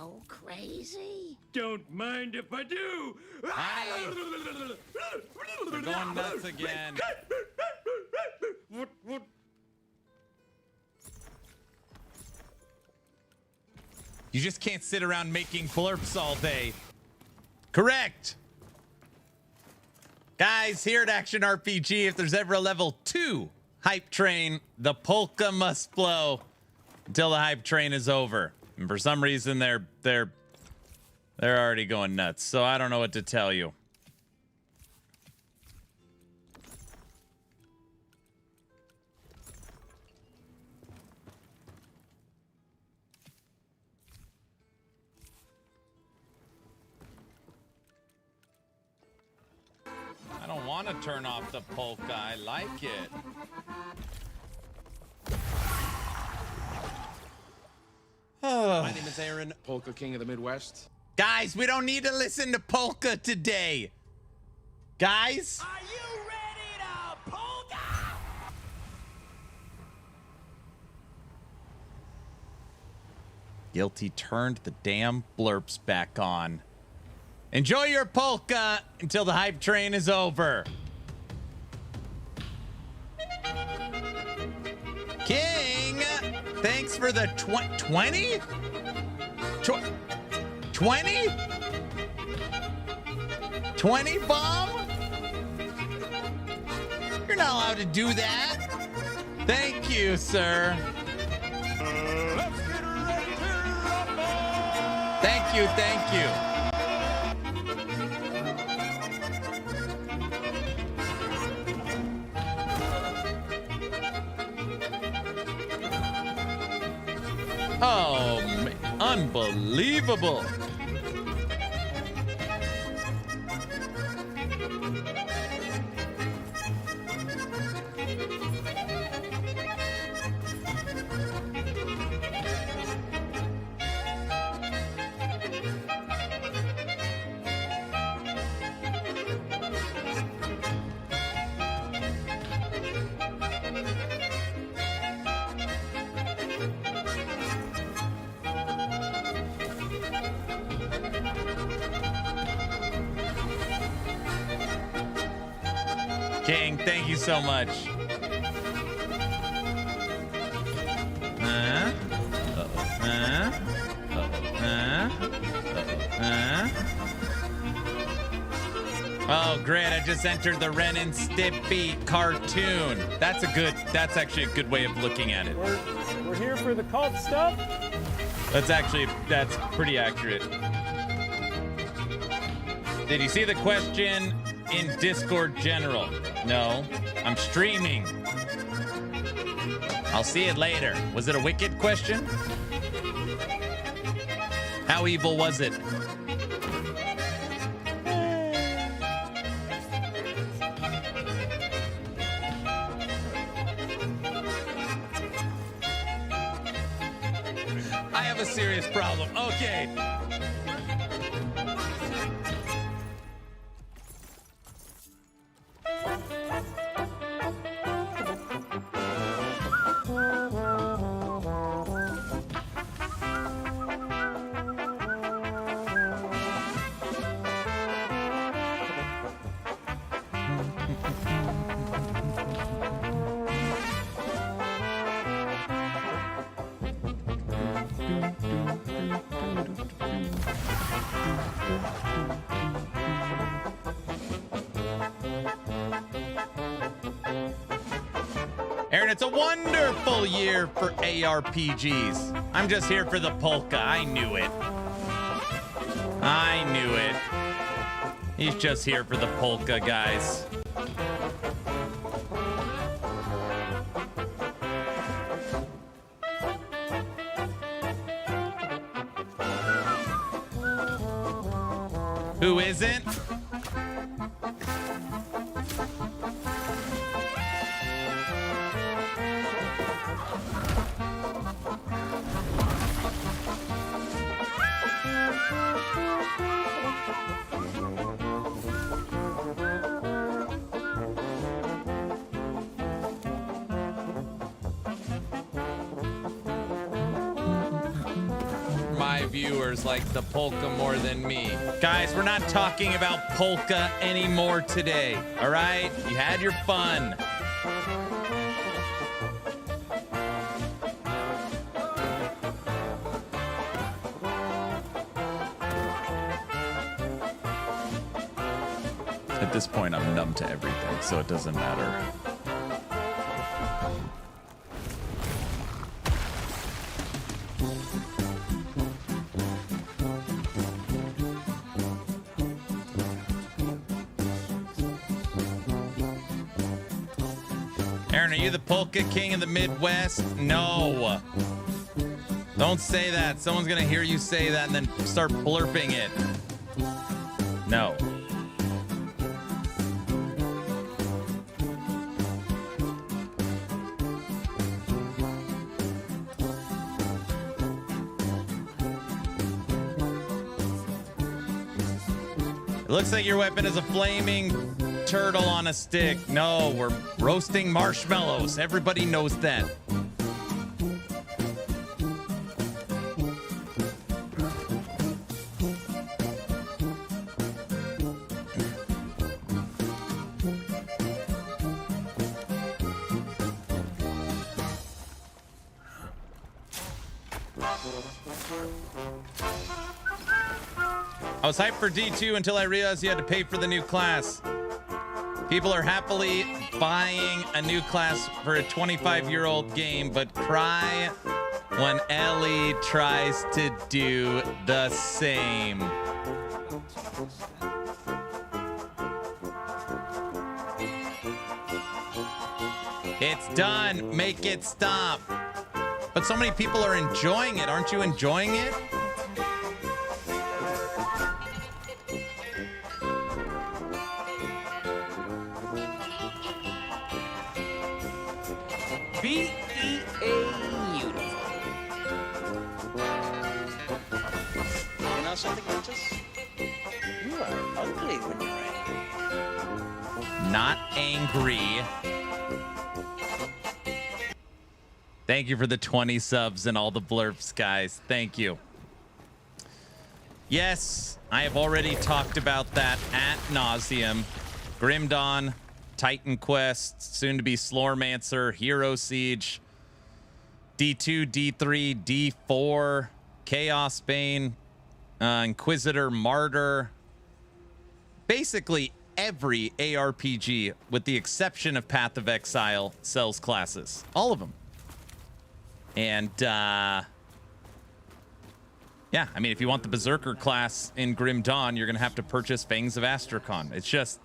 Oh, crazy. Don't mind if I do. We're going nuts again. What? You just can't sit around making blurps all day. Correct. Guys, here at Action RPG, if there's ever a level 2 hype train, the polka must blow until the hype train is over. And for some reason, they're already going nuts. So I don't know what to tell you. I don't want to turn off the polka. I like it. My name is Aaron, Polka King of the Midwest. Guys, we don't need to listen to polka today. Guys? Are you ready to polka? Guilty turned the damn blurps back on. Enjoy your polka until the hype train is over. King, thanks for the 20? 20? 20 bomb? You're not allowed to do that. Thank you, sir. Thank you, thank you. Oh, unbelievable. King, thank you so much. Oh, great. I just entered the Ren and Stimpy cartoon. That's actually a good way of looking at it. We're here for the cult stuff. That's pretty accurate. Did you see the question in Discord general? No, I'm streaming. I'll see it later. Was it a wicked question? How evil was it? I have a serious problem. Okay. Aaron, it's a wonderful year for ARPGs. I'm just here for the polka. I knew it. I knew it. He's just here for the polka, guys. Who isn't? My viewers like the polka more than me. Guys, we're not talking about polka anymore today, all right? You had your fun. At this point, I'm numb to everything, so it doesn't matter. Aaron, are you the polka king of the Midwest? No. Don't say that. Someone's gonna hear you say that and then start blurping it. No. It looks like your weapon is a flaming turtle on a stick. No, we're roasting marshmallows. Everybody knows that. I was hyped for D2 until I realized you had to pay for the new class. People are happily buying a new class for a 25-year-old game, but cry when Ellie tries to do the same. It's done. Make it stop. But so many people are enjoying it. Aren't you enjoying it? Something, Princess? You are ugly when you're angry. Not angry. Thank you for the 20 subs and all the blurps, guys. Thank you. Yes, I have already talked about that at nauseum. Grim Dawn, Titan Quest, soon to be Slormancer, Hero Siege, D2, D3, D4, Chaos Bane, Inquisitor, Martyr, basically every ARPG with the exception of Path of Exile sells classes, all of them. And yeah, I mean, if you want the Berserker class in Grim Dawn, you're gonna have to purchase Fangs of Astrakhan. It's just,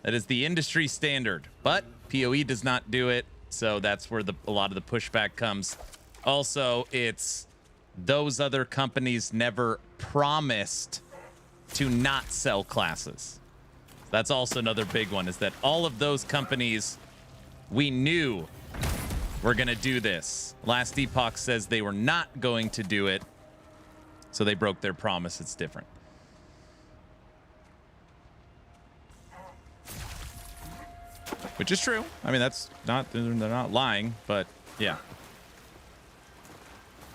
that is the industry standard, but PoE does not do it, So that's where a lot of the pushback comes. Also, it's those other companies never promised to not sell classes. That's also another big one, is that all of those companies we knew were going to do this. Last Epoch says they were not going to do it, so they broke their promise. It's different. Which is true. I mean, that's not, they're not lying, but yeah.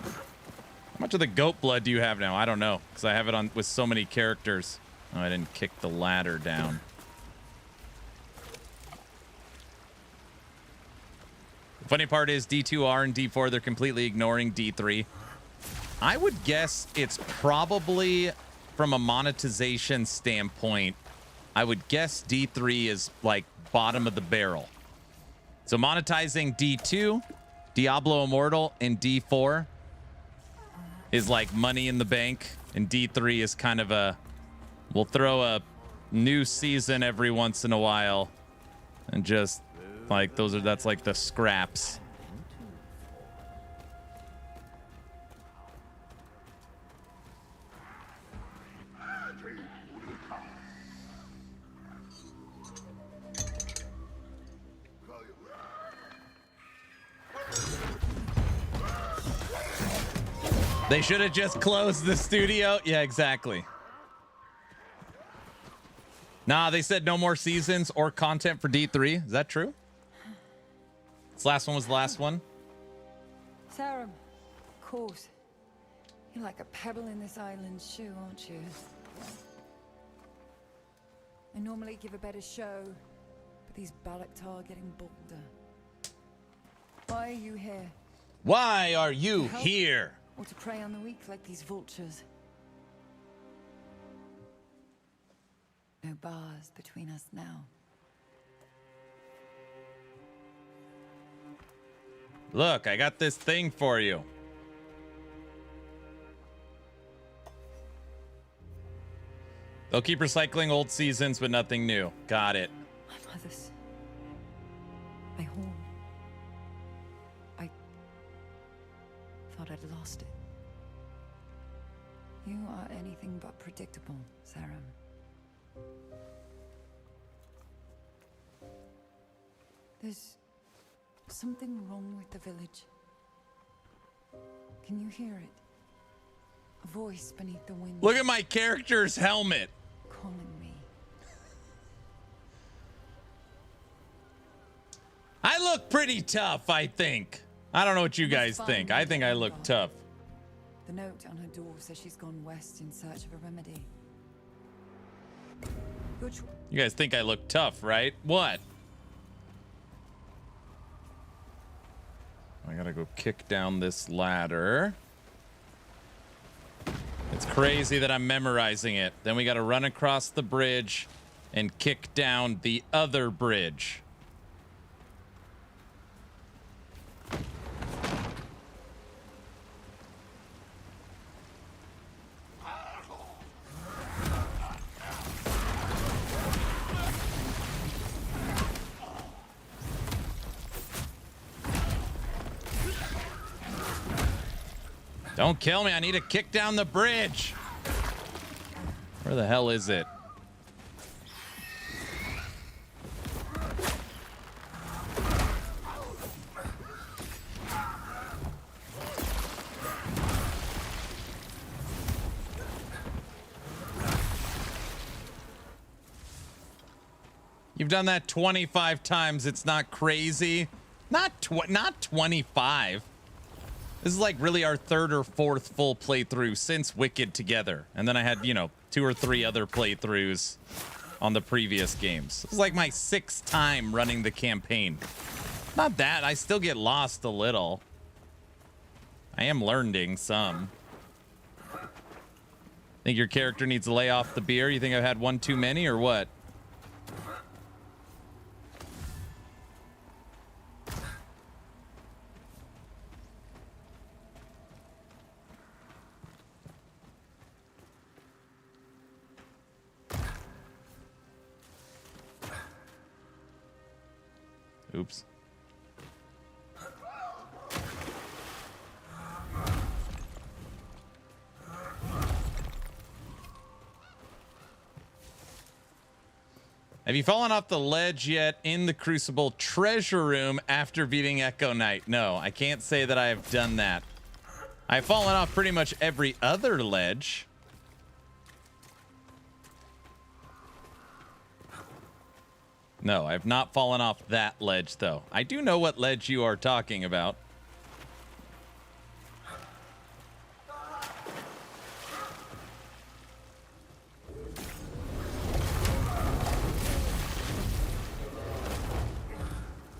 How much of the goat blood do you have now? I don't know, because I have it on with so many characters. Oh, I didn't kick the ladder down. The funny part is D2R and D4, they're completely ignoring D3. I would guess it's probably, from a monetization standpoint, I would guess D3 is like bottom of the barrel. So monetizing D2, Diablo Immortal, and D4 is like money in the bank, and D3 is kind of a, we'll throw a new season every once in a while, and just like that's like the scraps. They should have just closed the studio. Yeah, exactly. Nah, they said no more seasons or content for D3. Is that true? This last one was the last one. Sarum, of course. You're like a pebble in this island's shoe, aren't you? I normally give a better show, but these Balaktar are getting bolder. Why are you here? Why are you here? Or to prey on the weak like these vultures? No bars between us now. Look, I got this thing for you. They'll keep recycling old seasons, but nothing new. Got it. My mother's... my home. I thought I'd lost it. You are anything but predictable, Sarum. There's something wrong with the village. Can you hear it? A voice beneath the wind. Look at my character's helmet. Calling me. I look pretty tough, I think. I don't know what you guys think. I think I look tough. The note on her door says she's gone west in search of a remedy. You guys think I look tough, right? What? I gotta go kick down this ladder. It's crazy that I'm memorizing it. Then we gotta run across the bridge and kick down the other bridge. Don't kill me. I need to kick down the bridge. Where the hell is it? You've done that 25 times. It's not crazy. Not 25. This is like really our third or fourth full playthrough since Wicked together. And then I had, you know, 2 or 3 other playthroughs on the previous games. This is like my 6th time running the campaign. Not that. I still get lost a little. I am learning some. Think your character needs to lay off the beer? You think I've had one too many or what? Oops. Have you fallen off the ledge yet in the Crucible treasure room after beating Echo Knight? No, I can't say that I have done that. I've fallen off pretty much every other ledge. No, I've not fallen off that ledge, though. I do know what ledge you are talking about.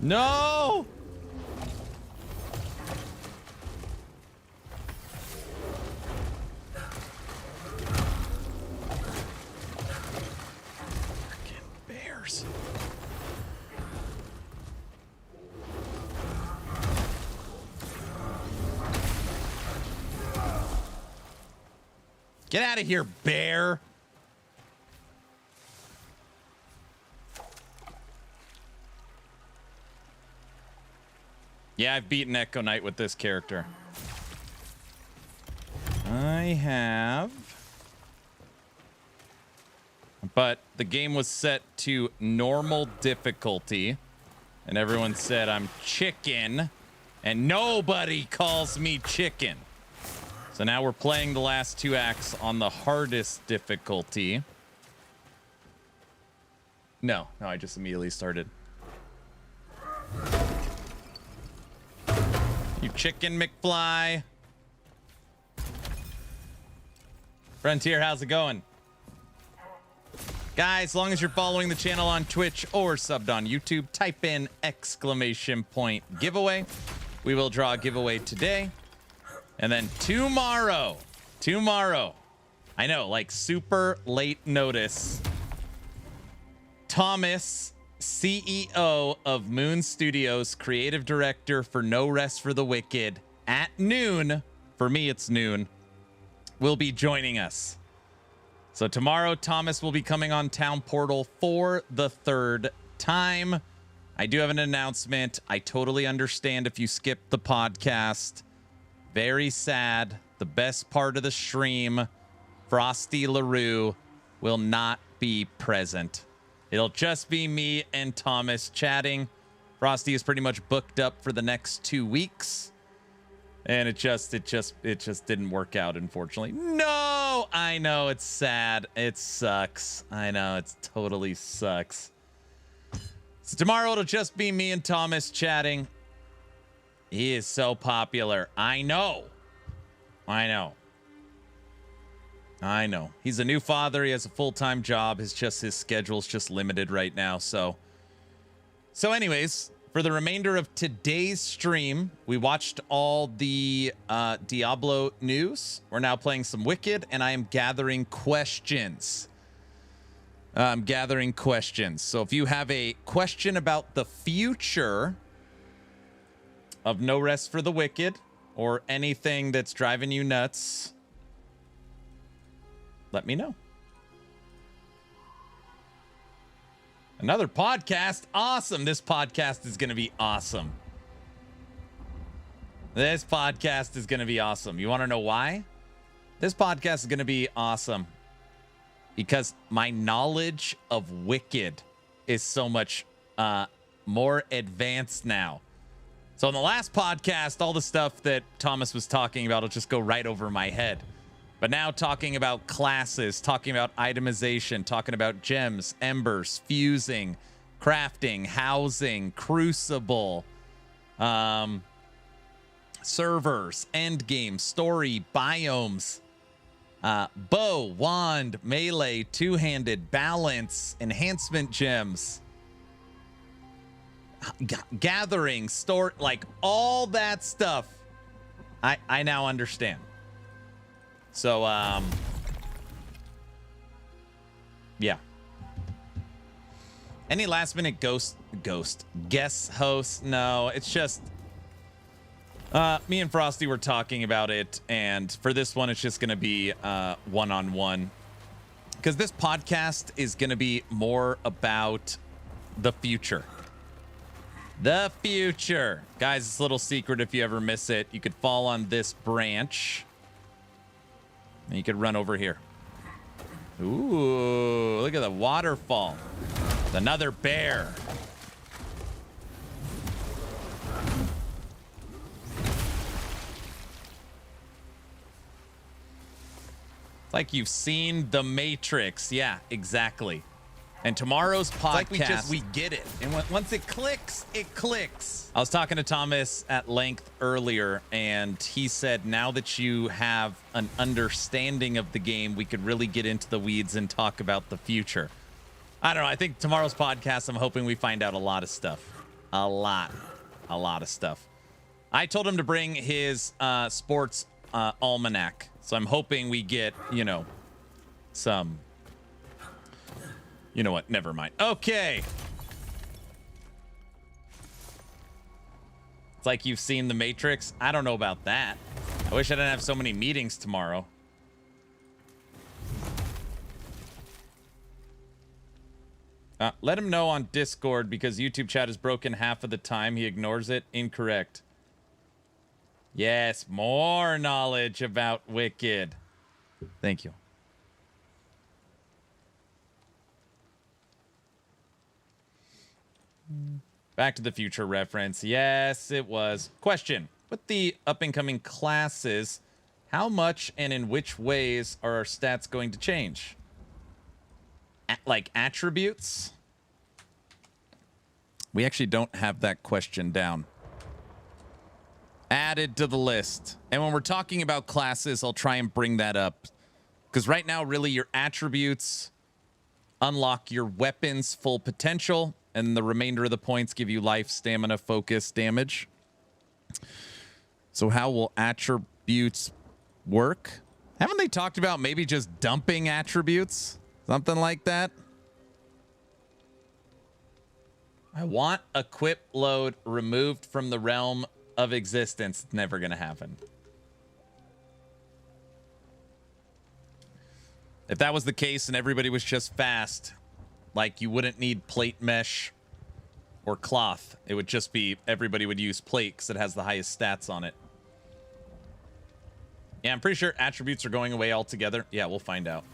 No! Freaking bears. Get out of here, bear. Yeah, I've beaten Echo Knight with this character. I have. But the game was set to normal difficulty. And everyone said I'm chicken. And nobody calls me chicken. So now we're playing the last 2 acts on the hardest difficulty. No, I just immediately started. You chicken McFly. Frontier, how's it going? Guys, as long as you're following the channel on Twitch or subbed on YouTube, type in !! giveaway. We will draw a giveaway today. And then tomorrow, I know, like super late notice, Thomas, CEO of Moon Studios, creative director for No Rest for the Wicked, at noon, for me it's noon, will be joining us. So tomorrow, Thomas will be coming on Town Portal for the 3rd time. I do have an announcement. I totally understand if you skipped the podcast. Very sad. The best part of the stream, Frosty LaRue, will not be present. It'll just be me and Thomas chatting. Frosty is pretty much booked up for the next 2 weeks. And it just didn't work out, unfortunately. No, I know, it's sad. It sucks. I know, it totally sucks. So tomorrow it'll just be me and Thomas chatting. He is so popular. I know. He's a new father. He has a full-time job. His schedule's just limited right now. So anyways, for the remainder of today's stream, we watched all the Diablo news. We're now playing some Wicked, and I am gathering questions. So if you have a question about the future of No Rest for the Wicked, or anything that's driving you nuts, let me know. Another podcast? Awesome. This podcast is going to be awesome. You want to know why? This podcast is going to be awesome because my knowledge of Wicked is so much more advanced now. So in the last podcast, all the stuff that Thomas was talking about will just go right over my head. But now talking about classes, talking about itemization, talking about gems, embers, fusing, crafting, housing, crucible, servers, endgame, story, biomes, bow, wand, melee, two-handed, balance, enhancement gems, gathering, store, like all that stuff. I now understand. So, yeah. Any last minute guest hosts? No, it's just me and Frosty were talking about it, and for this one, it's just going to be one-on-one. Because this podcast is going to be more about the future. The future. Guys, it's a little secret if you ever miss it. You could fall on this branch. And you could run over here. Ooh, look at the waterfall. Another bear. It's like you've seen The Matrix. Yeah, exactly. And tomorrow's podcast, It's like we get it. and once it clicks, it clicks. I was talking to Thomas at length earlier, and he said now that you have an understanding of the game, we could really get into the weeds and talk about the future. I don't know. I think tomorrow's podcast, I'm hoping we find out a lot of stuff. A lot of stuff. I told him to bring his sports almanac. So I'm hoping we get, you know, some... You know what? Never mind. Okay. It's like you've seen The Matrix. I don't know about that. I wish I didn't have so many meetings tomorrow. Let him know on Discord because YouTube chat is broken half of the time. He ignores it. Incorrect. Yes, more knowledge about Wicked. Thank you. Back to the Future reference. Yes, it was. Question. With the up-and-coming classes, how much and in which ways are our stats going to change? Like attributes? We actually don't have that question down. Added to the list. And when we're talking about classes, I'll try and bring that up. Because right now, really, your attributes unlock your weapon's full potential, and the remainder of the points give you life, stamina, focus, damage. So how will attributes work? Haven't they talked about maybe just dumping attributes? Something like that? I want equip load removed from the realm of existence. It's never going to happen. If that was the case and everybody was just fast, like you wouldn't need plate mesh or cloth. It would just be everybody would use plate because it has the highest stats on it. Yeah, I'm pretty sure attributes are going away altogether. Yeah, we'll find out.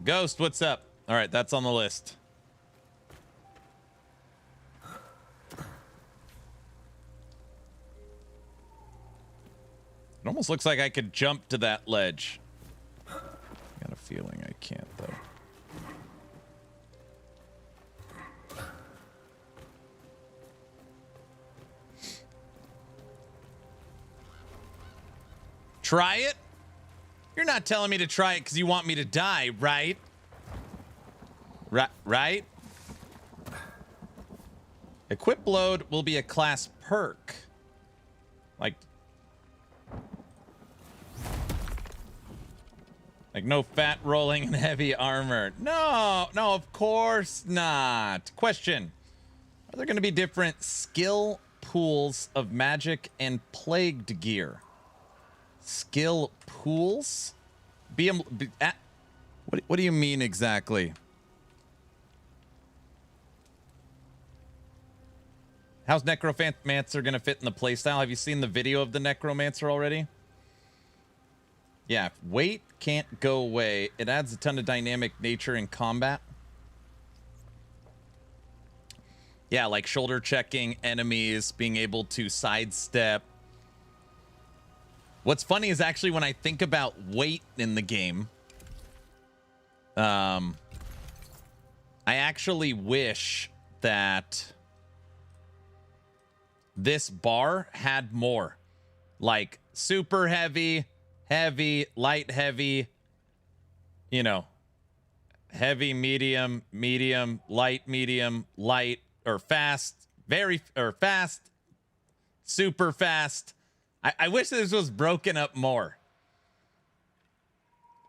Ghost, what's up? All right, that's on the list. It almost looks like I could jump to that ledge. I got a feeling I can't, though. Try it? You're not telling me to try it because you want me to die, right? Right? Equip load will be a class perk. Like no fat rolling and heavy armor. No, of course not. Question. Are there going to be different skill pools of magic and plagued gear? Skill pools? What do you mean exactly? How's Necromancer going to fit in the playstyle? Have you seen the video of the Necromancer already? Yeah, if weight can't go away, it adds a ton of dynamic nature in combat. Yeah, like shoulder checking enemies, being able to sidestep. What's funny is actually when I think about weight in the game, I actually wish that this bar had more. Like super heavy, heavy, light, heavy, you know, heavy, medium, medium, light, or fast, fast, super fast. I wish this was broken up more.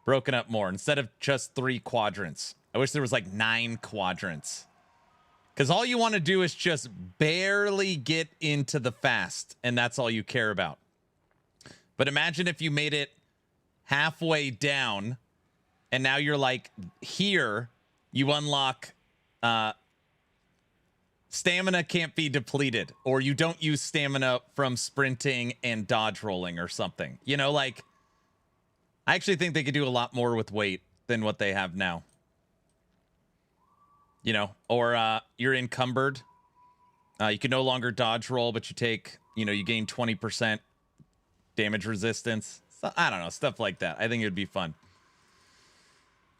Instead of just 3 quadrants. I wish there was like 9 quadrants. Because all you want to do is just barely get into the fast, and that's all you care about. But imagine if you made it halfway down, and now you're like here, you unlock stamina can't be depleted, or you don't use stamina from sprinting and dodge rolling or something. You know, like, I actually think they could do a lot more with weight than what they have now. You know, or you're encumbered. You can no longer dodge roll, but you take, you know, you gain 20% damage resistance. So, I don't know, stuff like that. I think it would be fun.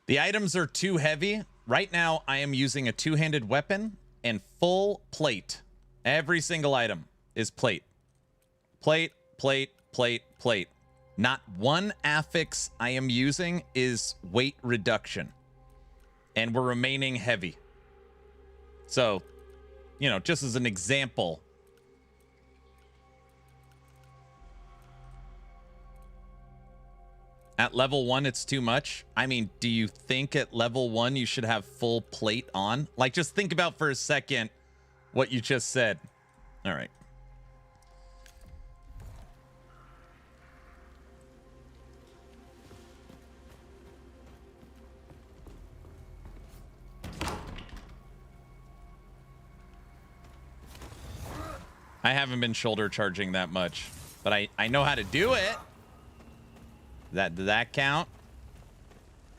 The items are too heavy. Right now, I am using a two-handed weapon and full plate. Every single item is plate. Plate, plate, plate, plate. Not one affix I am using is weight reduction. And we're remaining heavy. So, you know, just as an example. At level 1, it's too much. I mean, do you think at level 1 you should have full plate on? Like, just think about for a second what you just said. All right. I haven't been shoulder charging that much, but I know how to do it. Did that count?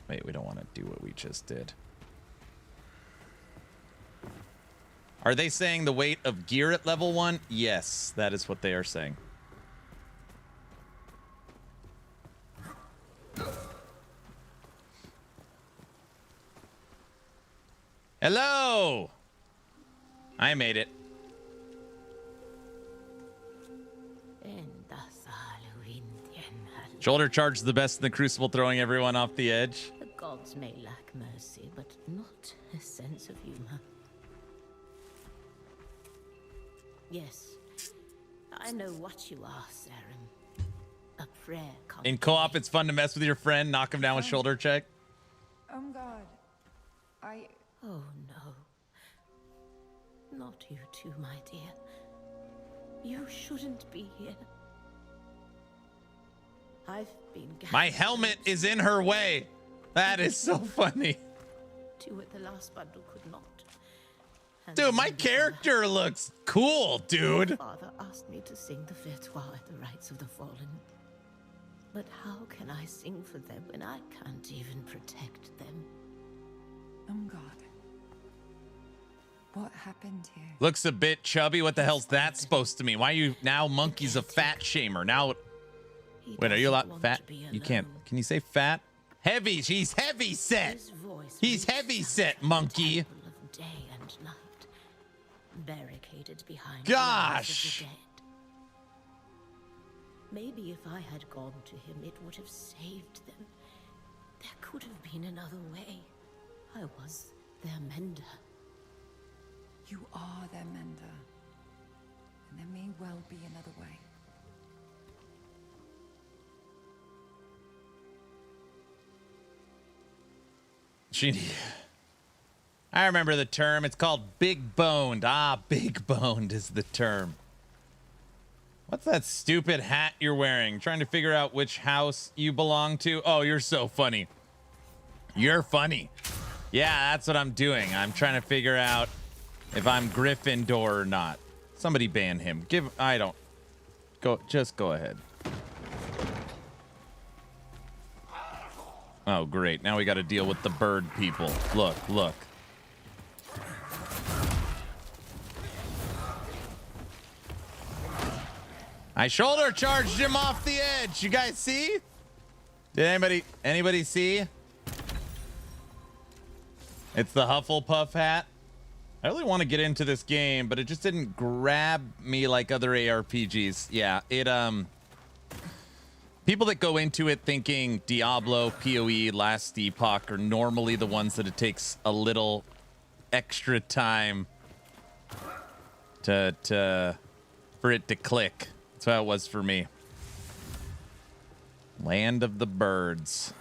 Wait, we don't want to do what we just did. Are they saying the weight of gear at level 1? Yes, that is what they are saying. Hello! I made it. Shoulder charge is the best in the Crucible, throwing everyone off the edge. The gods may lack mercy, but not a sense of humor. Yes, I know what you are, Sarum. A prayer. In co-op, it's fun to mess with your friend, knock him down with shoulder check. God, Oh no. Not you too, my dear. You shouldn't be here. I've been. My helmet is in her way. That is so funny. Two at the last bundle could not. And Dude, my character looks cool, dude. Father asked me to sing the Fetois at the rites of the fallen. But how can I sing for them when I can't even protect them? God. What happened here? Looks a bit chubby. What the hell's that supposed to mean? Why are you now monkey's a fat shamer? Now, wait, are you allowed fat? You can't. Can you say fat? Heavy. She's heavy set. He's heavy set, monkey. Of day and night, barricaded behind. Gosh. The dead. Maybe if I had gone to him, it would have saved them. There could have been another way. I was their mender. You are their mender. And there may well be another way. I remember the term. It's called big boned. Ah, big boned is the term. What's that stupid hat you're wearing? Trying to figure out which house you belong to? Oh, you're so funny. You're funny. Yeah, that's what I'm doing. I'm trying to figure out if I'm Gryffindor or not. Somebody ban him. Just go ahead. Oh, great. Now we got to deal with the bird people. Look, look. I shoulder charged him off the edge. You guys see? Did anybody see? It's the Hufflepuff hat. I really want to get into this game, but it just didn't grab me like other ARPGs. Yeah, people that go into it thinking Diablo, PoE, Last Epoch are normally the ones that it takes a little extra time for it to click. That's how it was for me. Land of the Birds.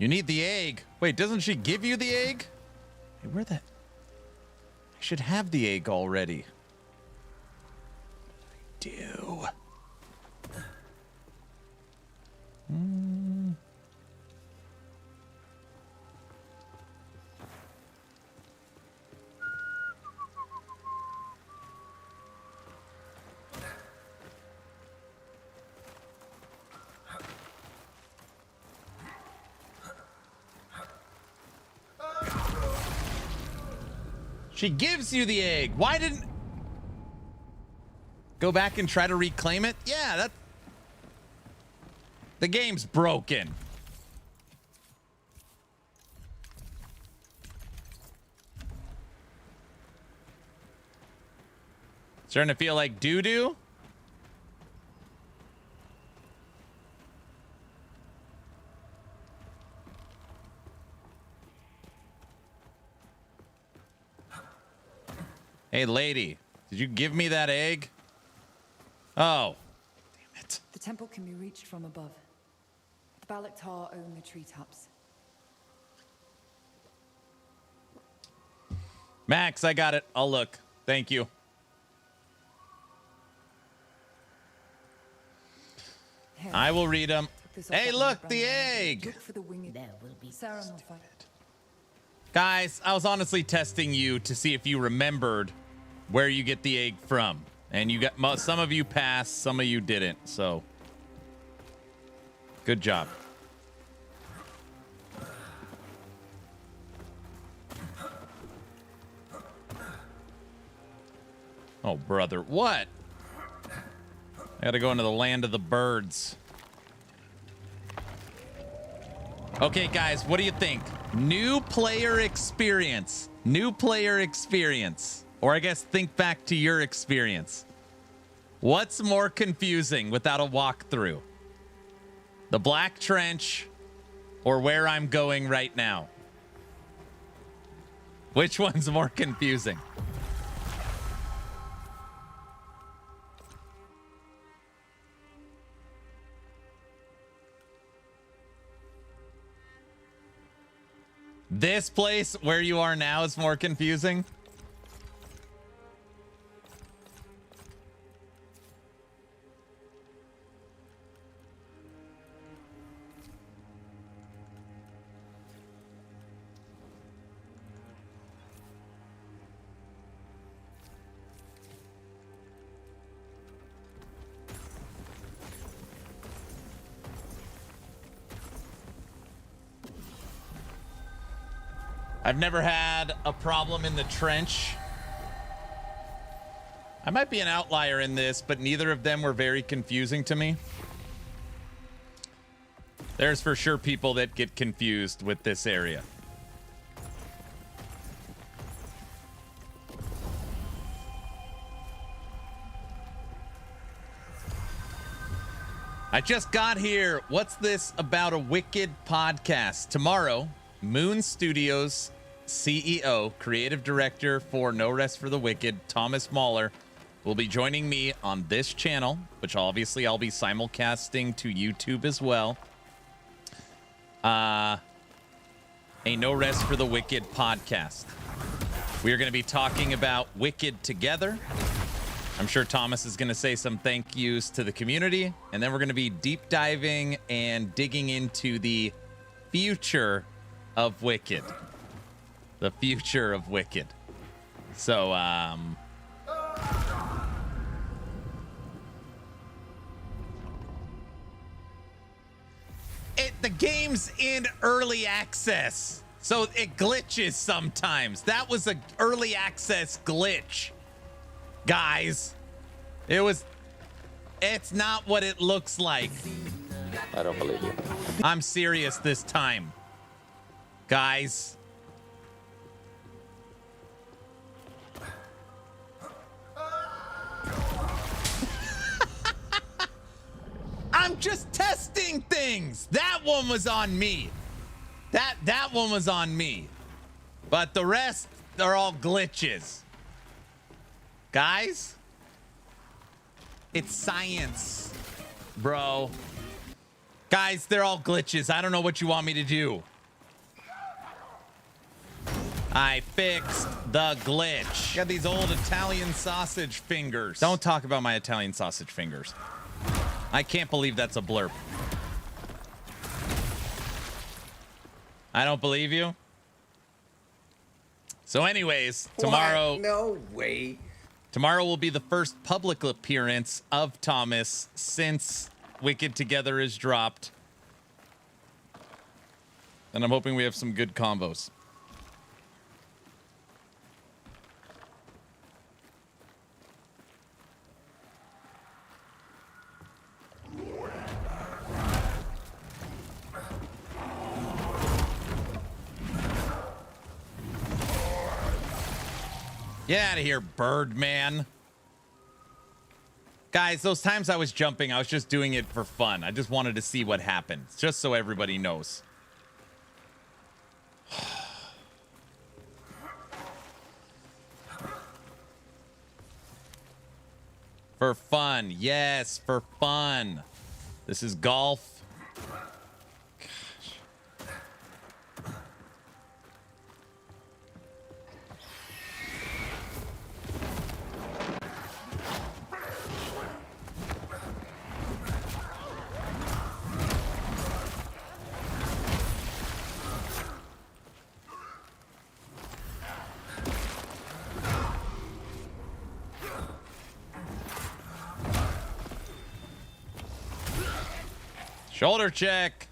You need the egg. Wait, doesn't she give you the egg? Hey, where the... I should have the egg already. Do. She gives you the egg. Why didn't... Go back and try to reclaim it? Yeah, that... The game's broken. Starting to feel like doo-doo? Hey, lady, did you give me that egg? Oh, damn it. The temple can be reached from above. The Balaktar own the treetops. Max, I got it. I'll look. Thank you. I will read them. Hey, look, the egg. Look for the winged. There will be Sarah will find it. Guys, I was honestly testing you to see if you remembered where you get the egg from. And you got some of you passed, some of you didn't. So good job. Oh, brother. What? I gotta go into the land of the birds. Okay, guys, what do you think? New player experience. New player experience. Or I guess think back to your experience. What's more confusing without a walkthrough? The Black Trench or where I'm going right now? Which one's more confusing? This place where you are now is more confusing? I've never had a problem in the trench. I might be an outlier in this, but neither of them were very confusing to me. There's for sure people that get confused with this area. I just got here. What's this about a Wicked podcast? Tomorrow, Moon Studios CEO, creative director for No Rest for the Wicked, Thomas Mahler, will be joining me on this channel, which obviously I'll be simulcasting to YouTube as well. A No Rest for the Wicked podcast. We are going to be talking about Wicked together. I'm sure Thomas is going to say some thank yous to the community, and then we're going to be deep diving and digging into the future of Wicked. The future of Wicked. So, the game's in early access, so it glitches sometimes. That was an early access glitch, guys. It's not what it looks like. I don't believe you. I'm serious this time, guys. I'm just testing things. That one was on me. That one was on me. But the rest are all glitches. Guys, it's science, bro. Guys, they're all glitches. I don't know what you want me to do. I fixed the glitch. Got these old Italian sausage fingers. Don't talk about my Italian sausage fingers. I can't believe that's a blurb. I don't believe you. So anyways, tomorrow... What? No way. Tomorrow will be the first public appearance of Thomas since Wicked Together is dropped. And I'm hoping we have some good combos. Get out of here, Birdman. Guys, those times I was jumping, I was just doing it for fun. I just wanted to see what happens, just so everybody knows. For fun. Yes, for fun. This is golf. Shoulder check.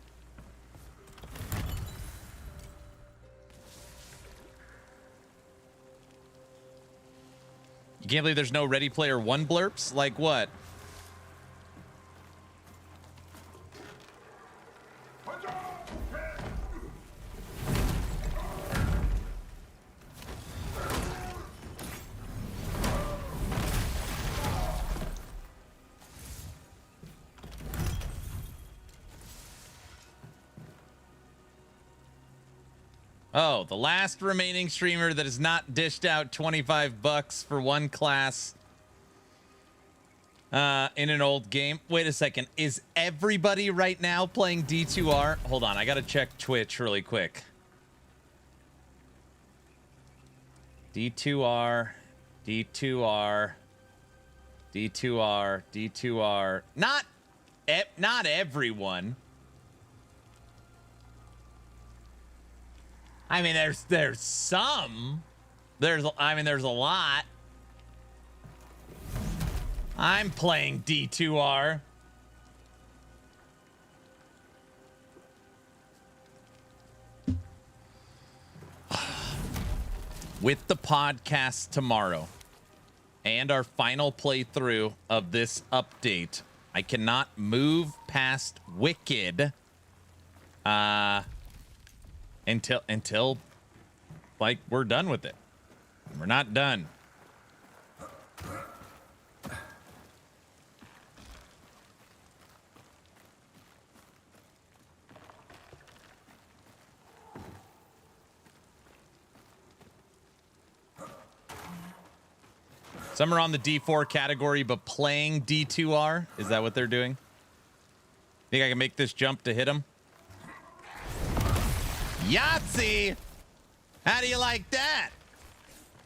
You can't believe there's no Ready Player One blurps? Like what? Oh, the last remaining streamer that has not dished out $25 for one class in an old game. Wait a second. Is everybody right now playing D2R? Hold on. I got to check Twitch really quick. D2R, D2R, D2R, D2R. Not everyone. I mean, there's some. There's a lot. I'm playing D2R. With the podcast tomorrow and our final playthrough of this update, I cannot move past Wicked. Until like we're done with it. We're not done. Some are on the D4 category, but playing D2R. Is that what they're doing? Think I can make this jump to hit them? Yahtzee! How do you like that?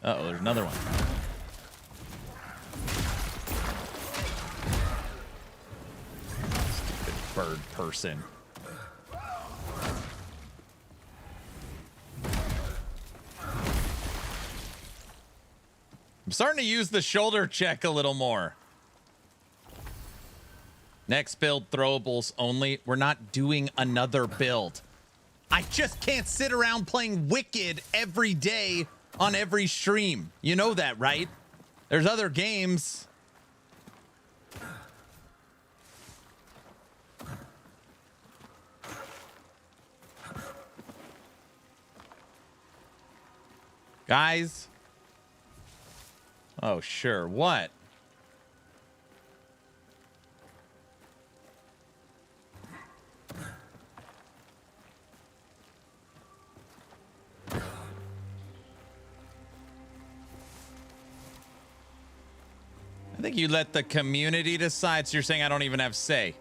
Uh-oh, there's another one. Stupid bird person. I'm starting to use the shoulder check a little more. Next build, throwables only. We're not doing another build. I just can't sit around playing Wicked every day on every stream. You know that, right? There's other games. Guys. Oh, sure. What? I think you let the community decide, so you're saying I don't even have say.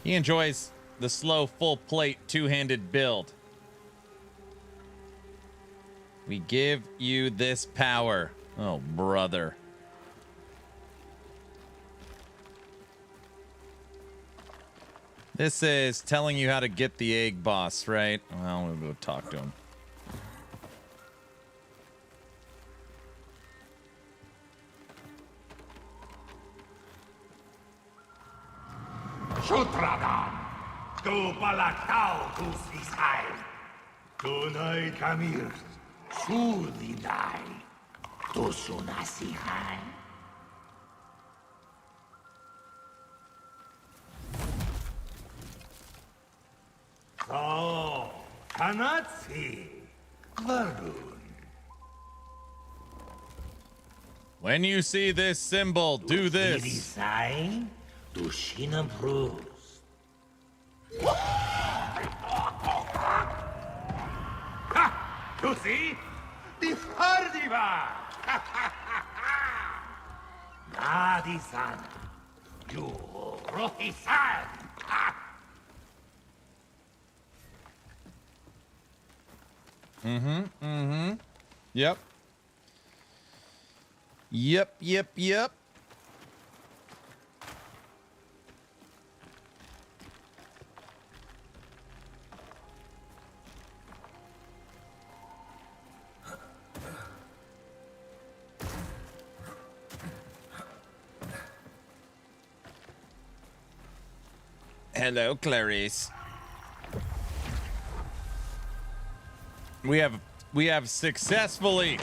He enjoys the slow, full plate, two-handed build. We give you this power. Oh, brother. This is telling you how to get the egg boss, right? Well, we'll go talk to him. Shutradan, tu palatau tu sisai, tu nai kamir, sudinai, tu sunasihai. So, kanatsi, varun. When you see this symbol, do this. Design to Shinam Bruce. You see? The Hardiva! Nadi-san, you Rohi-san! Yep. Yep. Hello, Clarice. We have successfully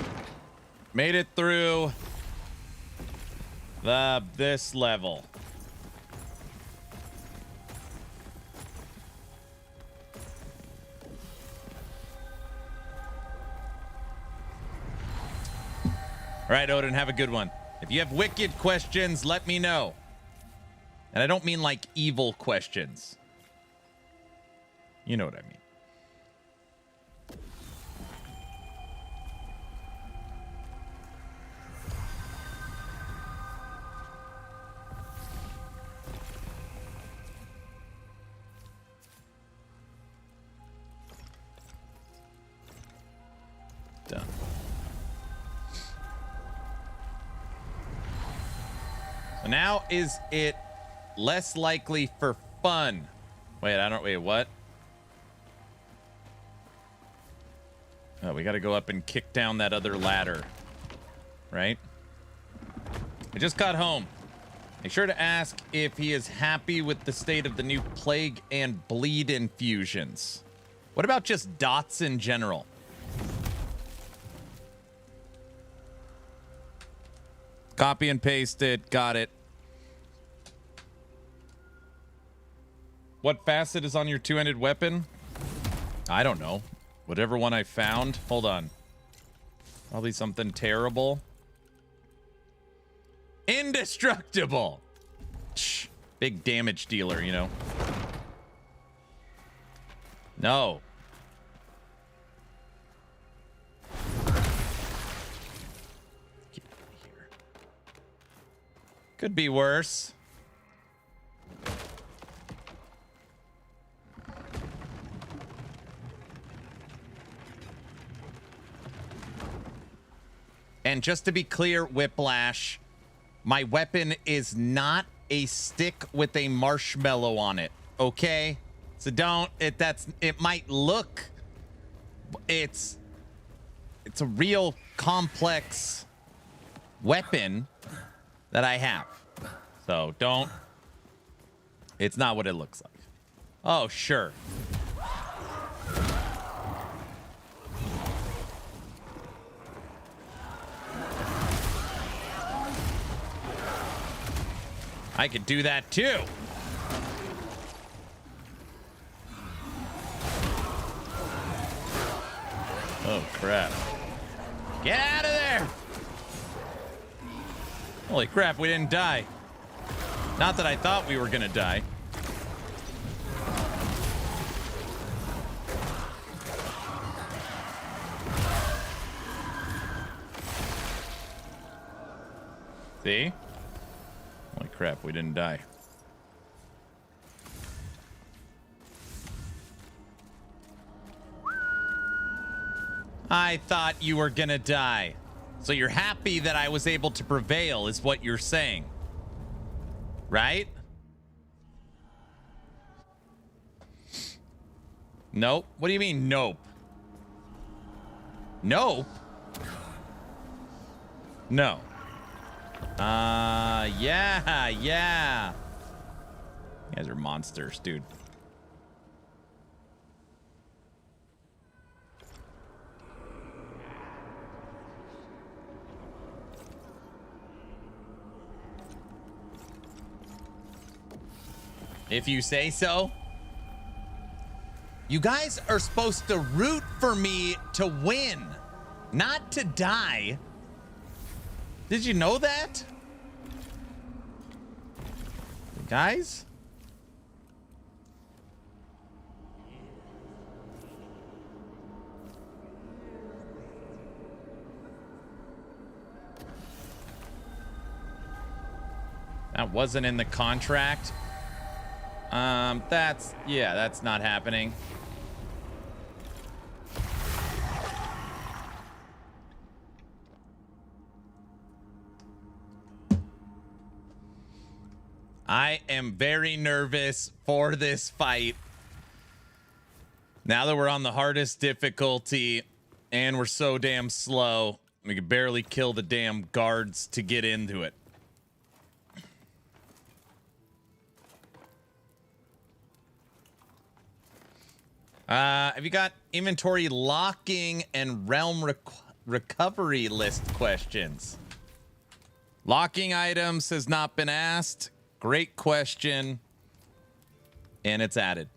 made it through this level. All right, Odin, have a good one. If you have wicked questions, let me know. And I don't mean like evil questions. You know what I mean. Done. So now is it less likely for fun? Wait, what? Oh, we got to go up and kick down that other ladder, right? I just got home. Make sure to ask if he is happy with the state of the new plague and bleed infusions. What about just dots in general? Copy and paste it. Got it. What facet is on your two-handed weapon? I don't know. Whatever one I found. Hold on. Probably something terrible. Indestructible. Shh. Big damage dealer, you know. No. Get out of here. Could be worse. And just to be clear, Whiplash, my weapon is not a stick with a marshmallow on it, okay? So don't, it might look, it's a real complex weapon that I have. So don't, it's not what it looks like. Oh, sure. I could do that too. Oh, crap. Get out of there! Holy crap, we didn't die. Not that I thought we were gonna die. See? Holy crap, we didn't die. I thought you were gonna die. So you're happy that I was able to prevail, is what you're saying. Right? Nope. What do you mean, nope? Nope? No. Yeah. You guys are monsters, dude. If you say so. You guys are supposed to root for me to win, not to die. Did you know that? Guys? That wasn't in the contract. That's not happening. I am very nervous for this fight. Now that we're on the hardest difficulty and we're so damn slow, we can barely kill the damn guards to get into it. Have you got inventory locking and realm recovery list questions? Locking items has not been asked. Great question. And it's added.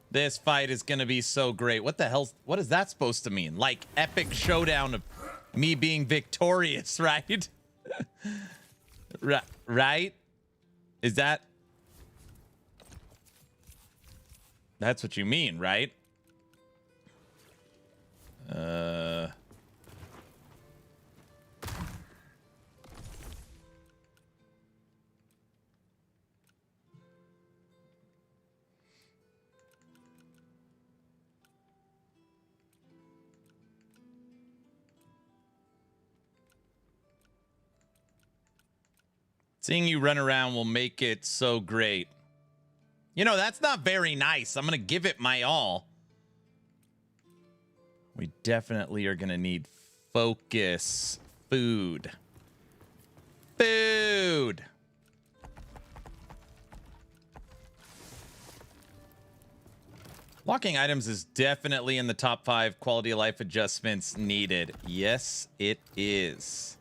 This fight is going to be so great. What the hell? What is that supposed to mean? Like epic showdown of me being victorious, right? Right? Is that... That's what you mean, right? Seeing you run around will make it so great. You know, that's not very nice. I'm going to give it my all. We definitely are going to need focus. Food. Food. Locking items is definitely in the top 5 quality of life adjustments needed. Yes, it is.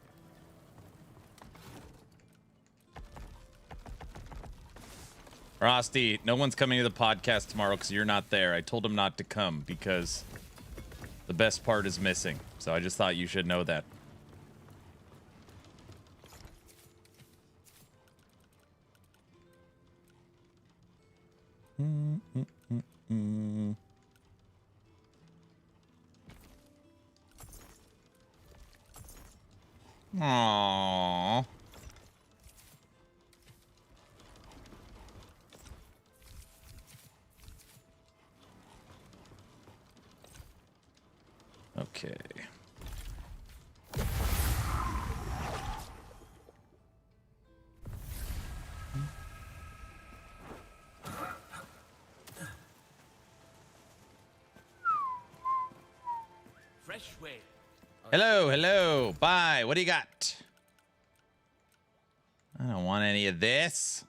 Frosty, no one's coming to the podcast tomorrow because you're not there. I told him not to come because the best part is missing. So I just thought you should know that. Aww. Okay. Fresh way. Hello, hello. Bye. What do you got? I don't want any of this.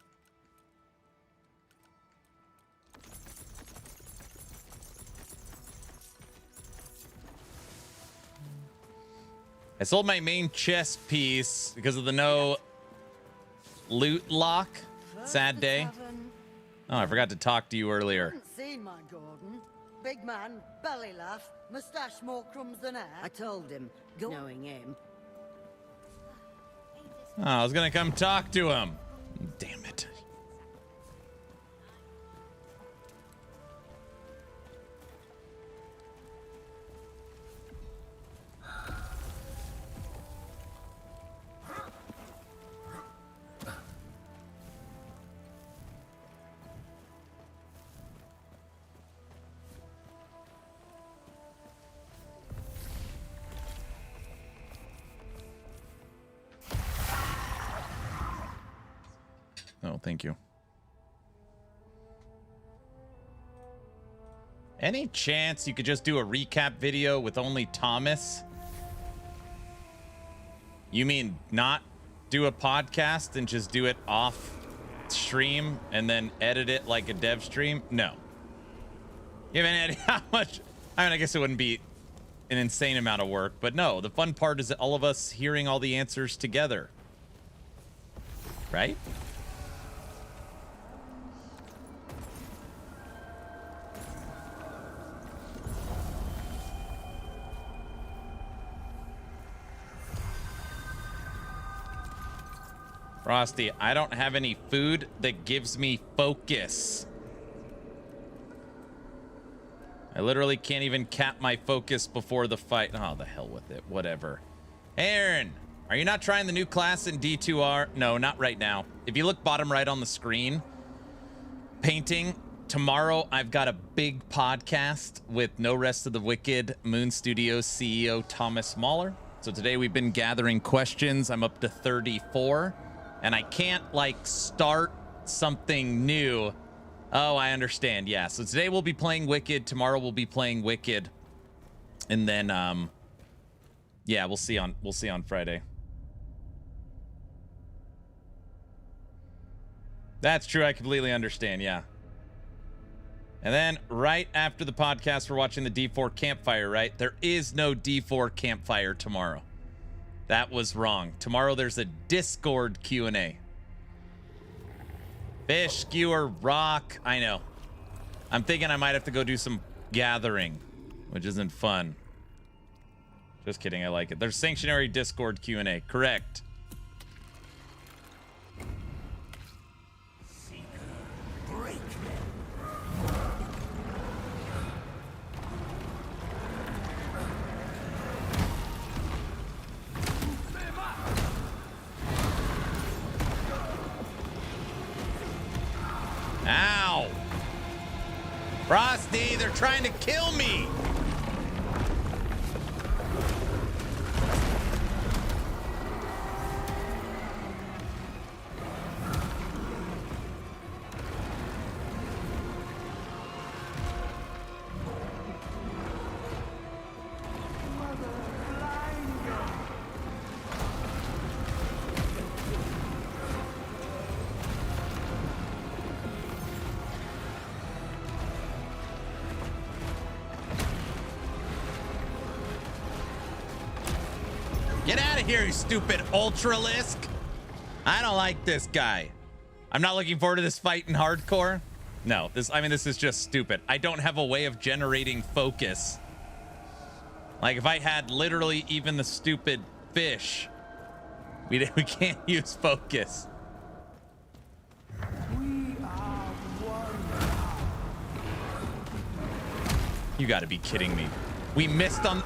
I sold my main chest piece because of the no loot lock. Sad day. Oh, I forgot to talk to you earlier. Haven't seen my Gordon. Big man, belly laugh, mustache more crumbs than air. I told him, go knowing him. Oh, I was gonna come talk to him. Damn it. Thank you. Any chance you could just do a recap video with only Thomas? You mean not do a podcast and just do it off stream and then edit it like a dev stream? No. You have any idea how much? I mean, I guess it wouldn't be an insane amount of work, but no, the fun part is all of us hearing all the answers together. Right? Frosty, I don't have any food that gives me focus. I literally can't even cap my focus before the fight. Oh, the hell with it. Whatever. Aaron, are you not trying the new class in D2R? No, not right now. If you look bottom right on the screen, painting, tomorrow I've got a big podcast with No Rest of the Wicked Moon Studios CEO Thomas Mahler. So today we've been gathering questions. I'm up to 34. And I can't, like, start something new. Oh, I understand. Yeah. So today we'll be playing Wicked. Tomorrow we'll be playing Wicked. And then, yeah, we'll see on Friday. That's true. I completely understand. Yeah. And then right after the podcast, we're watching the D4 campfire, right? There is no D4 campfire tomorrow. That was wrong. Tomorrow there's a Discord Q&A. Fish, skewer, rock. I know. I'm thinking I might have to go do some gathering, which isn't fun. Just kidding. I like it. There's Sanctuary Discord Q&A. Correct. Ow! Frosty, they're trying to kill me! Get out of here, you stupid Ultralisk. I don't like this guy. I'm not looking forward to this fight in hardcore. No, this is just stupid. I don't have a way of generating focus. Like, if I had literally even the stupid fish, we can't use focus. You gotta be kidding me. We missed on...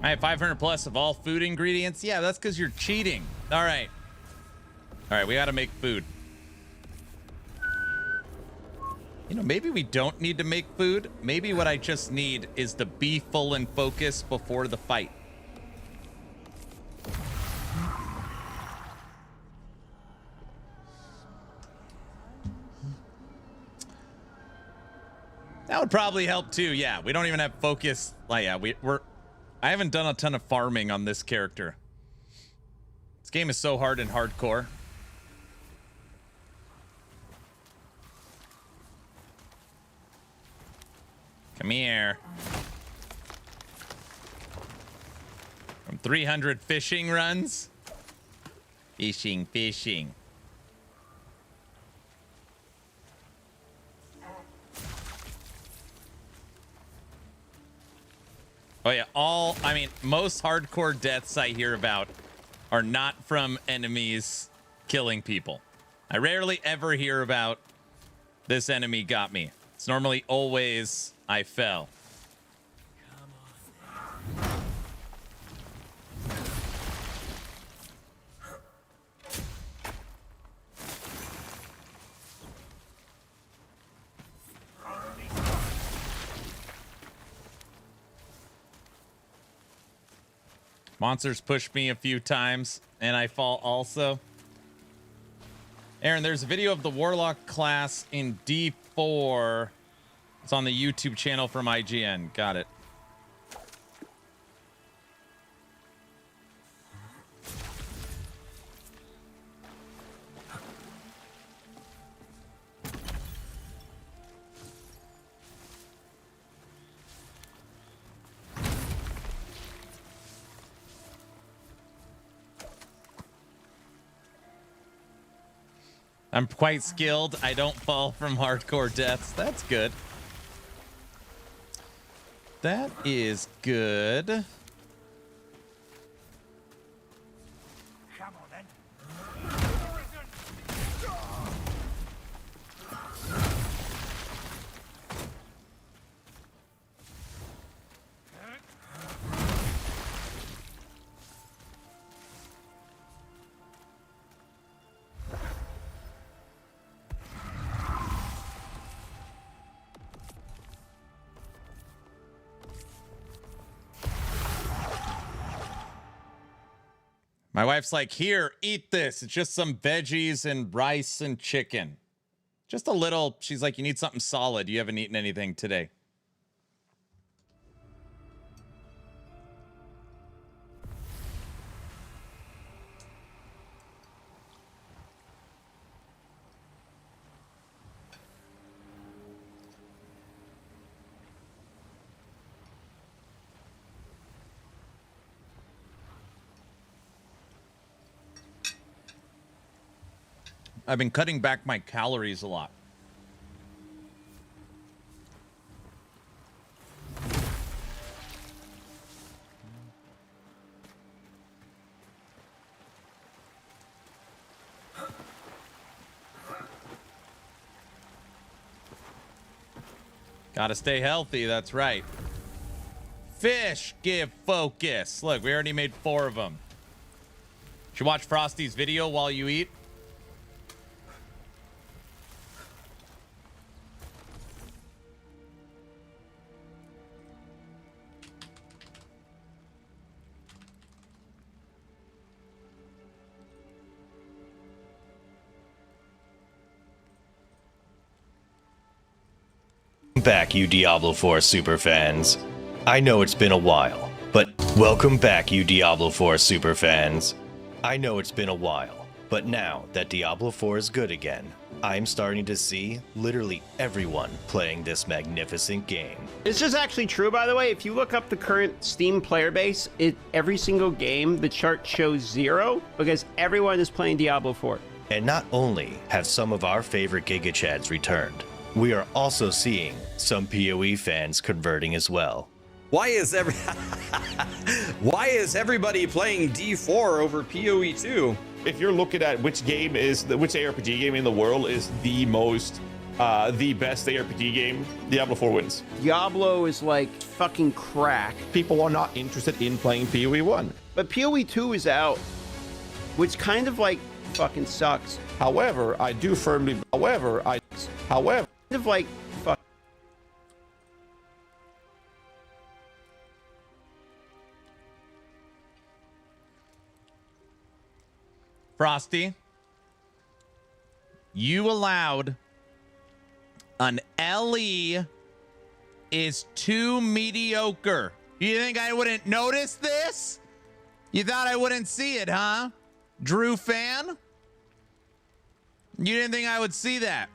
I have 500 plus of all food ingredients. Yeah, that's because you're cheating. All right. All right, we got to make food. You know, maybe we don't need to make food. Maybe what I just need is to be full and focused before the fight. That would probably help too. Yeah, we don't even have focus. Like, yeah, I haven't done a ton of farming on this character. This game is so hard and hardcore. Come here. From 300 fishing runs. Fishing. Oh yeah, most hardcore deaths I hear about are not from enemies killing people. I rarely ever hear about this enemy got me. It's normally always I fell. Monsters push me a few times, and I fall also. Aaron, there's a video of the Warlock class in D4. It's on the YouTube channel from IGN. Got it. I'm quite skilled. I don't fall from hardcore deaths. That's good. That is good. My wife's like, here, eat this. It's just some veggies and rice and chicken. Just a little. She's like, you need something solid. You haven't eaten anything today. I've been cutting back my calories a lot. Gotta stay healthy, that's right. Fish give focus. Look, we already made 4 of them. Should watch Frosty's video while you eat. Back, you Diablo IV super fans. I know it's been a while, but welcome back, you Diablo IV super fans. I know it's been a while, but now that Diablo IV is good again, I'm starting to see literally everyone playing this magnificent game. This is actually true, by the way. If you look up the current Steam player base, every single game, the chart shows 0 because everyone is playing Diablo IV. And not only have some of our favorite Giga Chads returned, we are also seeing some PoE fans converting as well. Why is everybody playing D4 over PoE 2? If you're looking at which ARPG game in the world is the best ARPG game, Diablo 4 wins. Diablo is like fucking crack. People are not interested in playing PoE 1. But PoE 2 is out, which kind of like fucking sucks. However, I do firmly. However, kind of like fuck. Frosty, you allowed an LE is too mediocre. You think I wouldn't notice this? You thought I wouldn't see it, huh? Drew fan? You didn't think I would see that?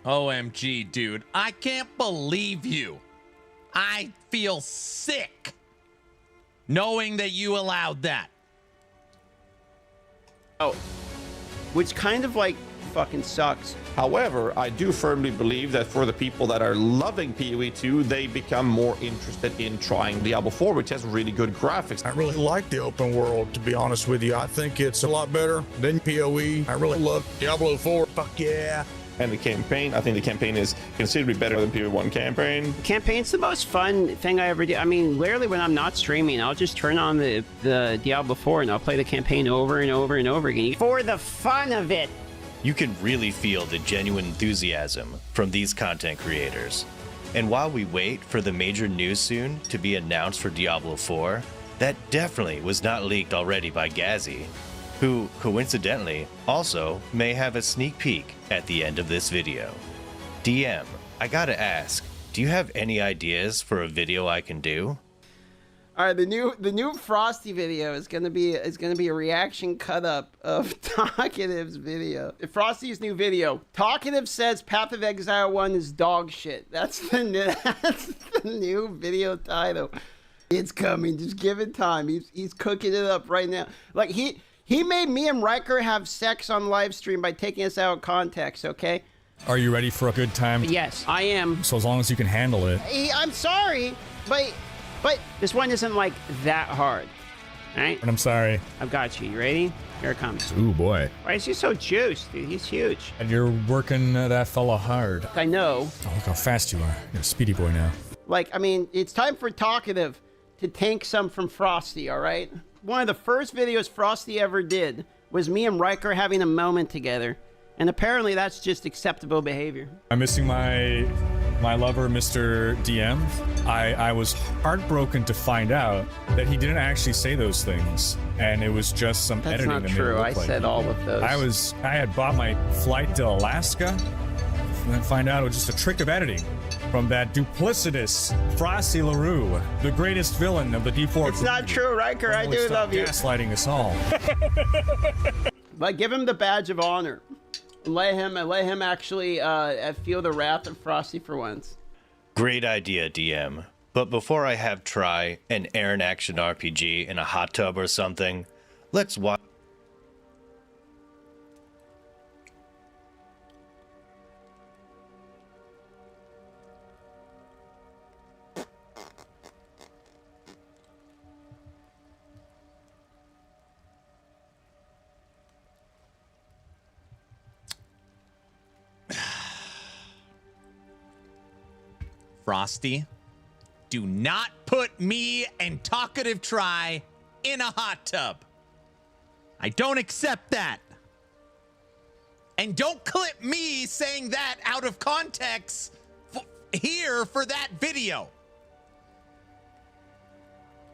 OMG, dude. I can't believe you. I feel sick knowing that you allowed that. Oh, which kind of like fucking sucks. However, I do firmly believe that for the people that are loving PoE 2, they become more interested in trying Diablo 4, which has really good graphics. I really like the open world, to be honest with you. I think it's a lot better than PoE. I really love Diablo 4. Fuck yeah. And the campaign, I think the campaign is considerably better than PoE 1 campaign. Campaign's the most fun thing I ever do. I mean, literally when I'm not streaming, I'll just turn on the Diablo 4 and I'll play the campaign over and over and over again for the fun of it. You can really feel the genuine enthusiasm from these content creators. And while we wait for the major news soon to be announced for Diablo 4, that definitely was not leaked already by Gazzy, who, coincidentally, also may have a sneak peek at the end of this video. DM, I gotta ask, do you have any ideas for a video I can do? All right, the new Frosty video is gonna be a reaction cut up of Talkative's video. Frosty's new video. Talkative says Path of Exile 1 is dog shit. That's the new video title. It's coming. Just give it time. He's cooking it up right now. Like he made me and Riker have sex on live stream by taking us out of context. Okay. Are you ready for a good time? Yes, I am. So as long as you can handle it. I'm sorry, but this one isn't like that hard. All right? And I'm sorry. I've got you. You ready? Here it comes. Ooh, boy. Why is he so juiced, dude? He's huge. And you're working that fella hard. I know. Oh, look how fast you are. You're a speedy boy now. Like, I mean, it's time for Talkative to tank some from Frosty, all right? One of the first videos Frosty ever did was me and Riker having a moment together. And apparently that's just acceptable behavior. I'm missing my lover, Mr. DM. I was heartbroken to find out that he didn't actually say those things, and it was just some editing. That's not true. I said all of those. I had bought my flight to Alaska, and then find out it was just a trick of editing from that duplicitous Frosty LaRue, the greatest villain of the D4. It's not true, Riker. I do love you. Gaslighting us all. But give him the badge of honor. Let him actually feel the wrath of Frosty for once. Great idea, DM. But before I have try an Aaron action RPG in a hot tub or something, let's watch. Frosty, do not put me and Talkative Try in a hot tub. I don't accept that. And don't clip me saying that out of context here for that video.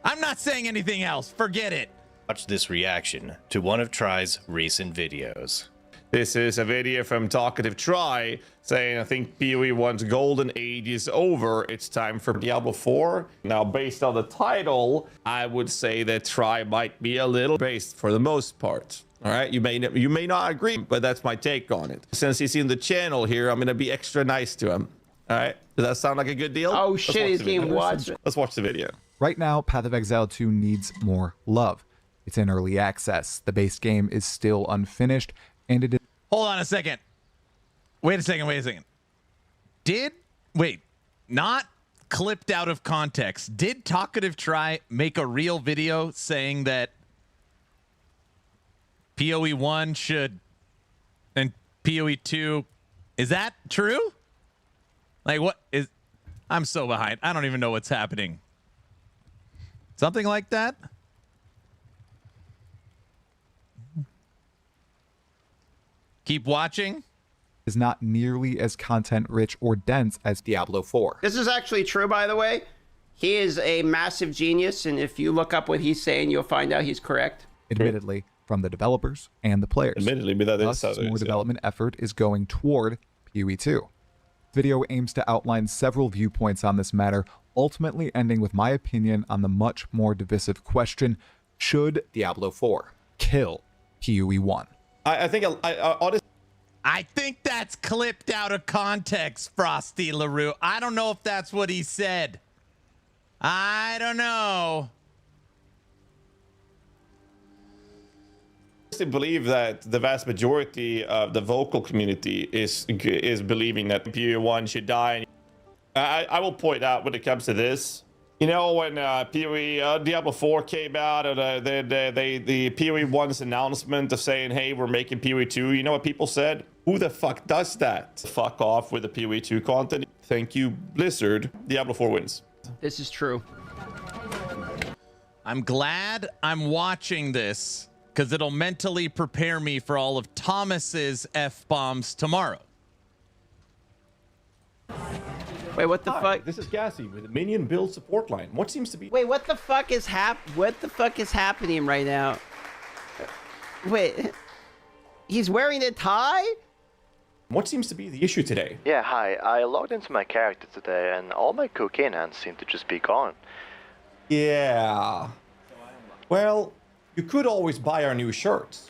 I'm not saying anything else. Forget it. Watch this reaction to one of Try's recent videos. This is a video from Talkative Try saying, I think PoE 1's golden age is over. It's time for Diablo 4. Now, based on the title, I would say that Try might be a little based for the most part. All right, you may not agree, but that's my take on it. Since he's in the channel here, I'm gonna be extra nice to him. All right, does that sound like a good deal? Oh shit, he's getting watched. Let's watch the video. Right now, Path of Exile 2 needs more love. It's in early access. The base game is still unfinished, and it is. Hold on a second. Wait a second. Not clipped out of context. Did Talkative Try make a real video saying that PoE 1 should and PoE 2, is that true? Like what is, I'm so behind. I don't even know what's happening. Something like that. Keep watching. Is not nearly as content rich or dense as Diablo 4. This is actually true, by the way. He is a massive genius, and if you look up what he's saying, you'll find out he's correct. Admittedly, from the developers and the players. Admittedly, but that is Thus, more development effort is going toward PoE 2. Video aims to outline several viewpoints on this matter, ultimately ending with my opinion on the much more divisive question: should Diablo 4 kill PoE 1? I think honestly, I think that's clipped out of context, Frosty LaRue. I don't know if that's what he said. I don't know. I believe that the vast majority of the vocal community is believing that PoE 1 should die. I will point out when it comes to this, you know, when PoE Diablo 4 came out, and the PoE 1's announcement of saying, hey, we're making PoE 2, you know what people said? Who the fuck does that? Fuck off with the PoE 2 content. Thank you, Blizzard. Diablo 4 wins. This is true. I'm glad I'm watching this because it'll mentally prepare me for all of Thomas's F-bombs tomorrow. Wait, what the fuck? This is Gassy with the minion build support line. What seems to be... Wait, what the fuck is happening right now? Wait, he's wearing a tie? What seems to be the issue today? Yeah, hi. I logged into my character today and all my cocaine hands seem to just be gone. Yeah. Well, you could always buy our new shirts.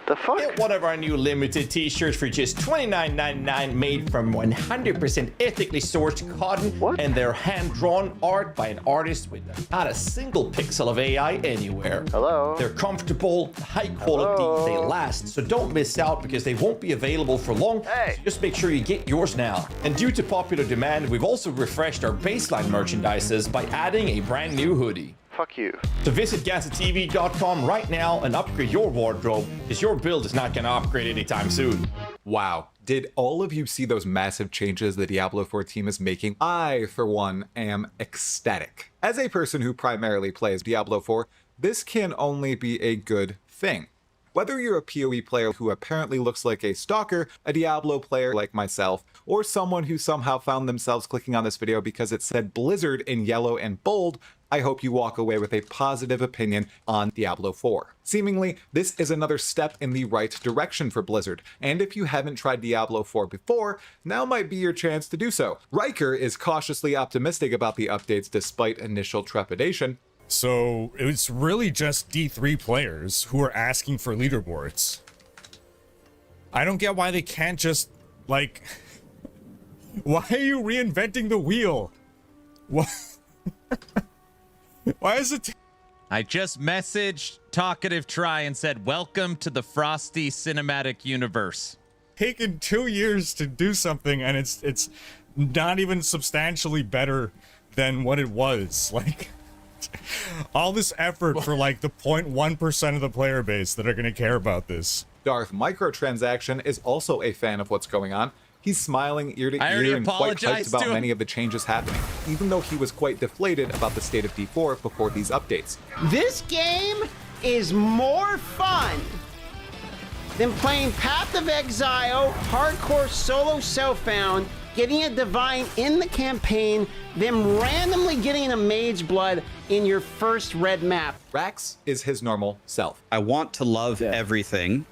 The fuck? Get one of our new limited t-shirts for just $29.99, made from 100% ethically sourced cotton. What? And they're hand-drawn art by an artist with not a single pixel of AI anywhere. Hello? They're comfortable, high quality, Hello? they last, so don't miss out because they won't be available for long. Hey. So just make sure you get yours now. And due to popular demand, we've also refreshed our baseline merchandises by adding a brand new hoodie. Fuck you. So visit GassetTV.com right now and upgrade your wardrobe, because your build is not going to upgrade anytime soon. Wow. Did all of you see those massive changes the Diablo 4 team is making? I, for one, am ecstatic. As a person who primarily plays Diablo 4, this can only be a good thing. Whether you're a PoE player who apparently looks like a stalker, a Diablo player like myself, or someone who somehow found themselves clicking on this video because it said Blizzard in yellow and bold, I hope you walk away with a positive opinion on Diablo 4. Seemingly, this is another step in the right direction for Blizzard, and if you haven't tried Diablo 4 before, now might be your chance to do so. Riker is cautiously optimistic about the updates despite initial trepidation. So it's really just D3 players who are asking for leaderboards. I don't get why they can't just, like... Why are you reinventing the wheel? What? Why is it... I just messaged Talkative Try and said, welcome to the Frosty cinematic universe. Taken 2 years to do something, and it's not even substantially better than what it was. Like... all this effort for like the 0.1% of the player base that are going to care about this. Darth Microtransaction is also a fan of what's going on. He's smiling ear to ear and quite hyped about many of the changes happening, even though he was quite deflated about the state of D4 before these updates. This game is more fun than playing Path of Exile, hardcore solo self-found, getting a divine in the campaign, then randomly getting a mage blood in your first red map. Rax is his normal self. I want to love everything.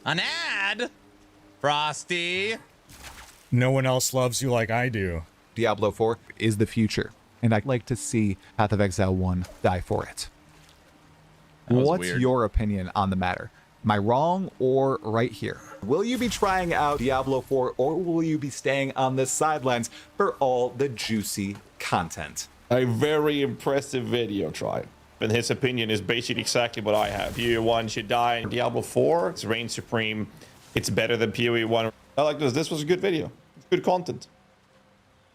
An ad? Frosty? No one else loves you like I do. Diablo 4 is the future, and I'd like to see Path of Exile 1 die for it. What's your opinion on the matter? Am I wrong or right here? Will you be trying out Diablo 4 or will you be staying on the sidelines for all the juicy content? A very impressive video, Try. And his opinion is basically exactly what I have. PoE 1 should die. Diablo 4, it's reign supreme. It's better than PoE 1. I like this. This was a good video. It's good content.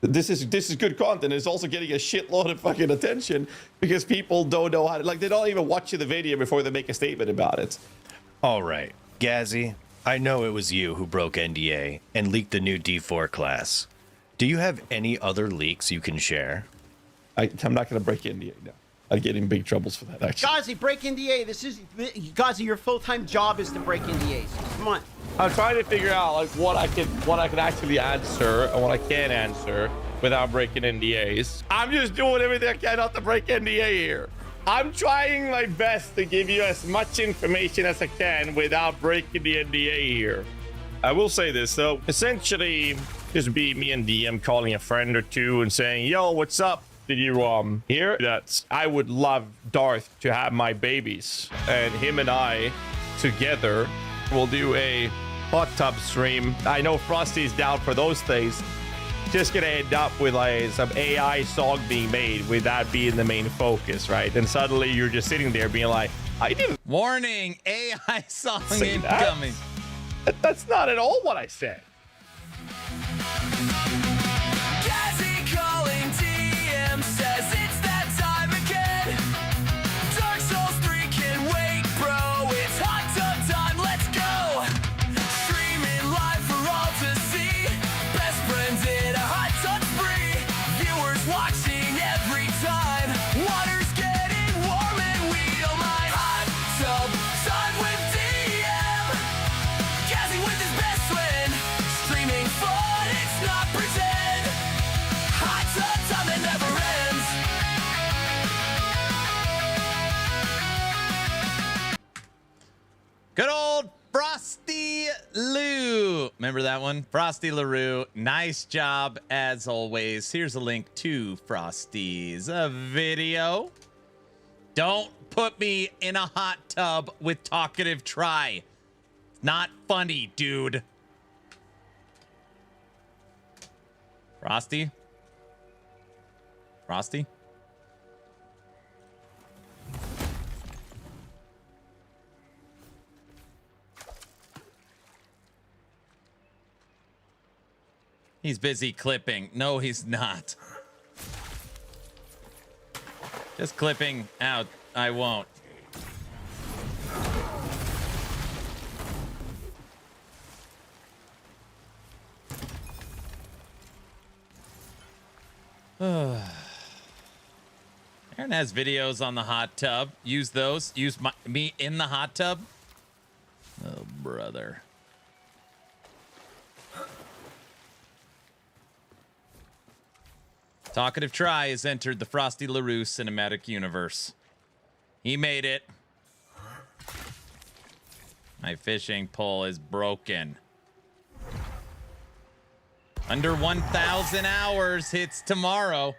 This is good content. It's also getting a shitload of fucking attention because people don't know how to, like, they don't even watch the video before they make a statement about it. All right, Gazzy, I know it was you who broke NDA and leaked the new D4 class. Do you have any other leaks you can share? I'm not going to break NDA now. I'd get in big troubles for that, actually. Gazi, break NDA. Gazi, your full-time job is to break NDAs. Come on. I'm trying to figure out like what I can actually answer and what I can't answer without breaking NDAs. I'm just doing everything I can not to break NDA here. I'm trying my best to give you as much information as I can without breaking the NDA here. I will say this though, essentially just be me and DM calling a friend or two and saying, yo, what's up? Did you hear that I would love Darth to have my babies, and him and I together will do a hot tub stream. I know Frosty's down for those things. Just gonna end up with like some AI song being made with that being the main focus, right? And suddenly you're just sitting there being like, I didn't warning, AI song say incoming. That's not at all what I said. Says it's that time again. Dark Souls 3 can wait, bro. It's hot tub time, let's go. Streaming live for all to see. Best friends in a hot tub spree. Viewers watching every time. Water's getting warm and we don't mind. Hot tub time with DM. Gazzy with his best friend. Streaming fun, it's not pretend. Hot tub time that never ends. Good old Frosty Lou. Remember that one? Frosty LaRue. Nice job as always. Here's a link to Frosty's video. Don't put me in a hot tub with talkative Try. Not funny, dude. Frosty? Frosty? He's busy clipping. No, he's not. Just clipping out. I won't. Aaron has videos on the hot tub. Use those. Use me in the hot tub. Oh, brother. Talkative Try has entered the Frosty LaRue cinematic universe. He made it. My fishing pole is broken. Under 1,000 hours hits tomorrow.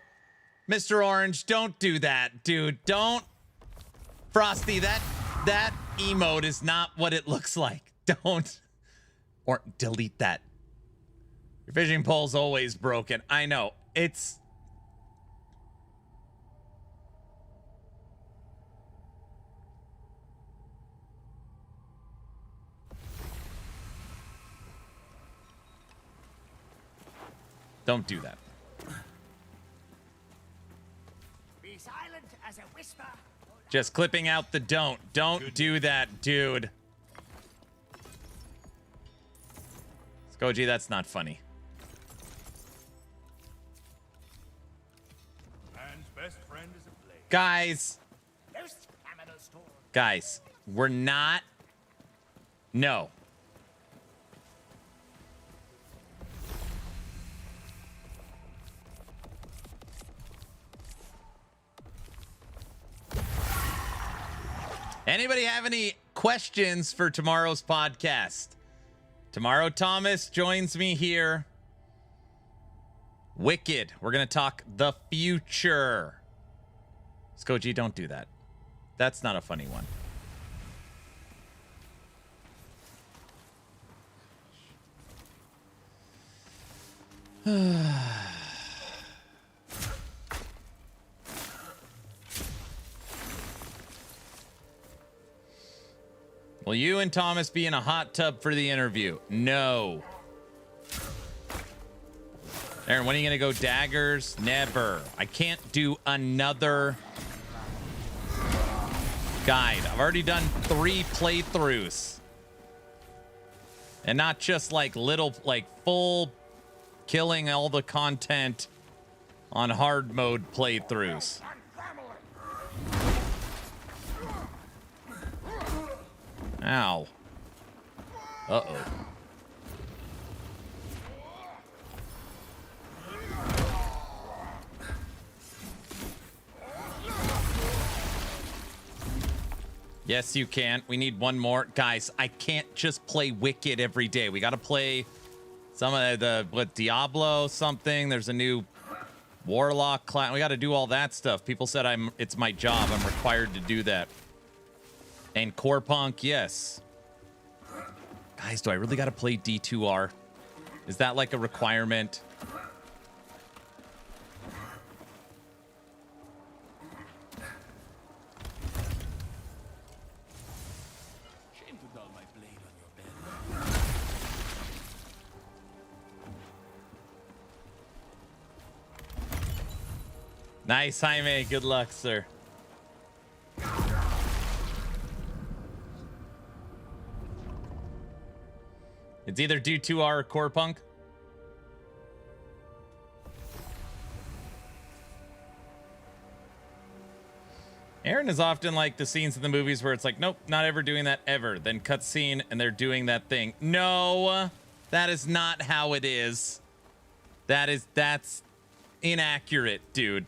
Mr. Orange, don't do that, dude. Don't. Frosty, that emote is not what it looks like. Don't. Or delete that. Your fishing pole's always broken. I know. It's... Don't do that. Be silent as a whisper. Just clipping out the don't. Don't do that, dude. Skoji, that's not funny. Man's best friend is a blade. Guys. Guys, we're not. No. Anybody have any questions for tomorrow's podcast? Tomorrow, Thomas joins me here. Wicked. We're going to talk the future. Skoji, don't do that. That's not a funny one. Will you and Thomas be in a hot tub for the interview? No. Aaron, when are you going to go daggers? Never. I can't do another guide. I've already done 3 playthroughs. And not just like little, like full killing all the content on hard mode playthroughs. Ow. Uh-oh. Yes, you can. We need one more. Guys, I can't just play Wicked every day. We got to play some of what, Diablo something. There's a new Warlock class. We got to do all that stuff. People said it's my job. I'm required to do that. And Core Punk, yes. Guys, do I really got to play D2R? Is that like a requirement? Nice, Jaime. Good luck, sir. It's either D2R or Core Punk. Aaron is often like the scenes in the movies where it's like, nope, not ever doing that ever. Then cutscene and they're doing that thing. No, that is not how it is. That's inaccurate, dude.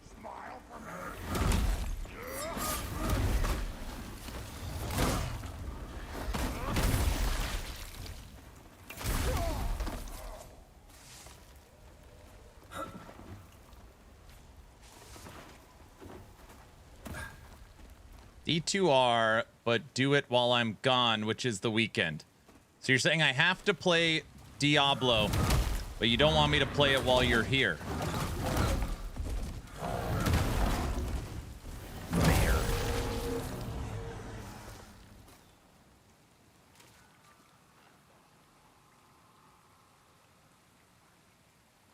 D2R, but do it while I'm gone, which is the weekend. So you're saying I have to play Diablo, but you don't want me to play it while you're here. Fair.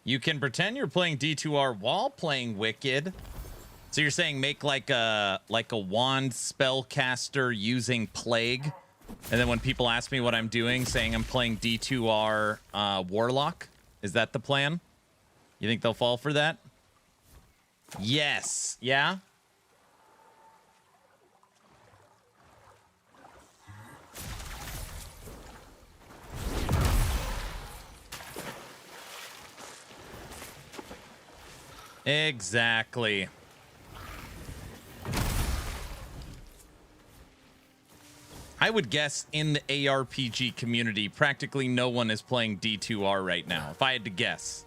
You can pretend you're playing D2R while playing Wicked. So you're saying make like a wand spellcaster using Plague, and then when people ask me what I'm doing, saying I'm playing D2R Warlock? Is that the plan? You think they'll fall for that? Yes. Yeah? Exactly. I would guess in the ARPG community, practically no one is playing D2R right now, if I had to guess.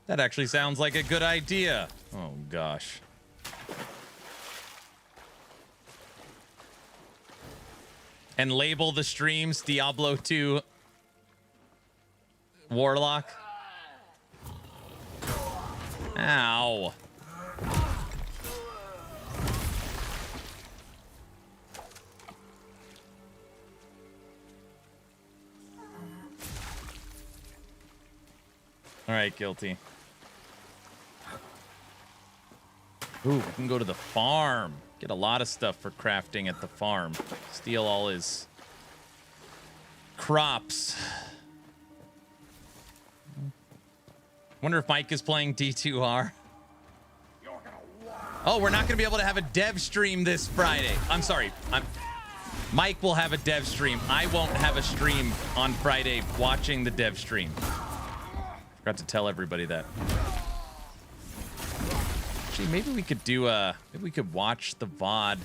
That actually sounds like a good idea. Oh, gosh. And label the streams Diablo 2 Warlock. Ow. All right, guilty. Ooh, we can go to the farm. Get a lot of stuff for crafting at the farm. Steal all his crops. Wonder if Mike is playing D2R. Oh, we're not going to be able to have a dev stream this Friday. I'm sorry. Mike will have a dev stream. I won't have a stream on Friday watching the dev stream. Forgot to tell everybody that. Actually, maybe we could do maybe we could watch the VOD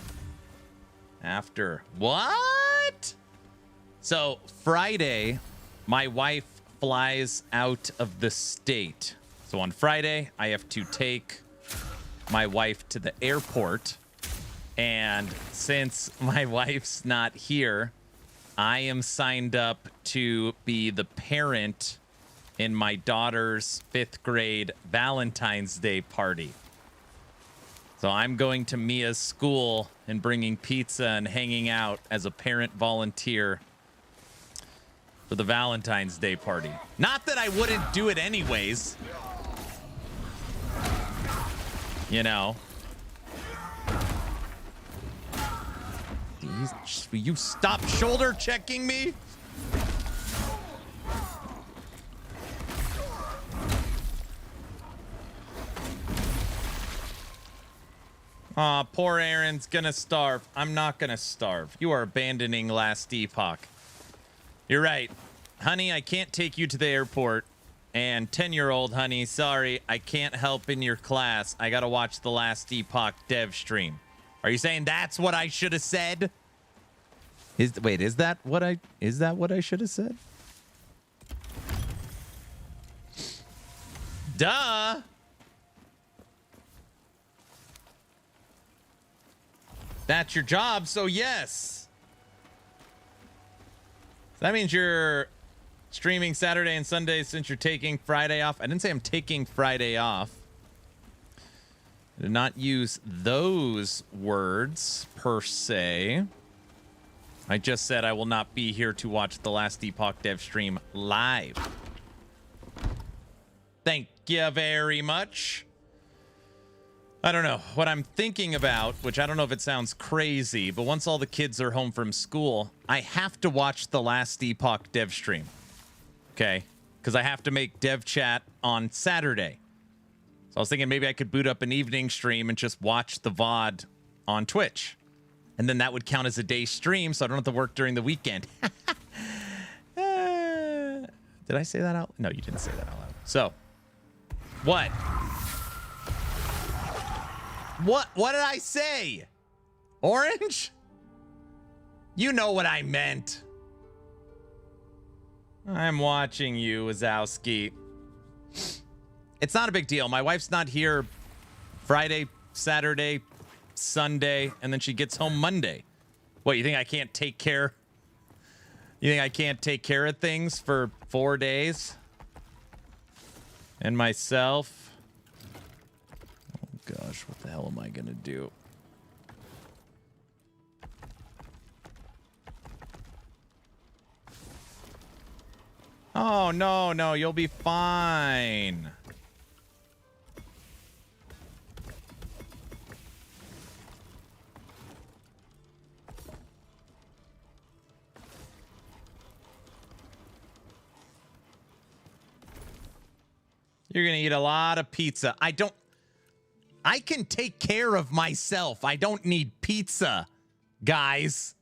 after. What? So Friday, my wife flies out of the state. So on Friday, I have to take my wife to the airport. And since my wife's not here, I am signed up to be the parent in my daughter's 5th grade Valentine's Day party. So I'm going to Mia's school and bringing pizza and hanging out as a parent volunteer for the Valentine's Day party. Not that I wouldn't do it anyways. You know. Will you stop shoulder checking me? Aw, poor Aaron's gonna starve. I'm not gonna starve. You are abandoning Last Epoch. You're right. Honey, I can't take you to the airport. And 10-year-old honey, sorry, I can't help in your class. I gotta watch the Last Epoch dev stream. Are you saying that's what I should have said? Is that what I should have said? Duh. That's your job, so yes. That means you're streaming Saturday and Sunday since you're taking Friday off. I didn't say I'm taking Friday off. I did not use those words per se. I just said I will not be here to watch the Last Epoch dev stream live. Thank you very much. I don't know what I'm thinking about, which I don't know if it sounds crazy, but once all the kids are home from school, I have to watch the Last Epoch dev stream. Okay? Because I have to make dev chat on Saturday. So I was thinking maybe I could boot up an evening stream and just watch the VOD on Twitch. And then that would count as a day stream, so I don't have to work during the weekend. Did I say that out? No, you didn't say that out loud. So, what? What did I say? Orange? You know what I meant. I'm watching you, Wazowski. It's not a big deal. My wife's not here Friday, Saturday, Sunday, and then she gets home Monday. What, you think I can't take care? You think I can't take care of things for 4 days? And myself? Oh gosh, what the hell am I gonna do? Oh, no, you'll be fine. You're gonna eat a lot of pizza. I can take care of myself. I don't need pizza, guys.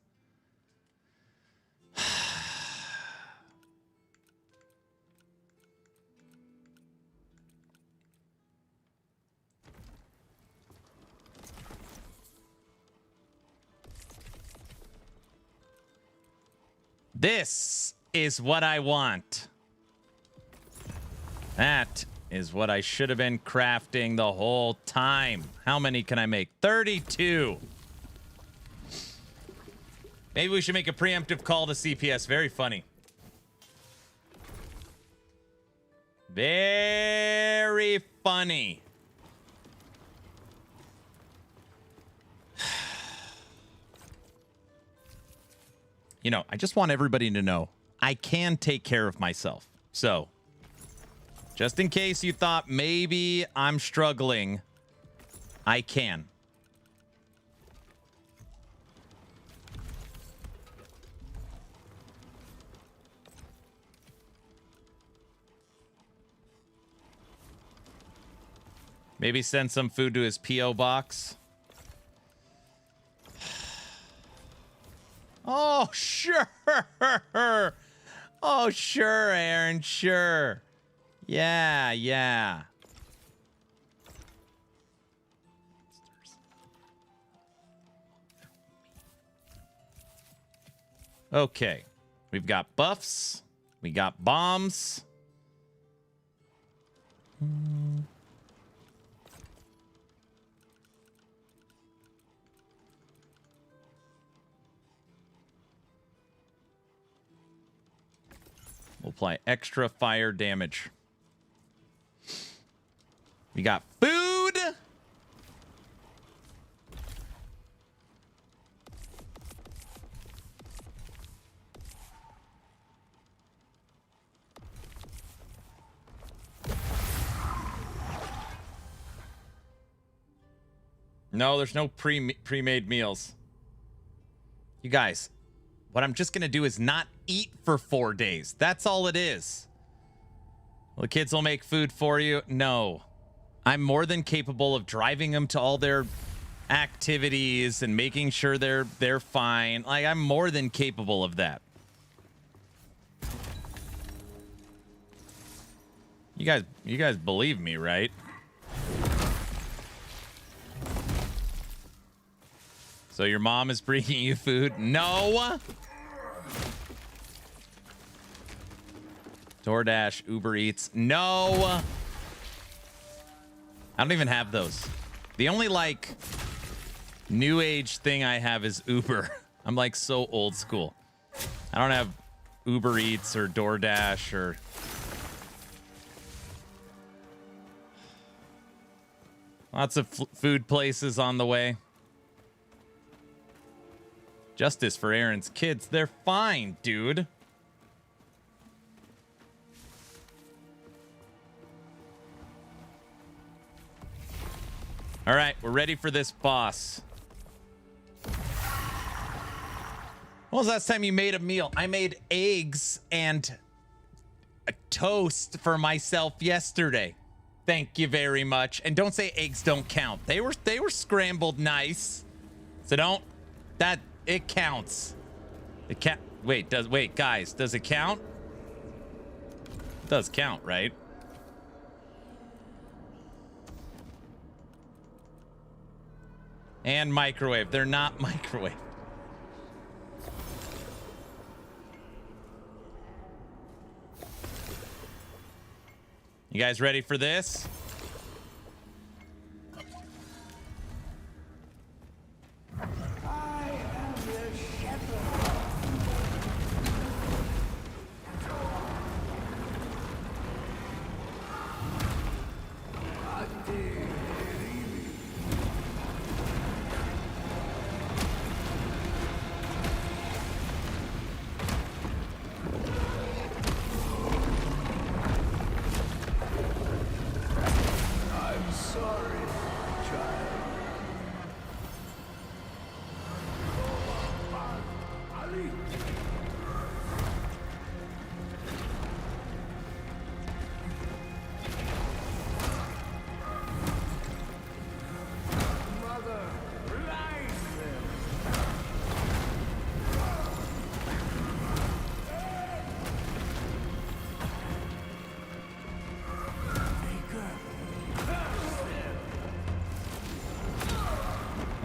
This is what I want. That is what I should have been crafting the whole time. How many can I make? 32. Maybe we should make a preemptive call to CPS. Very funny. Very funny. You know, I just want everybody to know I can take care of myself. So, just in case you thought maybe I'm struggling, I can. Maybe send some food to his P.O. box. Oh, sure. Oh, sure, Aaron, sure. Yeah. Okay. We've got buffs. We got bombs. We'll apply extra fire damage. We got food. No, there's no pre-made meals. You guys, what I'm just going to do is not eat for 4 days. That's all it is. Well, the kids will make food for you. No. I'm more than capable of driving them to all their activities and making sure they're fine. Like, I'm more than capable of that. You guys believe me, right? So your mom is bringing you food? No. DoorDash, Uber Eats? No. I don't even have those. The only like new age thing I have is Uber. I'm like so old school. I don't have Uber Eats or DoorDash or... Lots of food places on the way. Justice for Aaron's kids. They're fine, dude. All right, we're ready for this boss. When was the last time you made a meal? I made eggs and a toast for myself yesterday. Thank you very much. And don't say eggs don't count. They were scrambled nice. So don't that it counts. It can't wait, guys, does it count? It does count, right? And microwave. They're not microwave. You guys ready for this?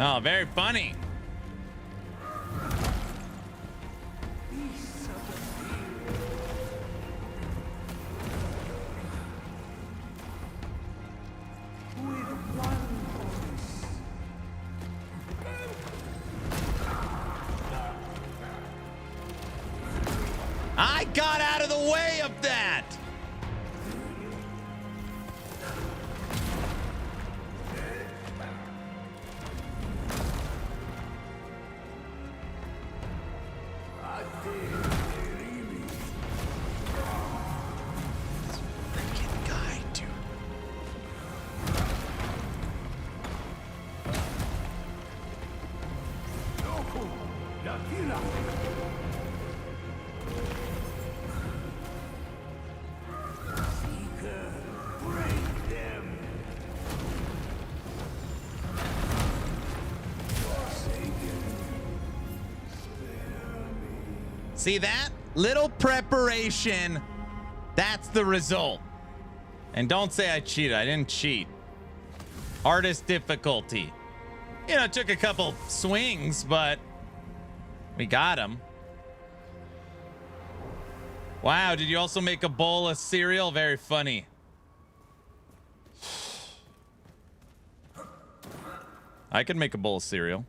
Oh, very funny. I got out of the way of that. See that? Little preparation. That's the result. And don't say I cheated. I didn't cheat. Hardest difficulty. You know, it took a couple swings, but we got him. Wow, did you also make a bowl of cereal? Very funny. I could make a bowl of cereal.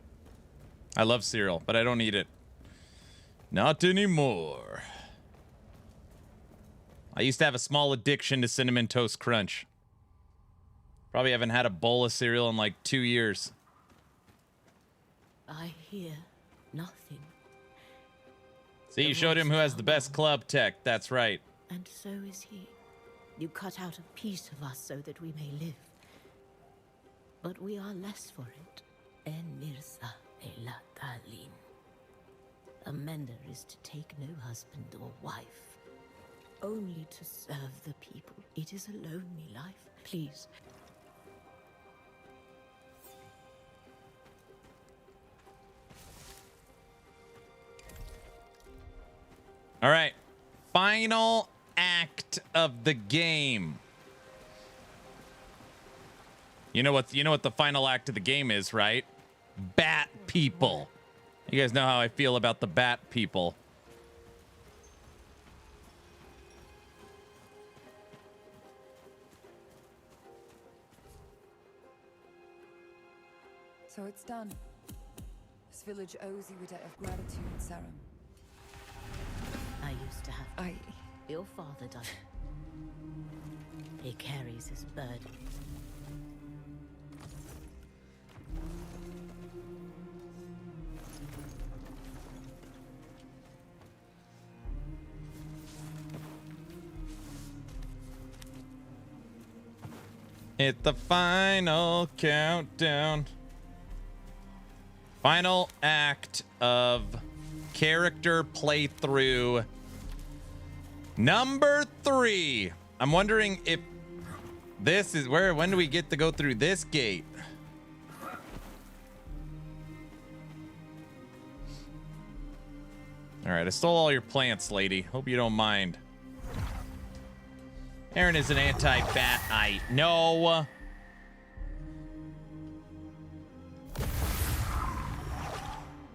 I love cereal, but I don't eat it. Not anymore. I used to have a small addiction to Cinnamon Toast Crunch. Probably haven't had a bowl of cereal in like 2 years. I hear nothing. See, you showed him who has the best club tech. That's right. And so is he. You cut out a piece of us so that we may live. But we are less for it. Enirsa elatalin. A mender is to take no husband or wife, only to serve the people. It is a lonely life. Please. All right. Final act of the game. You know what the final act of the game is, right? Bat people. You guys know how I feel about the bat people. So it's done. This village owes you a debt of gratitude, Sarum. I used to have. Your father died. He carries his burden. Hit the final countdown. Final act of character playthrough number 3. I'm wondering if this is when do we get to go through this gate? All right, I stole all your plants, lady. Hope you don't mind. Aaron is an anti-bat-ite. No.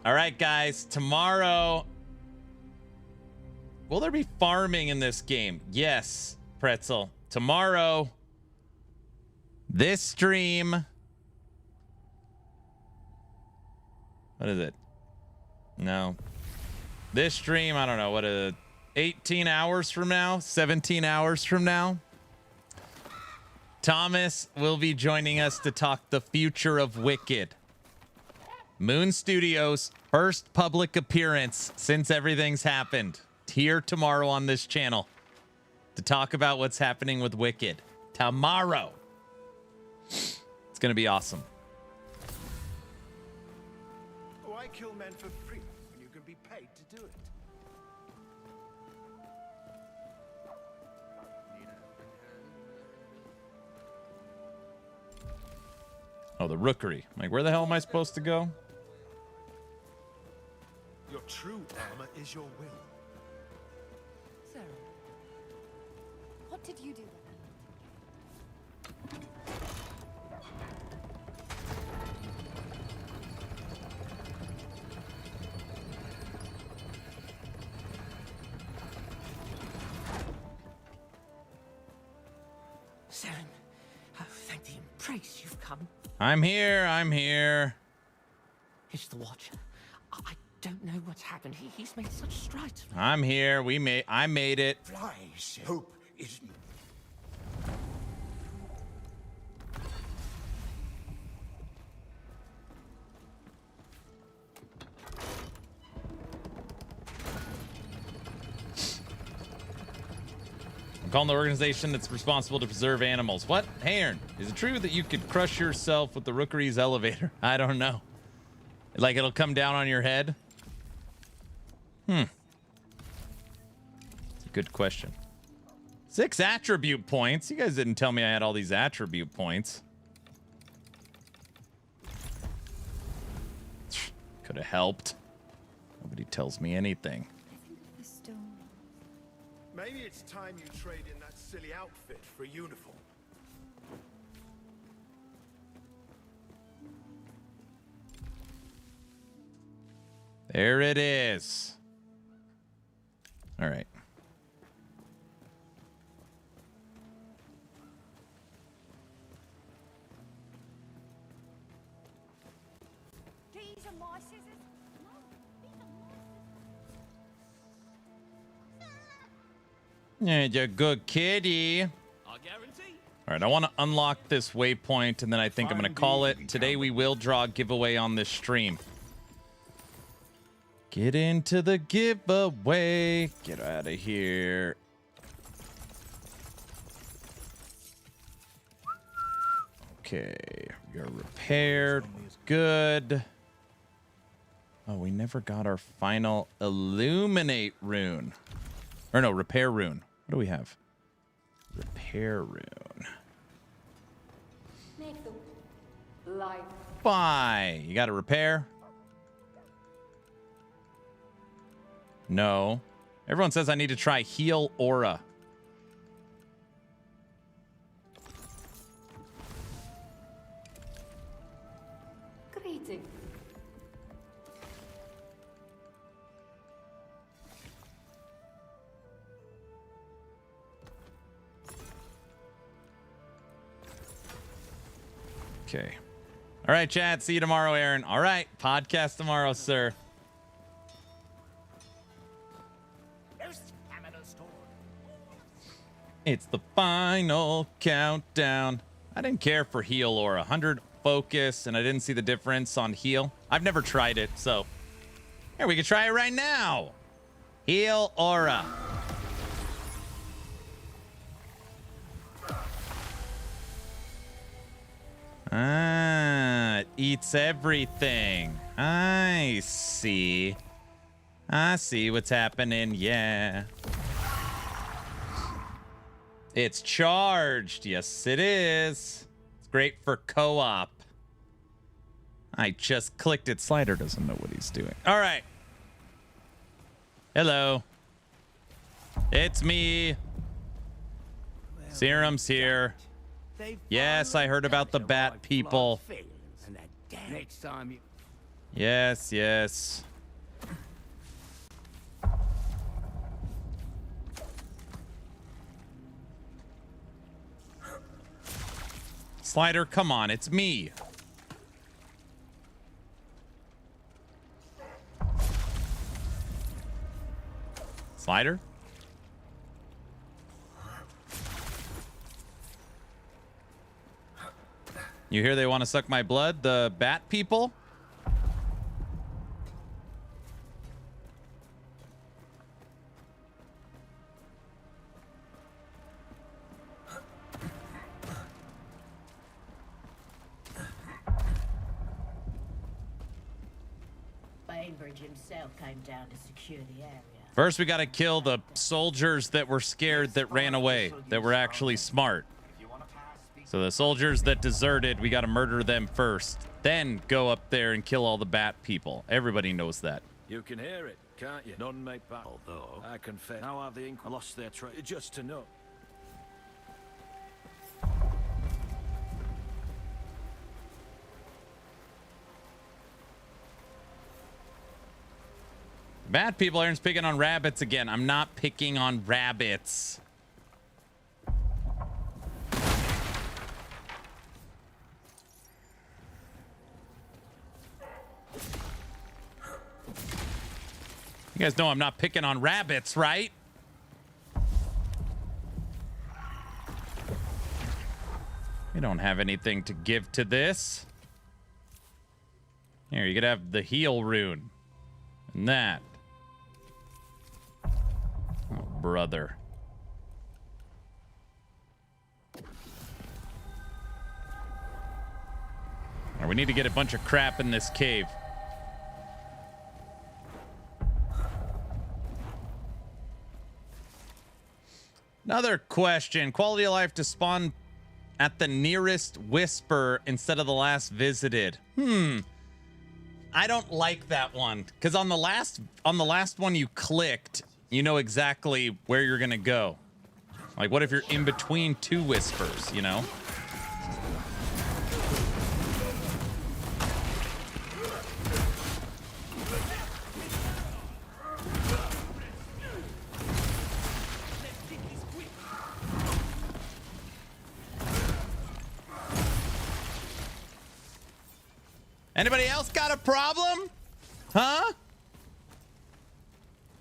All right, guys. Tomorrow. Will there be farming in this game? Yes, Pretzel. Tomorrow. This stream. What is it? No. This stream, I don't know. What is it? 18 hours from now, 17 hours from now, Thomas will be joining us to talk the future of Wicked. Moon Studios' first public appearance since everything's happened. Here tomorrow on this channel to talk about what's happening with Wicked. Tomorrow. It's going to be awesome. Why kill men for free when you can be paid to do it? Oh, the rookery. Like, where the hell am I supposed to go? Your true armor is your will. Sarah, what did you do? Saren, oh, thank thee and praise you've come. I'm here. I'm here. It's the Watcher. I don't know what's happened. He's made such strides. I'm here. I made it. Flies. Hope is. I'm calling the organization that's responsible to preserve animals. What? Hey, Aaron, is it true that you could crush yourself with the rookery's elevator? I don't know. Like it'll come down on your head? It's a good question. 6 attribute points. You guys didn't tell me I had all these attribute points. Could have helped. Nobody tells me anything. Maybe it's time you trade in that silly outfit for a uniform. There it is. All right. These are my scissors. No, these are my scissors. Yeah, you're a good kitty. I guarantee. All right, I want to unlock this waypoint, and then I think I'm going to call it. Today we will draw a giveaway on this stream. Get into the giveaway. Get out of here. Okay, you're repaired. Good. Oh, we never got our final illuminate rune. Or no, repair rune. What do we have? Repair rune. Make the life. Bye. You got a repair? No. Everyone says I need to try heal aura. Greeting. Okay. All right, chat. See you tomorrow, Aaron. All right. Podcast tomorrow, sir. It's the final countdown. I didn't care for heal or 100 focus, and I didn't see the difference on heal. I've never tried it, so here we can try it right now. Heal aura. Ah, it eats everything. I see. I see what's happening. Yeah. It's charged. Yes, it is. It's great for co-op. I just clicked it. Slider doesn't know what he's doing. All right. Hello. It's me. Serum's here. Yes, I heard about the bat people. Next time you... Yes, yes. Slider, come on, it's me. Slider? You hear they want to suck my blood, the bat people? Bainbridge himself came down to secure the area. First, we got to kill the soldiers that were scared that ran away, that were actually smart. So the soldiers that deserted, we got to murder them first. Then go up there and kill all the bat people. Everybody knows that. You can hear it, can't you? None make back. Although, I confess, how have the Inca lost their trail? Just to know. Bat people, Aaron's picking on rabbits again. I'm not picking on rabbits. You guys know I'm not picking on rabbits, right? We don't have anything to give to this. Here, you could have the heal rune. And that. Oh, brother. All right, we need to get a bunch of crap in this cave. Another question. Quality of life to spawn at the nearest whisper instead of the last visited. I don't like that one. Because on the last one you clicked, you know exactly where you're gonna go. Like, what if you're in between two whispers, you know? Anybody else got a problem? Huh?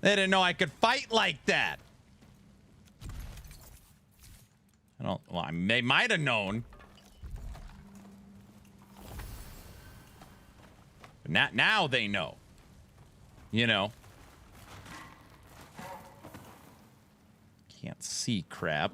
They didn't know I could fight like that. I don't, well, they might have known. But now they know. You know. Can't see crap.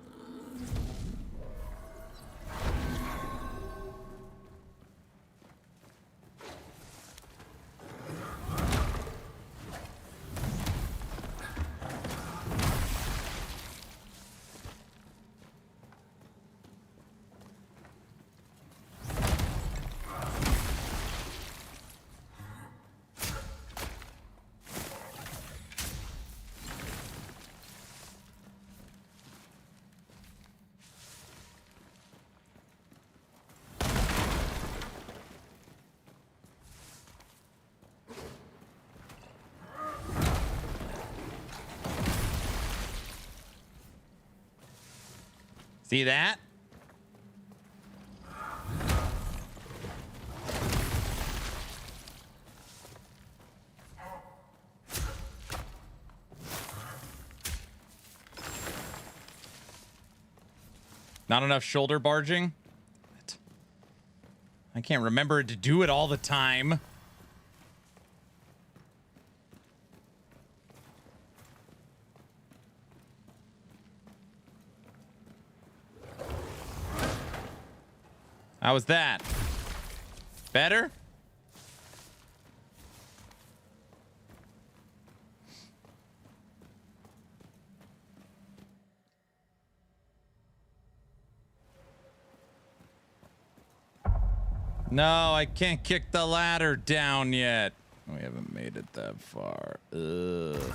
See that? Not enough shoulder barging? I can't remember to do it all the time. How was that? Better? No, I can't kick the ladder down yet. We haven't made it that far. Ugh.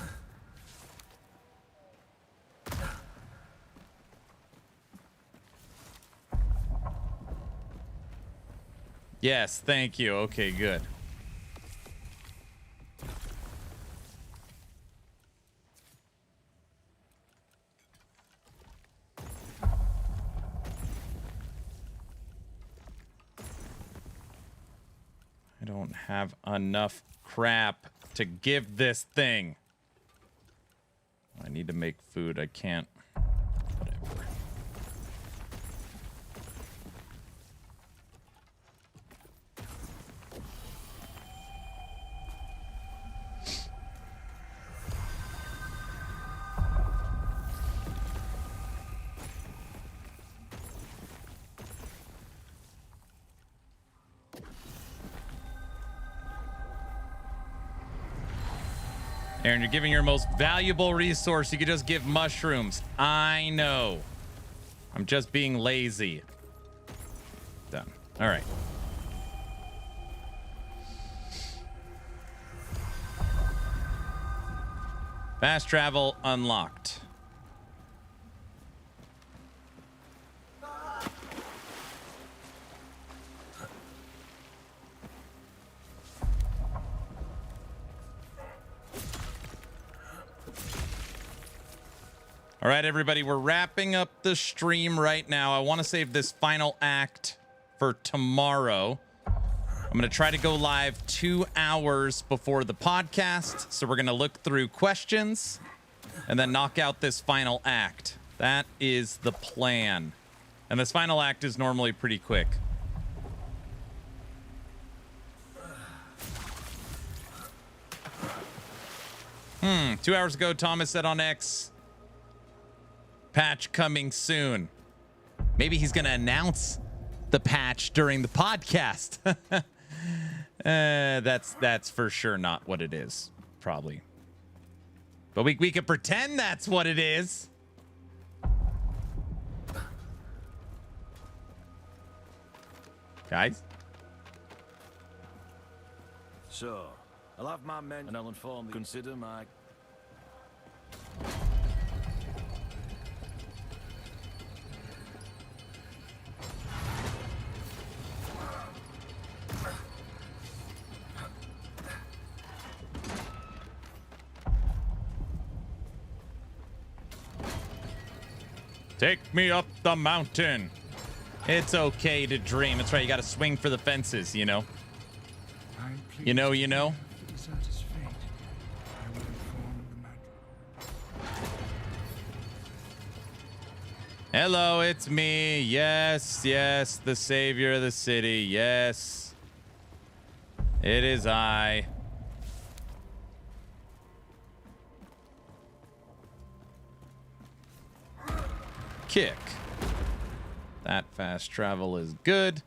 Yes, thank you. Okay, good. I don't have enough crap to give this thing. I need to make food. I can't. Whatever. Aaron, you're giving your most valuable resource. You could just give mushrooms. I know. I'm just being lazy. Done. All right. Fast travel unlocked. All right, everybody, we're wrapping up the stream right now. I want to save this final act for tomorrow. I'm going to try to go live 2 hours before the podcast. So we're going to look through questions and then knock out this final act. That is the plan. And this final act is normally pretty quick. Hmm, 2 hours ago, Thomas said on X, patch coming soon. Maybe he's going to announce the patch during the podcast. That's for sure not what it is, probably. But we could pretend that's what it is. Guys? So, I'll have my men and I'll inform them. Consider my... Take me up the mountain. It's okay to dream. That's right. You got to swing for the fences, you know. You know. Hello, it's me. Yes, the savior of the city. Yes. It is I. Kick. That fast travel is good.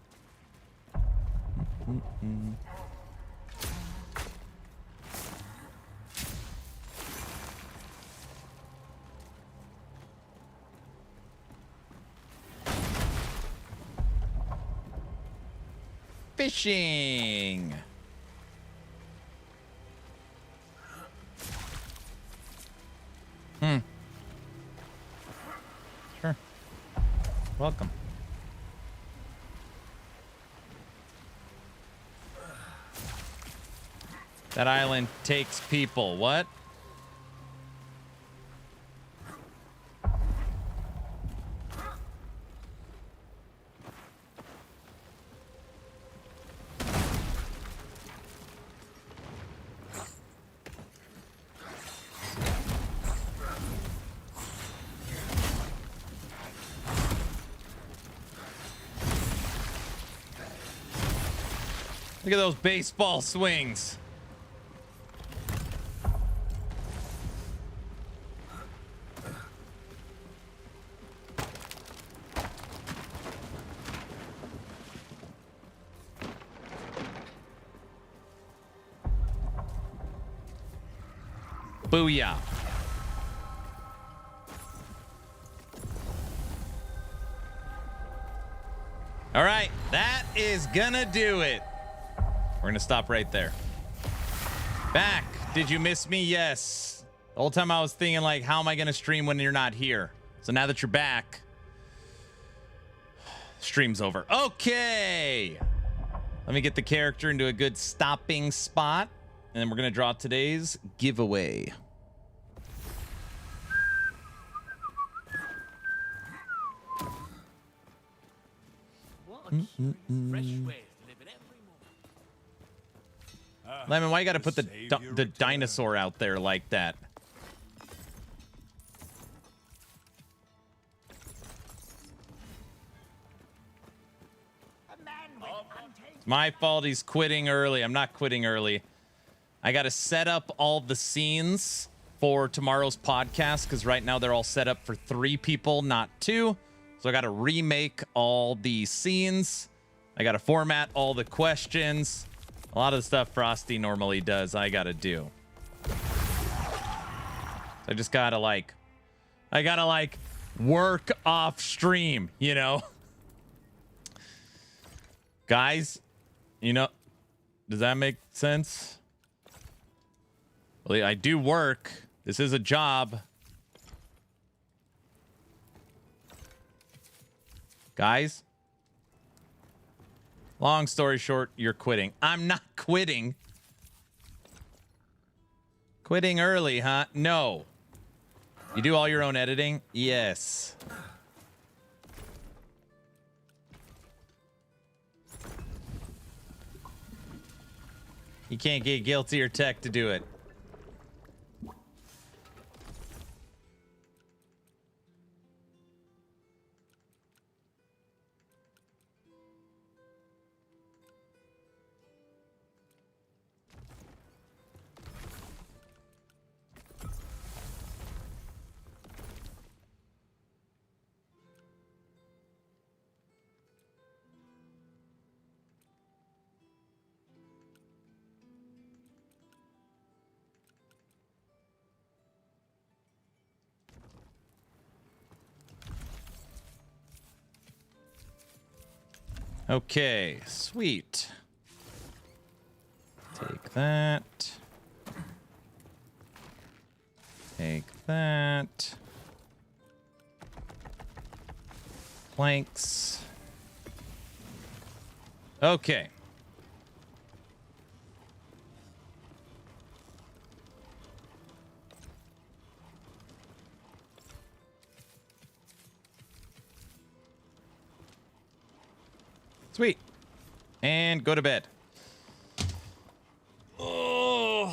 Fishing. Sure. Welcome. That island takes people. What? Look at those baseball swings. Booyah. All right, that is gonna do it. We're gonna stop right there. Back. Did you miss me? Yes. The whole time I was thinking, like, how am I gonna stream when you're not here? So now that you're back, stream's over. Okay. Let me get the character into a good stopping spot, and then we're gonna draw today's giveaway. Lemon, why you gotta put the dinosaur out there like that? It's my fault he's quitting early. I'm not quitting early. I gotta set up all the scenes for tomorrow's podcast because right now they're all set up for 3 people, not 2. So I gotta remake all the scenes. I gotta format all the questions. A lot of the stuff Frosty normally does, I gotta do. I just gotta work off stream, you know? Guys, you know, does that make sense? Well, I do work. This is a job. Guys, long story short, you're quitting. I'm not quitting. Quitting early, huh? No. You do all your own editing? Yes. You can't get Guilty or Tech to do it. Okay, sweet. Take that. Take that. Planks. Okay. Sweet. And go to bed. Oh.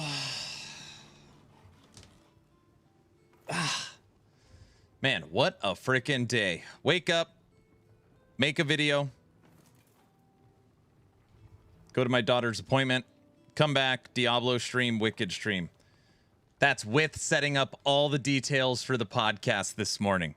Man, what a freaking day. Wake up, make a video, go to my daughter's appointment, come back, Diablo stream, Wicked stream. That's with setting up all the details for the podcast this morning.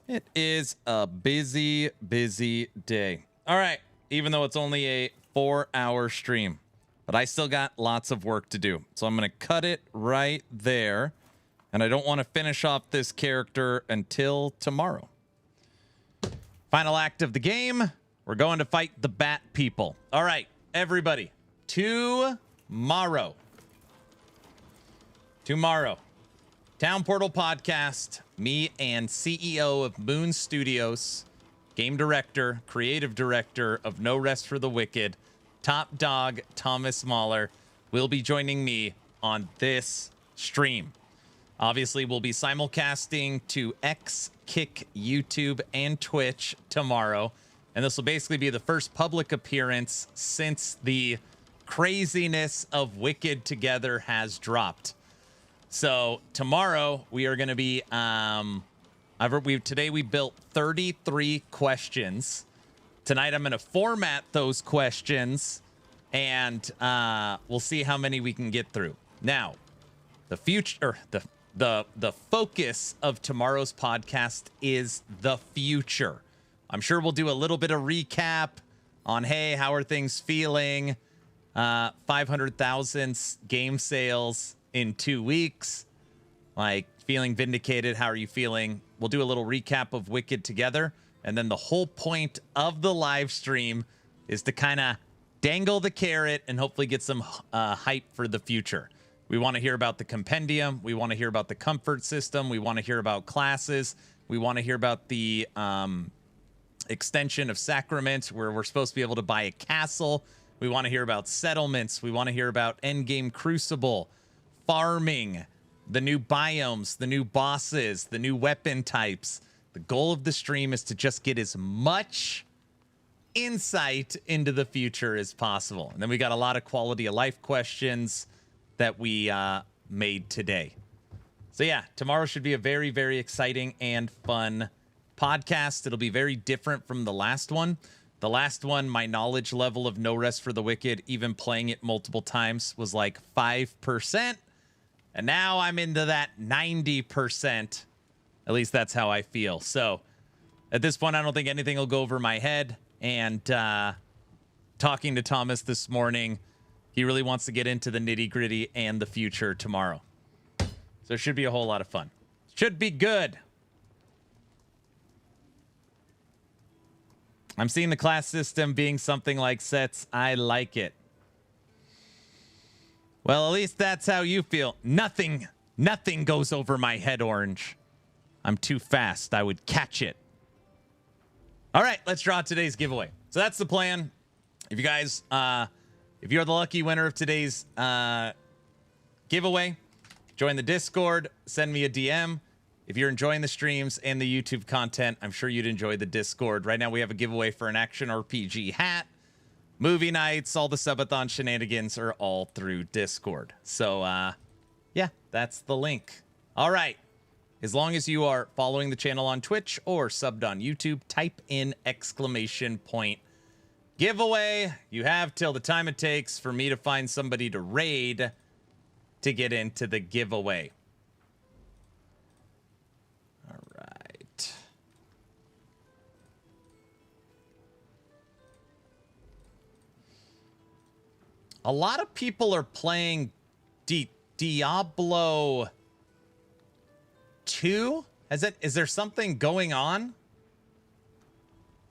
It is a busy, busy day. All right, even though it's only a 4-hour stream, but I still got lots of work to do. So I'm going to cut it right there. And I don't want to finish off this character until tomorrow. Final act of the game. We're going to fight the bat people. All right, everybody. Tomorrow. Town Portal Podcast. Me and CEO of Moon Studios, game director, creative director of No Rest for the Wicked, top dog Thomas Mahler, will be joining me on this stream. Obviously, we'll be simulcasting to X, Kick, YouTube, and Twitch tomorrow. And this will basically be the first public appearance since the craziness of Wicked Together has dropped. So tomorrow we are going to be, today we built 33 questions. Tonight I'm going to format those questions and we'll see how many we can get through. Now, the future, the focus of tomorrow's podcast is the future. I'm sure we'll do a little bit of recap on, hey, how are things feeling? 500,000 game sales in 2 weeks. Like, feeling vindicated. How are you feeling? We'll do a little recap of Wicked together. And then the whole point of the live stream is to kind of dangle the carrot and hopefully get some hype for the future. We want to hear about the compendium. We want to hear about the comfort system. We want to hear about classes. We want to hear about the extension of Sacrament, where we're supposed to be able to buy a castle. We want to hear about settlements. We want to hear about endgame Crucible, farming, the new biomes, the new bosses, the new weapon types. The goal of the stream is to just get as much insight into the future as possible. And then we got a lot of quality of life questions that we made today. So yeah, tomorrow should be a very, very exciting and fun podcast. It'll be very different from the last one. The last one, my knowledge level of No Rest for the Wicked, even playing it multiple times, was like 5%. And now I'm into that 90%. At least that's how I feel. So at this point, I don't think anything will go over my head. And talking to Thomas this morning, he really wants to get into the nitty-gritty and the future tomorrow. So it should be a whole lot of fun. Should be good. I'm seeing the class system being something like sets. I like it. Well, at least that's how you feel. Nothing goes over my head, Orange. I'm too fast. I would catch it. All right, let's draw today's giveaway. So that's the plan. If you guys, if you're the lucky winner of today's giveaway, join the Discord, send me a DM. If you're enjoying the streams and the YouTube content, I'm sure you'd enjoy the Discord. Right now, we have a giveaway for an action RPG hat. Movie nights, all the subathon shenanigans are all through Discord. So, yeah, that's the link. All right. As long as you are following the channel on Twitch or subbed on YouTube, type in !! Giveaway. You have till the time it takes for me to find somebody to raid to get into the giveaway. All right. A lot of people are playing Diablo 2? Is there something going on?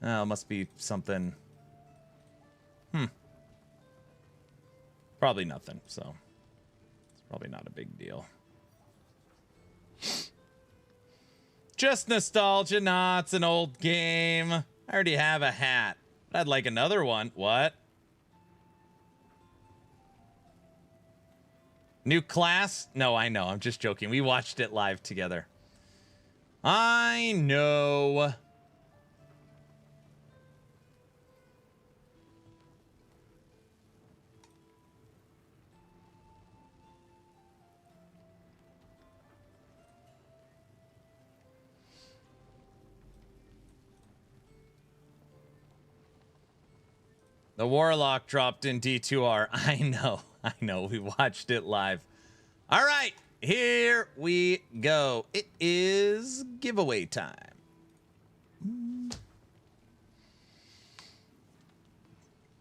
Oh, it must be something. Probably nothing, so it's probably not a big deal. Just nostalgia. Nah, it's an old game. I already have a hat. I'd like another one. What? New class? No, I know. I'm just joking. We watched it live together. I know. The Warlock dropped in D2R. I know. We watched it live. All right, here we go. It is giveaway time.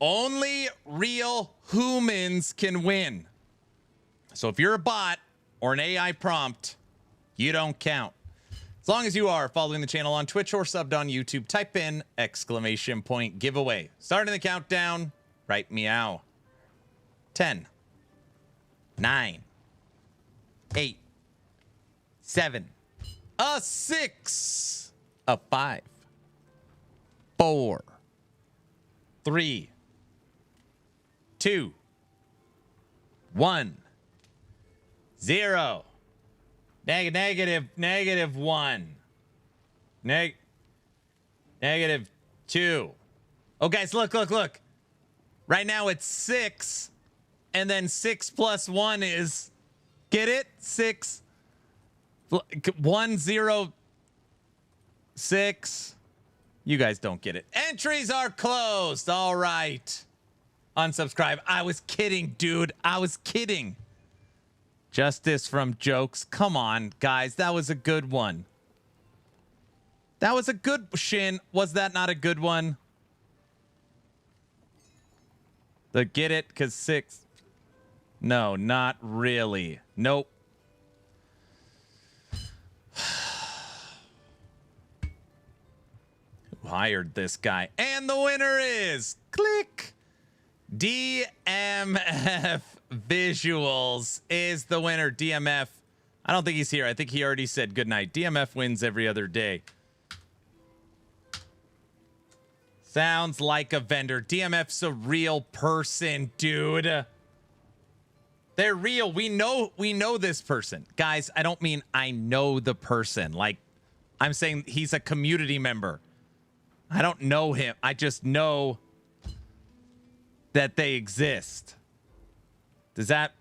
Only real humans can win. So if you're a bot or an AI prompt, you don't count. As long as you are following the channel on Twitch or subbed on YouTube, type in ! giveaway. Starting the countdown, right meow. 10, 9, 8, 7, a 6, a 5, 4, 3, 2, 1, 0. Negative 1. Negative 2. Oh, guys, look. Right now it's 6. And then 6 plus 1 is... Get it? 6. 1, 0, 6. You guys don't get it. Entries are closed. All right. Unsubscribe. I was kidding, dude. I was kidding. Justice from Jokes. Come on, guys. That was a good one. That was a good Shin. Was that not a good one? The get it? Because 6. No, not really. Nope. Who hired this guy? And the winner is click. DMF Visuals is the winner. DMF. I don't think he's here. I think he already said goodnight. DMF wins every other day. Sounds like a vendor. DMF's a real person, dude. They're real. We know this person. Guys, I don't mean I know the person. Like, I'm saying he's a community member. I don't know him. I just know that they exist. Does that...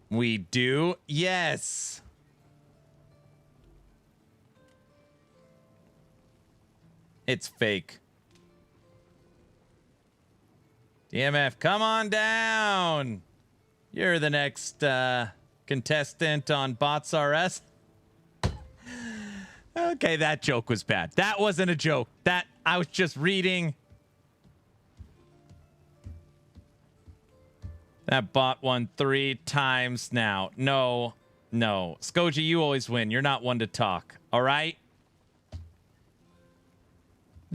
We do? Yes. It's fake. DMF, come on down. You're the next contestant on Bots RS. Okay, that joke was bad. That wasn't a joke. That I was just reading. That bot won 3 times now. No. Skoji, you always win. You're not one to talk. All right?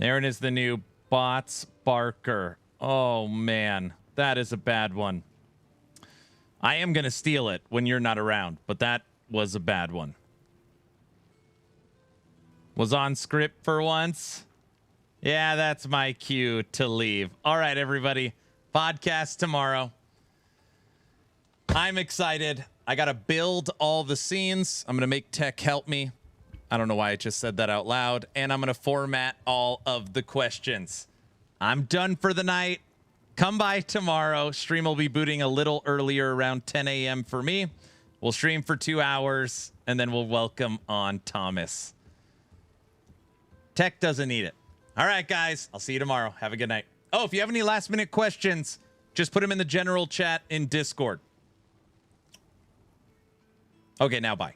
Aaron is the new Bots Barker. Oh, man. That is a bad one. I am going to steal it when you're not around, but that was a bad one. Was on script for once. Yeah, that's my cue to leave. All right, everybody. Podcast tomorrow. I'm excited. I got to build all the scenes. I'm going to make tech help me. I don't know why I just said that out loud. And I'm going to format all of the questions. I'm done for the night. Come by tomorrow. Stream will be booting a little earlier, around 10 a.m. for me. We'll stream for 2 hours, and then we'll welcome on Thomas. Tech doesn't need it. All right, guys. I'll see you tomorrow. Have a good night. Oh, if you have any last-minute questions, just put them in the general chat in Discord. Okay, now bye.